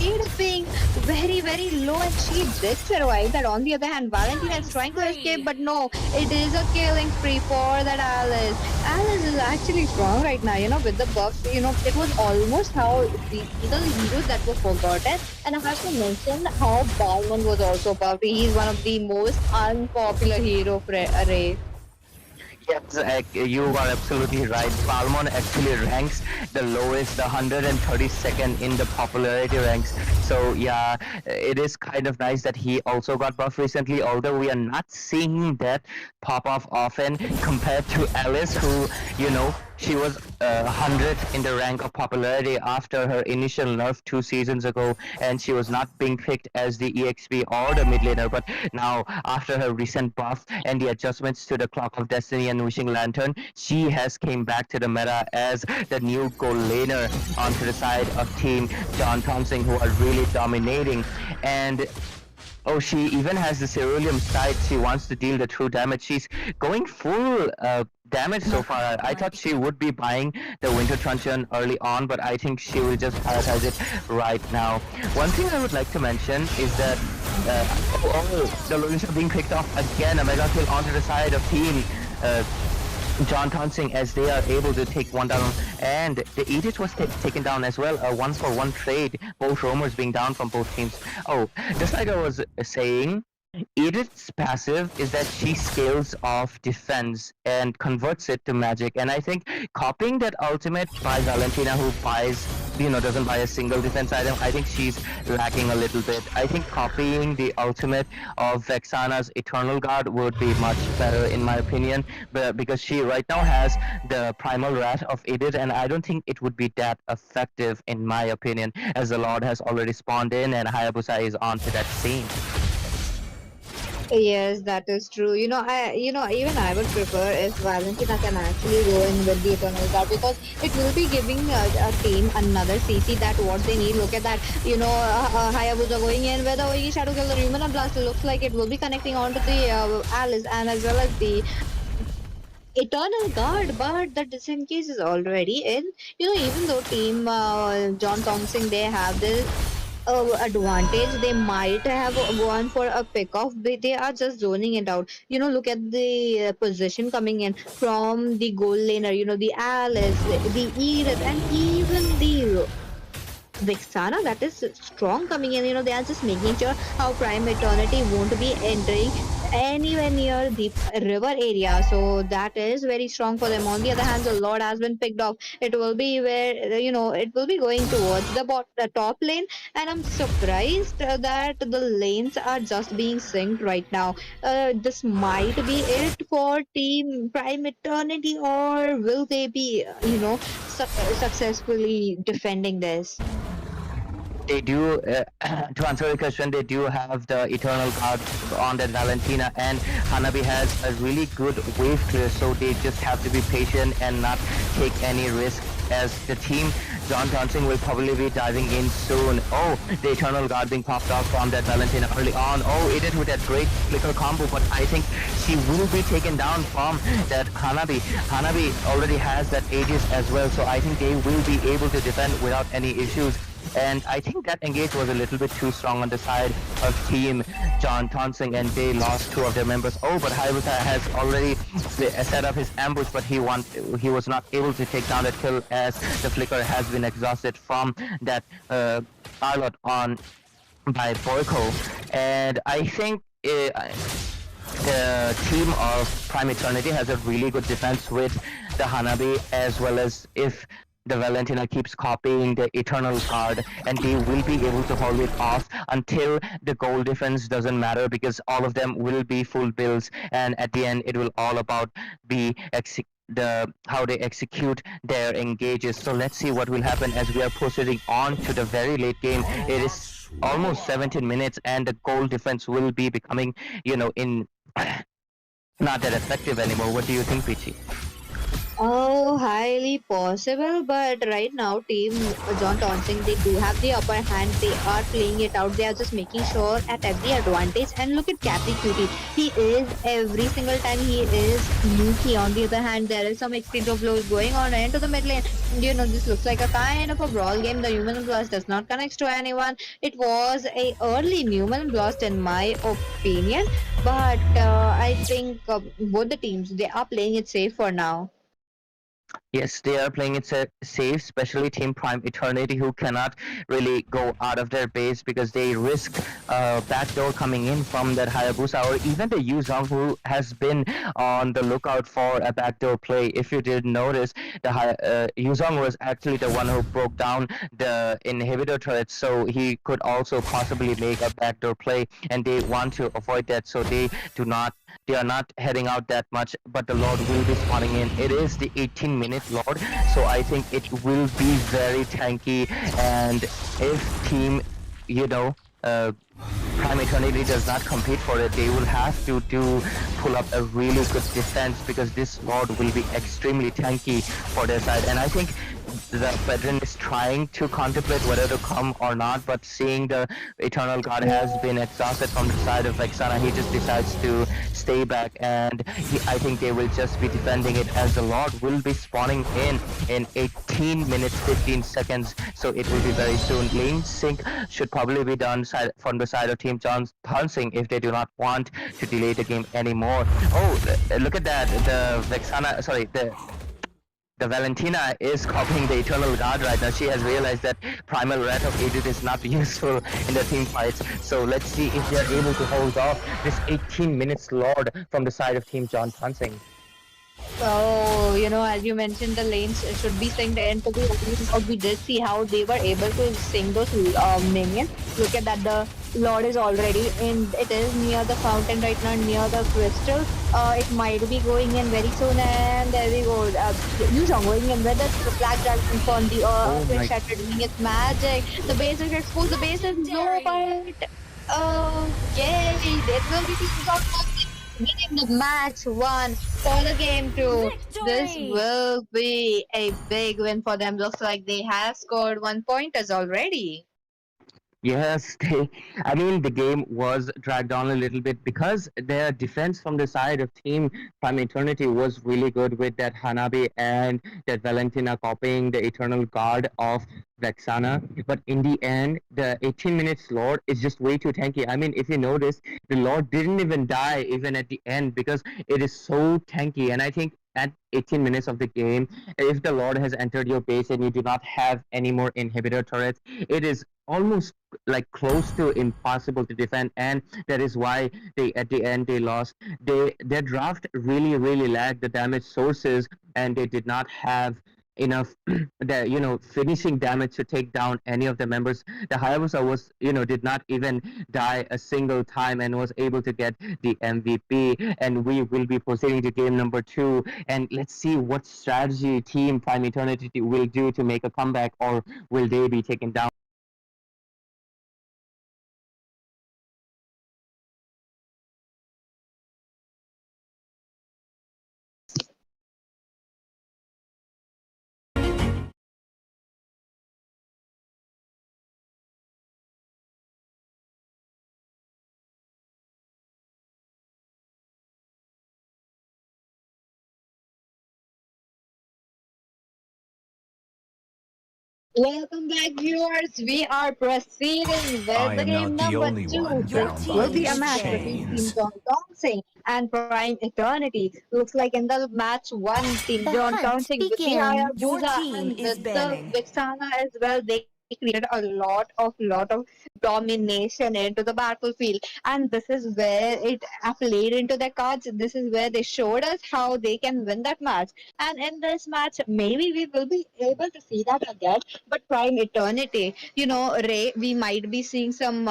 It is being very, very low, and she did survive that. On the other hand, Valentina is trying to escape, but no, it is a killing spree for that Alice. Alice is actually strong right now, with the buffs. It was almost how the heroes that were forgotten. And I have to mention how Balmond was also buffed. He's one of the most unpopular hero array. Yes, you are absolutely right. Palmon actually ranks the lowest, the 132nd in the popularity ranks. So yeah, it is kind of nice that he also got buffed recently, although we are not seeing that pop off often compared to Alice, who, she was 100th in the rank of popularity after her initial nerf 2 seasons ago, and she was not being picked as the EXP or the mid laner. But now, after her recent buff and the adjustments to the Clock of Destiny and Wishing Lantern, she has came back to the meta as the new gold laner onto the side of Team John Thompson, who are really dominating. And oh, she even has the Ceruleum side. She wants to deal the true damage. She's going full damage so far. I thought she would be buying the Winter Truncheon early on, but I think she will just prioritize it right now. One thing I would like to mention is that the Lorins are being picked off again. A mega kill onto the side of Team John Tonsing, as they are able to take one down, and the Edict was taken down as well. A 1-for-1 trade, both roamers being down from both teams. Oh, just like I was saying, Edith's passive is that she scales off defense and converts it to magic, and I think copying that ultimate by Valentina, who doesn't buy a single defense item, I think she's lacking a little bit. I think copying the ultimate of Vexana's Eternal Guard would be much better in my opinion, because she right now has the Primal Wrath of Edith, and I don't think it would be that effective in my opinion, as the Lord has already spawned in and Hayabusa is onto that scene. Yes, that is true. Even I would prefer if Valentina can actually go in with the Eternal Guard, because it will be giving a team another CC that what they need. Look at that. Hayabusa going in with a Shadow Killer Human Blast. Looks like it will be connecting onto the Alice and as well as the Eternal Guard, but the disengage is already in. Even though Team John Thompson, they have this advantage, they might have gone for a pick off, but they are just zoning it out. Look at the position coming in from the goal laner, the Alice, the Edith, and even the Vexana, that is strong coming in. They are just making sure how Prime Eternity won't be entering anywhere near the river area. So that is very strong for them. On the other hand, the Lord has been picked off. It will be where, it will be going towards the top lane. And I'm surprised that the lanes are just being synced right now. This might be it for Team Prime Eternity, or will they be, successfully defending this? They do, to answer your question, they do have the Eternal Guard on that Valentina, and Hanabi has a really good wave clear, so they just have to be patient and not take any risk, as the team John Thompson will probably be diving in soon. Oh, the Eternal Guard being popped off from that Valentina early on. Oh, it is with that great flicker combo, but I think she will be taken down from that Hanabi. Hanabi already has that Aegis as well, so I think they will be able to defend without any issues. And I think that engage was a little bit too strong on the side of Team John Thompson, and they lost 2 of their members. Oh, but Hayabusa has already set up his ambush, but he was not able to take down that kill, as the flicker has been exhausted from that Charlotte on by Boyko. And I think the team of Prime Eternity has a really good defense with the Hanabi, as well as if the Valentina keeps copying the Eternal Guard, and they will be able to hold it off until the goal difference doesn't matter because all of them will be full builds, and at the end it will all about be the how they execute their engages. So let's see what will happen as we are proceeding on to the very late game. It is almost 17 minutes, and the goal difference will be becoming, in not that effective anymore. What do you think, Pichi? Oh, highly possible, but right now, team John Townsend, they do have the upper hand. They are playing it out. They are just making sure at every advantage. And look at Cappy Cutie. He is every single time he is sneaky. On the other hand, there is some exchange of blows going on into the mid lane. This looks like a kind of a brawl game. The human blast does not connect to anyone. It was a early human blast in my opinion, but I think both the teams they are playing it safe for now. Yes, they are playing it safe, especially Team Prime Eternity, who cannot really go out of their base because they risk backdoor coming in from that Hayabusa, or even the Yuzong, who has been on the lookout for a backdoor play. If you did notice, the Yuzong was actually the one who broke down the inhibitor turret, so he could also possibly make a backdoor play, and they want to avoid that, so they are not heading out that much, but the Lord will be spawning in. It is the 18-minute Lord, so I think it will be very tanky, and if team, Prime Eternity does not compete for it, they will have to pull up a really good defense because this Lord will be extremely tanky for their side, and I think the veteran is trying to contemplate whether to come or not, but seeing the Eternal God has been exhausted from the side of Vexana, he just decides to stay back, and I think they will just be defending it as the Lord will be spawning in 18 minutes 15 seconds, so it will be very soon. Lane sync should probably be done from the side of Team John Hansing if they do not want to delay the game anymore. Oh, look at that, the Vexana, sorry, the Valentina is copying the Eternal Guard right now. She has realized that Primal Wrath of Aegis is not useful in the team fights. So let's see if they're able to hold off this 18 minutes Lord from the side of Team John Tansing. So, as you mentioned, the lanes should be synced into the opening, but we did see how they were able to sync those minions. Look at that, the Lord is already in, it is near the fountain right now, near the crystal. It might be going in very soon, and there we go. Yuzong going in with the Black Dragon on the Earthquake Shatter doing its magic. The base is exposed, the base is low, but okay, it will be Yuzong winning the match one for the game two. This will be a big win for them. Looks like they have scored 1 pointers already. Yes, I mean, the game was dragged on a little bit because their defense from the side of Team Prime Eternity was really good with that Hanabi and that Valentina copying the Eternal Guard of Vexana. But in the end, the 18 minutes Lord is just way too tanky. I mean, if you notice, the Lord didn't even die even at the end because it is so tanky. And I think at 18 minutes of the game, if the Lord has entered your base and you do not have any more inhibitor turrets, it is almost like close to impossible to defend, and that is why they at the end they lost. Their draft really lacked the damage sources, and they did not have enough the finishing damage to take down any of the members. The Hayabusa was did not even die a single time and was able to get the MVP, and we will be proceeding to game number 2, and let's see what strategy Team Prime Eternity will do to make a comeback, or will they be taken down. Welcome back, viewers. We are proceeding with I the am game not the number only 2. one Your bound This by will team be a these is match between banned. Team chains. John Townsend and Prime Eternity. Looks like in the match 1, Team The John hunt Townsend with the begins. Your Hayabusa team and is with the banning. Vixana as well. They created a lot of domination into the battlefield, and this is where it played into their cards. This is where they showed us how they can win that match. And in this match, maybe we will be able to see that again. But Prime Eternity, Ray, we might be seeing some.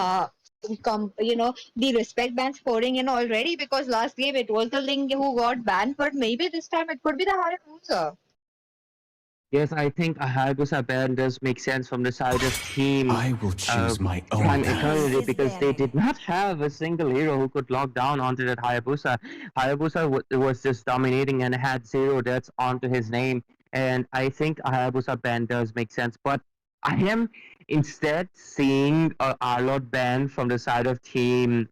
The respect bans pouring in already, because last game it was the Ling who got banned, but maybe this time it could be the Hayabusa. Yes, I think a Hayabusa ban does make sense from the side of Team I will choose my own Prime path. Eternity, Is because they did banning. not have a single hero who could lock down onto that Hayabusa. Hayabusa was just dominating and had 0 deaths onto his name, and I think a Hayabusa ban does make sense. But I am instead seeing a Arlot ban from the side of Team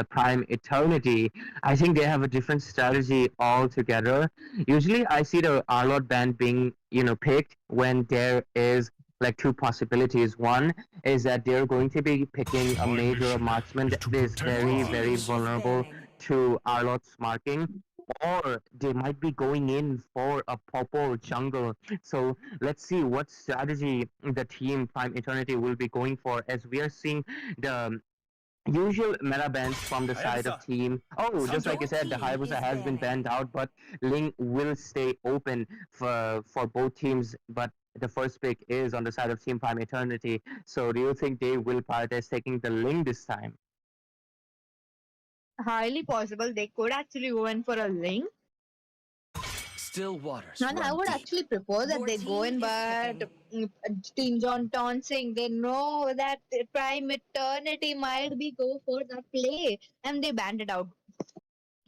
Prime Eternity. I think they have a different strategy altogether. Usually, I see the Arlot band being, picked when there is like two possibilities. One is that they're going to be picking a My major mission marksman is that to is protect very, very lives. Is vulnerable banning. to Arlot's marking. Or they might be going in for a Popo jungle. So let's see what strategy the team Prime Eternity will be going for, as we are seeing the usual meta bans from the side of Hayabusa, team. Oh, just like Santo. you Your said, the team Hayabusa is has been banning. banned out, but Ling will stay open for both teams. But the first pick is on the side of Team Prime Eternity. So do you think they will prioritize taking the Ling this time? Highly possible they could actually go in for a Ling. Still waters And I run would deep. actually propose that Your they go team in, is but skipping. Team John Tonsing, they know that Prime Eternity might be go for that play, and they banned it out.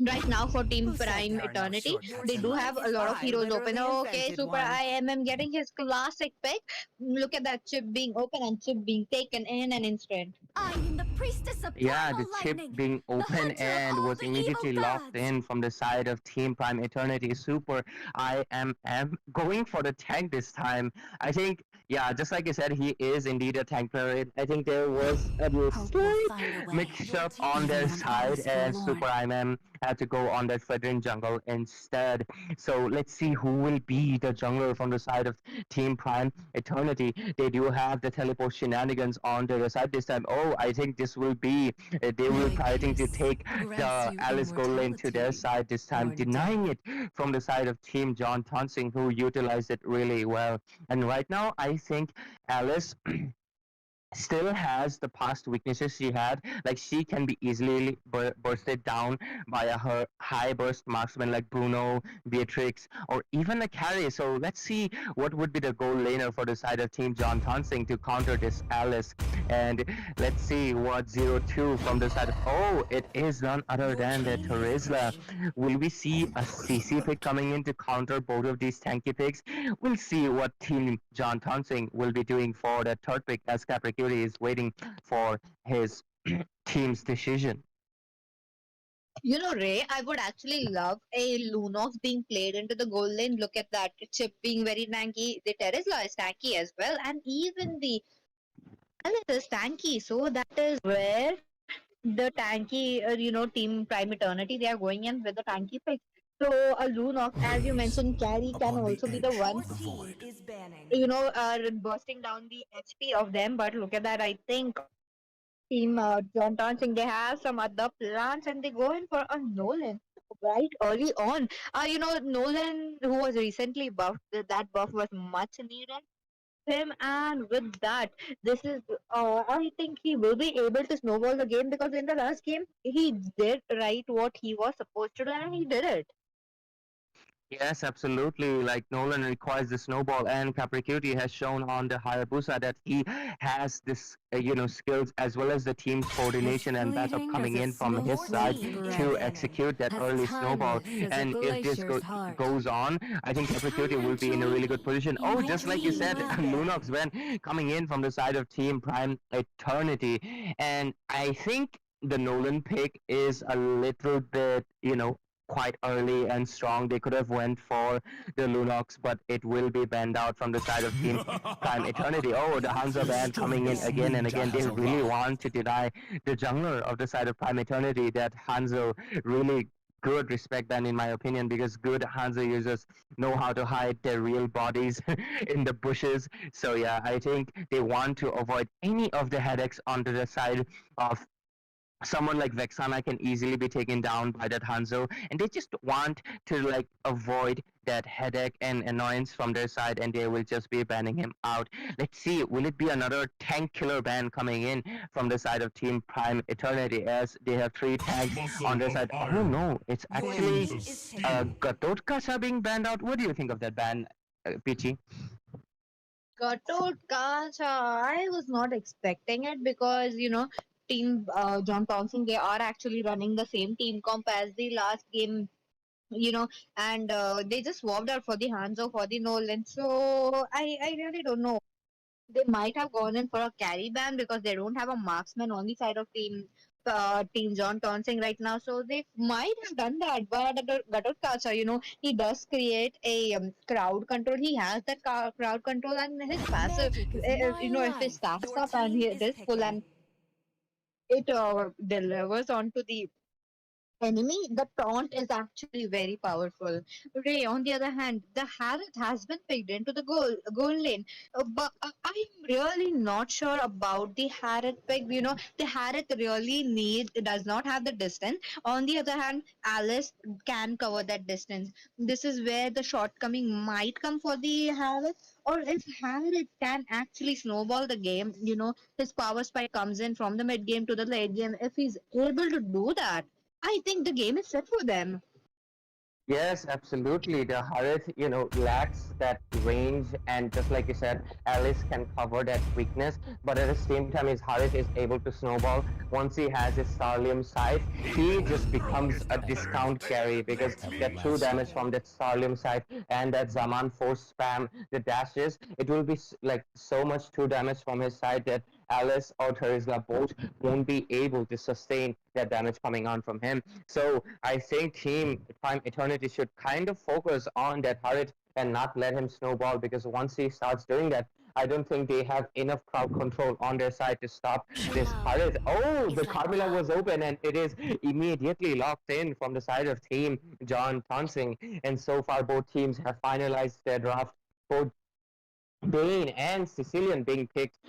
Right now for Team Who said Prime there are no Eternity, Your Shortcuts they in do team have life. a is lot of I heroes open. literally Okay, invented Super one. IMM getting his classic pick. Look at that chip being open and chip being taken in an instant. I am the priestess of Yeah, the primal chip lightning, being the open hunter of and all was the evil immediately locked gods. in from the side of Team Prime Eternity Super. I am going for the tank this time. I think, yeah, just like you said, he is indeed a tank player. I think there was a Hope will slight find a way, mix Your up team on is even their when banning. all side, is and Super forlorn. IMM had to go on that Fredrin jungle instead. So let's see who will be the jungler from the side of Team Prime Eternity. They do have the teleport shenanigans on their side this time. Oh, I think this will be they will My try to kiss take grants the you Alice gold lane to their immortality side this time, or denying death. it from the side of Team John Tonsing, who utilized it really well. And right now, I think Alice still has the past weaknesses she had. Like she can be easily bursted down by her high burst marksman like Bruno, Beatrix, or even a carry. So let's see what would be the goal laner for the side of Team John Tonsing to counter this Alice. And let's see what 0-2 from the side of. Oh, it is none other Your than the team is Terizla. banning. Will we see a CC pick coming in to counter both of these tanky picks? We'll see what Team John Townsend will be doing for the third pick, as Capricuri is waiting for his team's decision. Ray, I would actually love a Lunox being played into the goal lane. Look at that chip being very tanky. The Terizla is tanky as well, and even the Alice is tanky. So that is where the tanky, Team Prime Eternity, they are going in with the tanky pick. So a Lunox, as you Gaze mentioned, carry can upon the also be the edge one, Your of the team void. is banning. bursting down the HP of them. But look at that. I think Team John Townsend, they have some other plans and they go in for a Nolan right early on. Nolan, who was recently buffed, that buff was much needed. Him, and with that, this is, I think he will be able to snowball the game, because in the last game, he did right what he was supposed to do and he did it. Yes, absolutely. Like Nolan requires the snowball, and Capricuri has shown on the Hayabusa that he has this, skills as well as the team's As coordination and backup fleeting as coming a in from his Your small side wheat team is to breath, banning. execute that as early snowball. timeless as a And if this glacier's heart. goes on, I think Capricuri Come will and be in a really join good me position. in Oh, my Your just like you team said, is dreamland. Lunox banning. when coming in from the side of Team Prime Eternity, and I think the Nolan pick is a little bit, quite early and strong. They could have went for the Lunox, but it will be banned out from the side of Team Prime Eternity. Oh, the Your Hanzo The team ban is coming in strongest again banning. and ninja again. They has really arrived. want to deny the jungler of the side of Prime Eternity that Hanzo really good respect ban in my opinion, because good Hanzo users know how to hide their real bodies in the bushes. So yeah, I think they want to avoid any of the headaches onto the side of someone like Vexana can easily be taken down by that Hanzo, and they just want to like avoid that headache and annoyance from their side, and they will just be banning him out. Let's see, will it be another tank killer ban coming in from the side of Team Prime Eternity, as they have 3 tanks on their side? Oh no, it's Your actually team is scanning. Gatotkasa being banned out. What do you think of that ban, Peachy? Gatotkacha, I was not expecting it because, Team John Thompson, they are actually running the same team comp as the last game, and they just swapped out for the Hanzo for the Nolan. So I really don't know. They might have gone in for a carry ban because they don't have a marksman on the side of Team John Tonsing right now. So they might have done that. But Gatot Kacha, he does create a crowd control. He has that crowd control, and his passive, Magic is my if it life. stacks Your up and team it is is full picking. and it delivers onto the enemy, the taunt is actually very powerful. Ray, on the other hand, the Harriet has been picked into the goal lane. But I'm really not sure about the Harriet pick. The Harriet really does not have the distance. On the other hand, Alice can cover that distance. This is where the shortcoming might come for the Harriet. Or if Harriet can actually snowball the game, his power spike comes in from the mid game to the late game. If he's able to do that, I think the game is set for them. Yes, absolutely. The Harith, lacks that range, and just like you said, Alice can cover that weakness. But at the same time, his Harith is able to snowball. Once he has his Starlium sight, he just becomes a discount carry, because that true damage from that Starlium sight and that Zaman force spam, the dashes, it will be like so much true damage from his side that Alice or Terizla both won't be able to sustain that damage coming on from him. So I think Team Prime Eternity should kind of focus on that Harit and not let him snowball, because once he starts doing that, I don't think they have enough crowd control on their side to stop this Love Harit. Oh, is the like Carmilla love. was open, and it is immediately locked in from the side of Team John Tonsing. And so far, both teams have finalized their draft. Both Bane and Sicilian being picked.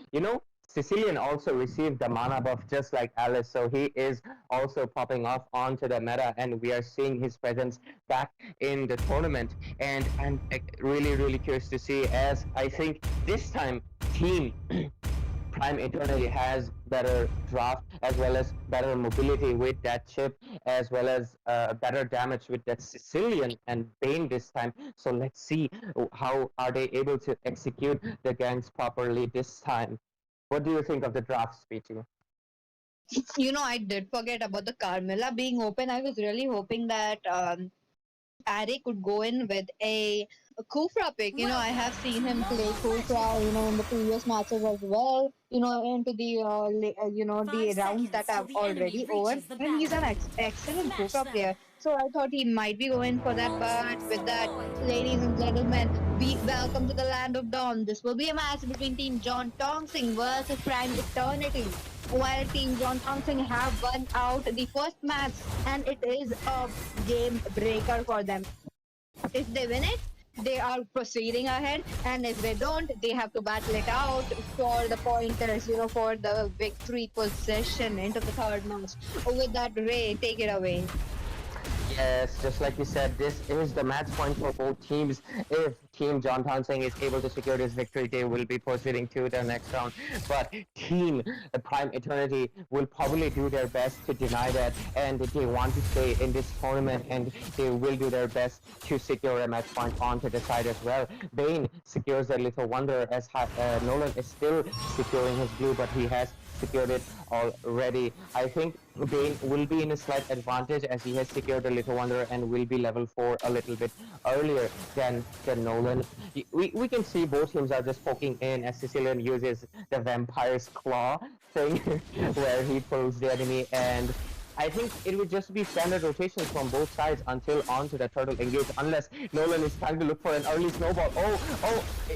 Sicilian also received the mana buff just like Alice, so he is also popping off onto the meta, and we are seeing his presence back in the tournament. And I'm really, really curious to see, as I think this time Team Prime Eternity has better draft as well as better mobility with that chip, as well as better damage with that Sicilian and Bane this time. So let's see how are they able to execute the ganks properly this time. What do you think of the draft, Speechy? I did forget about the Carmilla being open. I was really hoping that Ari could go in with a Kufra pick. I have Welcome seen to him play Mobile Kufra, Legends. in the previous matches as well. Into the Five the rounds that seconds till have the enemy already over, reaches the and he's an battlefield. excellent Smash Kufra them. player. So I thought he might be going for that. But Ultimate with that, deployed. ladies and gentlemen, we welcome to the land of dawn. This will be a match between Team John Tongsing versus Prime Eternity. While Team John Thompson have won out the first match, and it is a game breaker for them. If they win it, they are proceeding ahead, and if they don't, they have to battle it out for the pointers, for the victory possession into the third match. With that, Ray, take it away. Yes, just like you said, this is the match point for both teams. If Team John Townsend is able to secure this victory, they will be proceeding to the next round. But Team Prime Eternity will probably do their best to deny that, and they want to stay in this tournament, and they will do their best to secure a match point onto the side as well. Bane secures a little wonder, as Nolan is still securing his blue, but he has secured it already. I think Bane will be in a slight advantage, as he has secured a Little Wonder and will be level 4 a little bit earlier than Nolan. We can see both teams are just poking in, as Sicilian uses the Vampire's Claw thing where he pulls the enemy, and I think it would just be standard rotations from both sides until onto the turtle engage, unless Nolan is trying to look for an early snowball.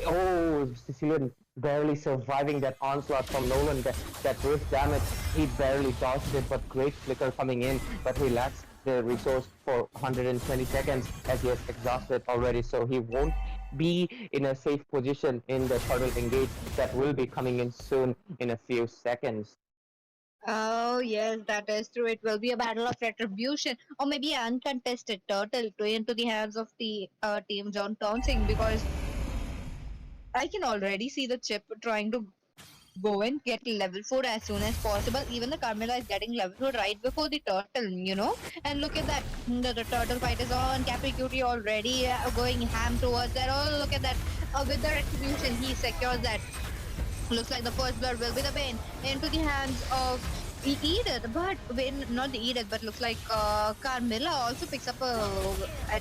Oh, Sicilian barely surviving that onslaught from Nolan, that rift damage. He barely dodged it, but great flicker coming in, but he lacks the resource for 120 seconds as he has exhausted already, so he won't be in a safe position in the turtle engage that will be coming in soon in a few seconds. Oh, yes, that is true. It will be a battle of retribution, or maybe an uncontested turtle to into the hands of the team John Townsend, because I can already see the chip trying to go and get level 4 as soon as possible. Even the Carmela is getting level 4 right before the turtle. And look at that. The turtle fight is on. Capricutie already going ham towards that. Oh, look at that. With the retribution, he secures that. Looks like the first blood will be the Bane into the hands of Edith, but when not the Edith, but looks like Carmilla also picks up a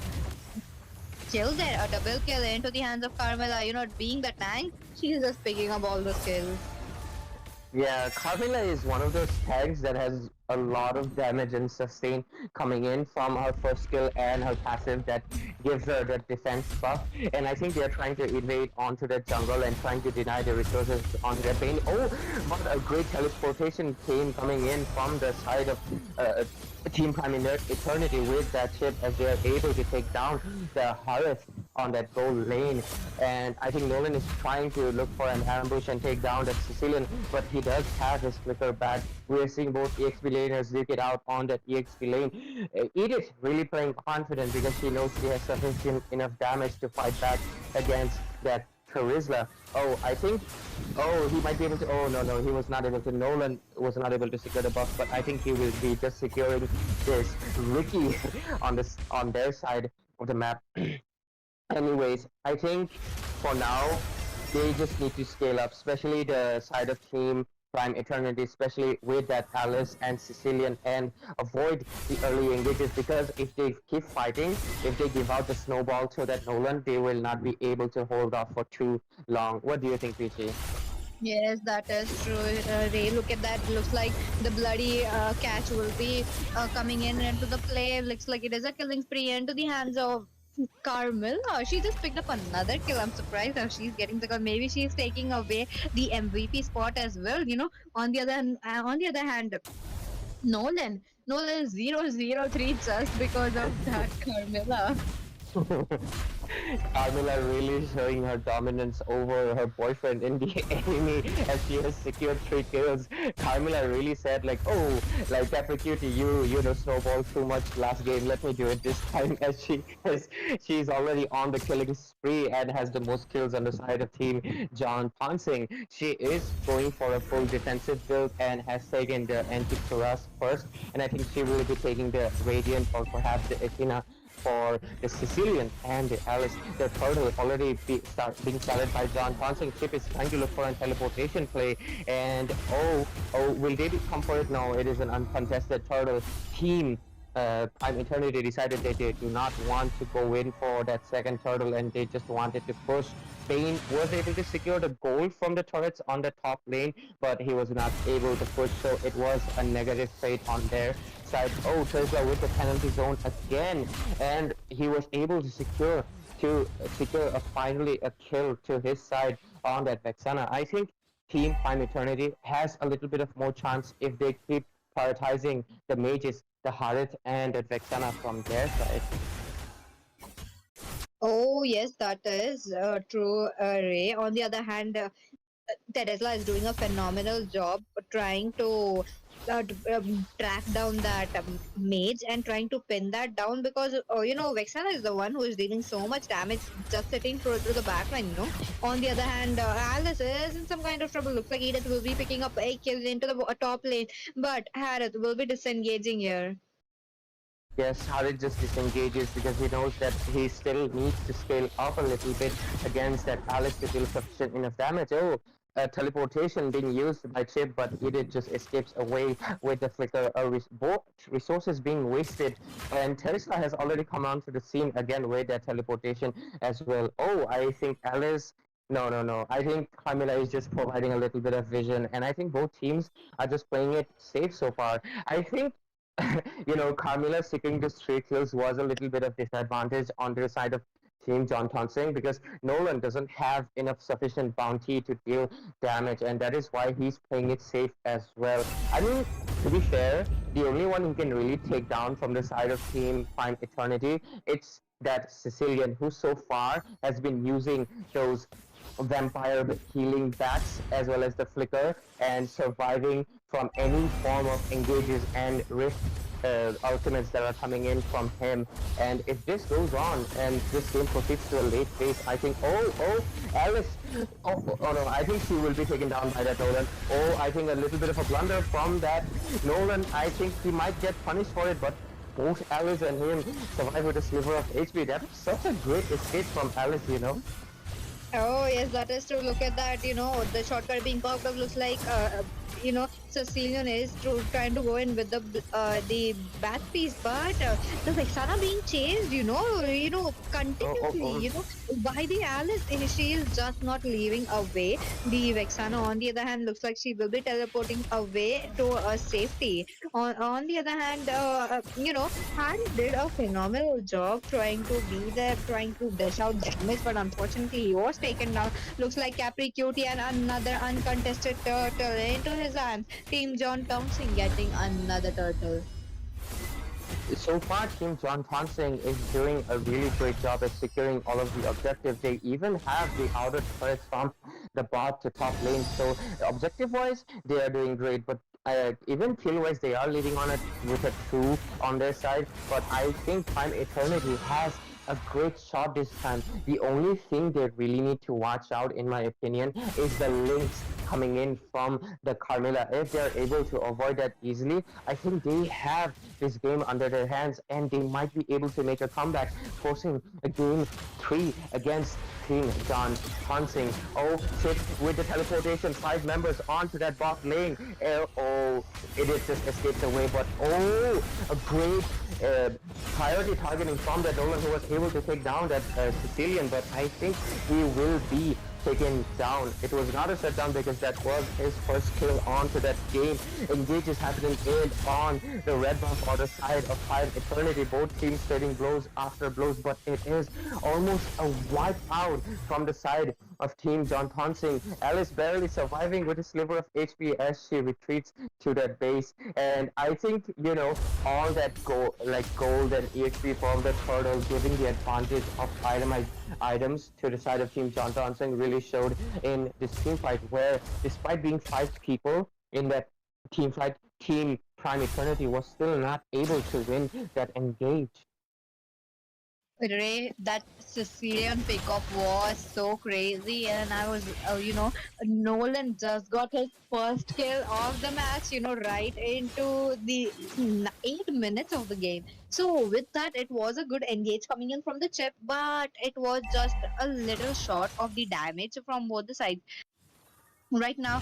kill there, a double kill into the hands of Carmilla. Being the tank, she's just picking up all the kills. Yeah, Carmilla is one of those tanks that has a lot of damage and sustain coming in from her first skill and her passive that gives her the defense buff. And I think they're trying to invade onto the jungle and trying to deny the resources onto their Bane. Oh, what a great teleportation came coming in from the side of Team Prime Eternity with that chip as they are able to take down the Harith on that gold lane. And I think Nolan is trying to look for an ambush and take down that Sicilian, but he does have his flicker back. We are seeing both EXP laners duke it out on that EXP lane. Edith really playing confident because she knows she has sufficient enough damage to fight back against that Charisla. Oh, I think. Oh, he might be able to. Oh, no, he was not able to. Nolan was not able to secure the buff, but I think he will be just securing this Ricky on their side of the map. Anyways, I think for now they just need to scale up, especially the side of Team Prime Eternity, especially with that Alice and Sicilian, and avoid the early engages, because if they keep fighting, if they give out the snowball to that Nolan, they will not be able to hold off for too long. What do you think, Peachy? Yes, that is true. Ray, look at that. Looks like the bloody catch will be coming in into the play. Looks like it is a killing spree into the hands of Carmilla. She just picked up another kill. I'm surprised how she's getting the kill. Maybe she's taking away the MVP spot as well. On the other hand, Nolan 003 just because of that Carmilla. Carmilla really showing her dominance over her boyfriend in the enemy as she has secured 3 kills. Carmilla really said like, oh, like Capricutie, you know snowball too much last game, let me do it this time, as she's already on the killing spree and has the most kills on the side of team John Ponsing. She is going for a full defensive build and has taken the anti-cuirass first, and I think she will be taking the Radiant or perhaps the Athena for the Sicilian and the Alice. The turtle already being started by John Thompson. Chip is trying to look for a teleportation play, and oh, will they come for it? No, it is an uncontested turtle. Team Prime Eternity decided that they do not want to go in for that second turtle, and they just wanted to push. Bane was able to secure the gold from the turrets on the top lane, but he was not able to push, so it was a negative trade on their side. Oh, Tesla with the penalty zone again, and he was able to secure finally a kill to his side on that Vexana. I think Team Prime Eternity has a little bit of more chance if they keep prioritizing the mages, the Harith and the Vexana from their side. Oh, yes, that is true, Ray. On the other hand, Tesla is doing a phenomenal job trying to track down that mage and trying to pin that down, because Vexana is the one who is dealing so much damage just sitting through the backline. On the other hand, Alice is in some kind of trouble. Looks like Edith will be picking up a kill into the top lane, but Harith will be disengaging here. Yes, Harith just disengages because he knows that he still needs to scale up a little bit against that Alice to deal sufficient enough damage. Oh, teleportation being used by Chip, but Edith just escapes away with the flicker. Both resources being wasted, and Tesla has already come onto the scene again with that teleportation as well. Oh, I think Alice. No. I think Carmilla is just providing a little bit of vision, and I think both teams are just playing it safe so far. I think Carmilla seeking the 3 kills was a little bit of disadvantage on the side of Team John Thompson, because Nolan doesn't have enough sufficient bounty to deal damage, and that is why he's playing it safe as well. I mean, to be fair, the only one who can really take down from the side of Team Prime Eternity, it's that Sicilian who so far has been using those vampire healing bats as well as the flicker and surviving from any form of engages and rift ultimates that are coming in from him. And if this goes on and this game proceeds to a late phase, I think, Alice, no, I think she will be taken down by that Nolan. I think a little bit of a blunder from that Nolan. I think he might get punished for it, but both Alice and him survive with a sliver of HP. That was such a great escape from Alice, you know. Oh yes, that is true. Look at that. The shortcut being popped up looks like Sicilian is trying to go in with the bat piece, but the Vexana being chased. Continuously. By the Alice. She is just not leaving away. The Vexana, on the other hand, looks like she will be teleporting away to safety. On the other hand, Han did a phenomenal job trying to be there, trying to dish out damage, but unfortunately he was taken down. Looks like Capri Cutie and another uncontested turtle into his hands. Team John Thompson getting another turtle. So far, Team John Thompson is doing a really great job at securing all of the objectives. They even have the outer threats from the bot to top lane. So objective-wise, they are doing great. But even kill-wise, they are leading on it with a 2 on their side. But I think Prime Eternity has a great shot this time. The only thing they really need to watch out, in my opinion, is the links coming in from the Carmilla. If they're able to avoid that easily, I think they have this game under their hands and they might be able to make a comeback, forcing a game 3 against Team John Hansing. Oh shit, with the teleportation, 5 members onto that bot lane. It just escaped away, but a great priority targeting from that Nolan, who was able to take down that Sicilian, but I think he will be taken down. It was not a shutdown because that was his first kill onto that game. Engage is happening in on the red buff on the side of Prime Eternity. Both teams trading blows after blows, but it is almost a wipe out from the side of Team John Thompson. Alice barely surviving with a sliver of HP as she retreats to that base. And I think, all that gold and EXP from the turtle giving the advantage of items to the side of Team John Thompson really showed in this team fight, where despite being 5 people in that team fight, Team Prime Eternity was still not able to win that engage. Ray, that Sicilian pickoff was so crazy, and I was, Nolan just got his first kill of the match, right into the 8 minutes of the game. So with that, it was a good engage coming in from the chip, but it was just a little short of the damage from both the sides. Right now,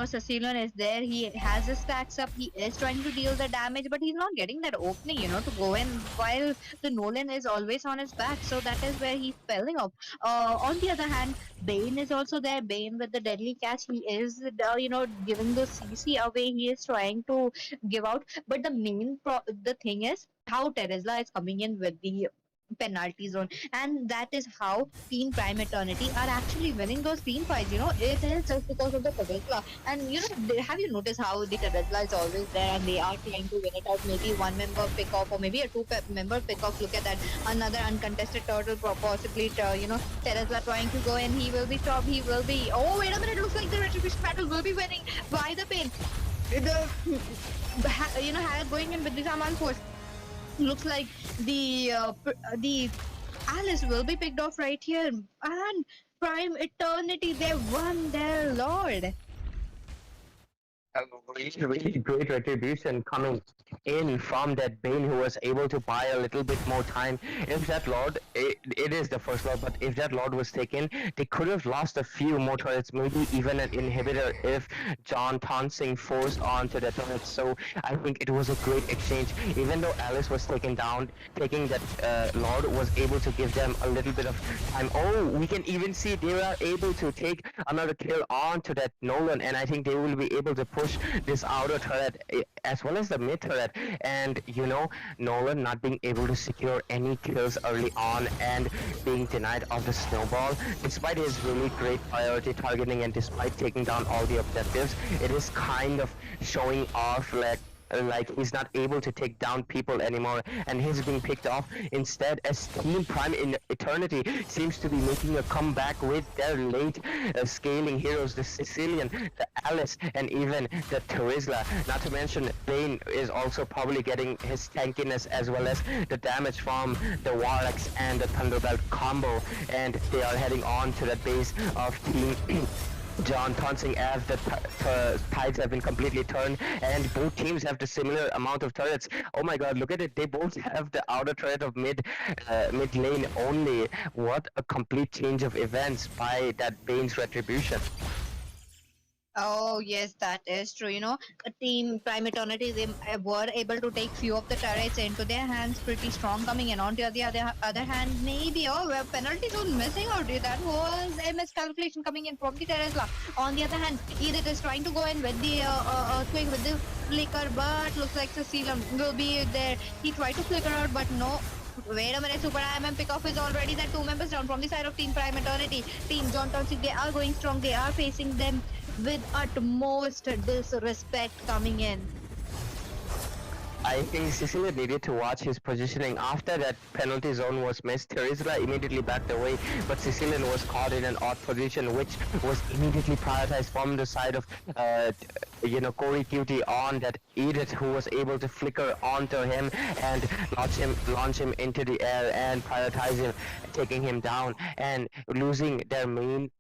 Sicilian is there. He has his stacks up. He is trying to deal the damage, but he's not getting that opening, to go in, while the Nolan is always on his back. So that is where he's spelling off. On the other hand, Bane is also there. Bane with the deadly catch. He is, giving the CC away. He is trying to give out. But the thing is how Terizla is coming in with the penalty zone, and that is how Team Prime Eternity are actually winning those team fights. It is just because of the Terizla. And have you noticed how the Terizla is always there and they are trying to win it out? Maybe 1 member pick off or maybe a 2 member pick off. Look at that, another uncontested turtle, possibly Terizla trying to go in. He will be stopped. He will be, oh wait a minute, looks like the Retribution battle will be winning by the Pain. Harriet going in with the Saman force. Looks like the Alice will be picked off right here, and Prime Eternity, they won their lord. A really great retribution coming in from that Bane, who was able to buy a little bit more time. If that Lord, it is the first Lord, but if that Lord was taken, they could have lost a few more turrets, maybe even an inhibitor if John Thompson forced onto the turret. So I think it was a great exchange. Even though Alice was taken down, taking that Lord was able to give them a little bit of time. We can even see they are able to take another kill onto that Nolan, and I think they will be able to push push this outer turret as well as the mid turret, and Nolan not being able to secure any kills early on and being denied of the snowball despite his really great priority targeting and despite taking down all the objectives. It is kind of showing off like he's not able to take down people anymore, and he's being picked off instead as Team Prime in Eternity seems to be making a comeback with their late scaling heroes, the Sicilian, the Alice, and even the Terizla. Not to mention Bane is also probably getting his tankiness as well as the damage from the Warx and the Thunderbolt combo, and they are heading on to the base of Team John Tonsing as the tides have been completely turned, and both teams have the similar amount of turrets. Oh my god, look at it. They both have the outer turret of mid lane only. What a complete change of events by that Bane's retribution. Oh yes, that is true. A team Prime Eternity, they were able to take few of the turrets into their hands, pretty strong coming in. On the other hand, maybe well, penalty zone missing out. That was a miscalculation coming in from the Terizla. On the other hand, Edith is trying to go in with the earthquake with the flicker, but looks like Cecilia will be there. He tried to flicker out, but no. Wait a minute, Super IMM pickoff is already there. 2 members down from the side of Team Prime Eternity. Team John Toxic, they are going strong. They are facing them with utmost disrespect coming in. I think Sicily needed to watch his positioning. After that penalty zone was missed, Terizla immediately backed away, but Sicilian was caught in an odd position, which was immediately prioritized from the side of, Corey Cutie on that Edith, who was able to flicker onto him and launch him into the air and prioritize him, taking him down and losing their main,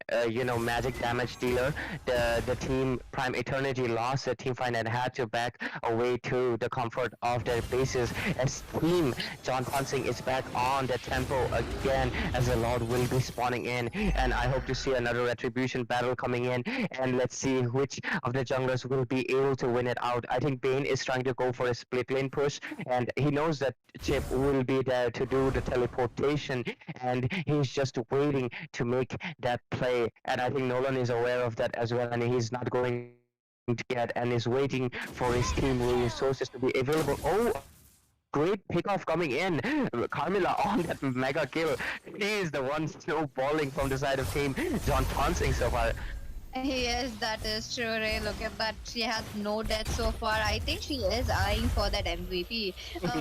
magic damage dealer. The team Prime Eternity lost. The team fight and had to back away to the comfort of their bases as Team John Tonsing is back on the tempo again as the Lord will be spawning in, and I hope to see another retribution battle coming in, and let's see which of the junglers will be able to win it out. I think Bane is trying to go for a split lane push, and he knows that Chip will be there to do the teleportation, and he's just waiting to make that play, and I think Nolan is aware of that as well, and he's not going to get and is waiting for his team resources to be available. Oh, great pickoff coming in. Carmilla on that mega kill. He is the one snowballing from the side of Team John Tonsing so far. Yes, that is true, Ray. Look at that. She has no death so far. I think she is eyeing for that MVP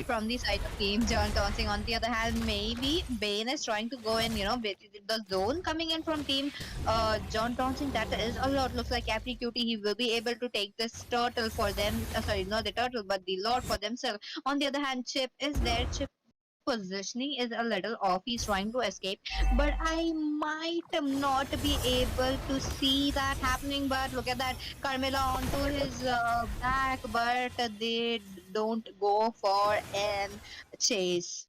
from the side of Team John Tonsing. On the other hand, maybe Bane is trying to go in, the zone coming in from Team John Tonsing. That is a lot. Looks like Capri Cutie, he will be able to take this turtle for them. Sorry, not the turtle, but the Lord for themselves. On the other hand, Chip is there. Chip positioning is a little off. He's trying to escape, but I might not be able to see that happening. But look at that, Carmilla onto his back, but they don't go for an chase.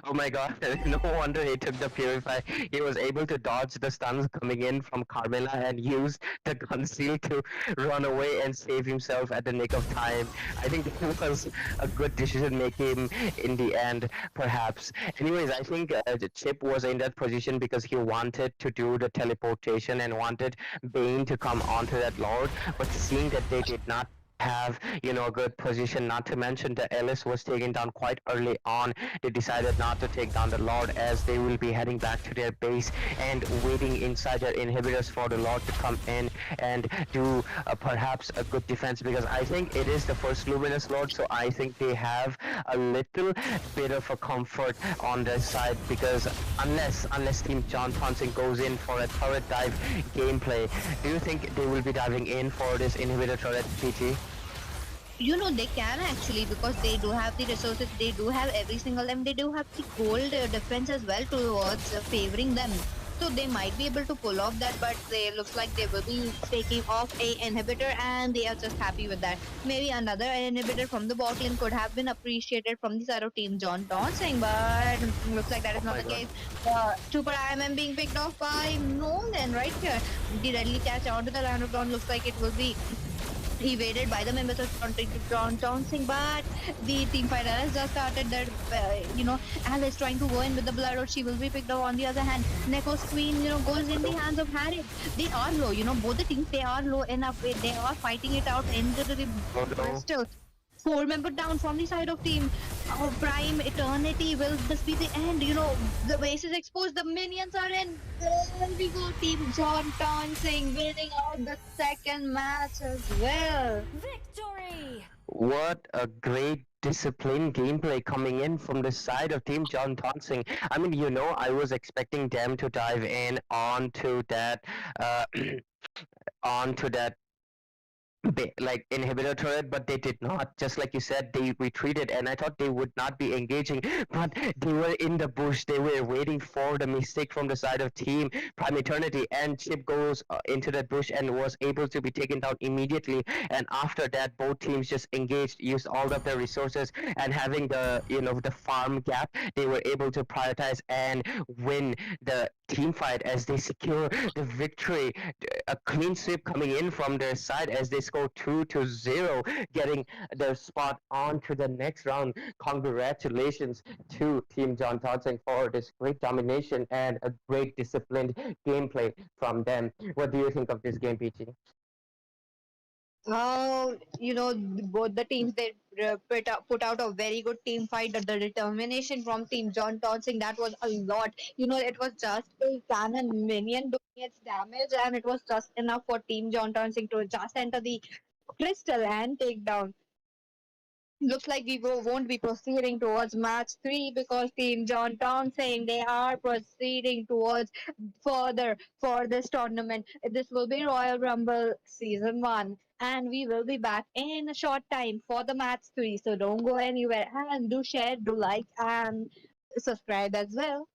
Oh my god, no wonder he took the Purify. He was able to dodge the stuns coming in from Carmilla and use the conceal to run away and save himself at the nick of time. I think that was a good decision making in the end, perhaps. Anyways, I think Chip was in that position because he wanted to do the teleportation and wanted Bane to come onto that Lord, but seeing that they did not have a good position, not to mention the Ellis was taken down quite early on. They decided not to take down the Lord as they will be heading back to their base and waiting inside their inhibitors for the Lord to come in and do perhaps a good defense, because I think it is the first Luminous Lord, so I think they have a little bit of a comfort on their side, because unless Team John Tonsing goes in for a turret dive gameplay, do you think they will be diving in for this inhibitor turret, PT? They can actually, because they do have the resources, they do have every single them, they do have the gold defense as well towards favoring them. So they might be able to pull off that, but they looks like they will be taking off a inhibitor and they are just happy with that. Maybe another inhibitor from the bot lane could have been appreciated from the side of Team John Tonsing, but looks like that is not the case. Super IMM being picked off by Nolan right here. The deadly catch onto the round of dawn looks like it will be evaded by the members of John Townsend, but the team fight has just started. That Alice trying to go in with the blood, or she will be picked up. On the other hand, Neko's queen, goes in the hands of Harry. They are low, both the teams, they are low enough. They are fighting it out into the Oh no. crystal. Four member down from the side of team Prime Eternity. Will this be the end? The base is exposed, the minions are in. There we go, Team John Townsend winning out the second match as well. Victory! What a great disciplined gameplay coming in from the side of Team John Tonsing. I mean, I was expecting them to dive in onto that, onto that like inhibitor turret, but they did not. Just like you said, they retreated, and I thought they would not be engaging, but they were in the bush. They were waiting for the mistake from the side of Team Prime Eternity, and Chip goes into that bush and was able to be taken down immediately. And after that, both teams just engaged, used all of their resources, and having the farm gap, they were able to prioritize and win the team fight as they secure the victory. A clean sweep coming in from their side as they score 2-0, getting their spot on to the next round. Congratulations to Team John Todsing for this great domination and a great disciplined gameplay from them. What do you think of this game, Peachy? Both the teams, they put out a very good team fight. The determination from Team John Townsend, that was a lot. It was just a cannon minion doing its damage, and it was just enough for Team John Townsend to just enter the crystal and take down. Looks like we won't be proceeding towards match 3 because Team John Town saying they are proceeding towards further for this tournament. This will be Royal Rumble Season 1, and we will be back in a short time for the match 3. So don't go anywhere, and do share, do like, and subscribe as well.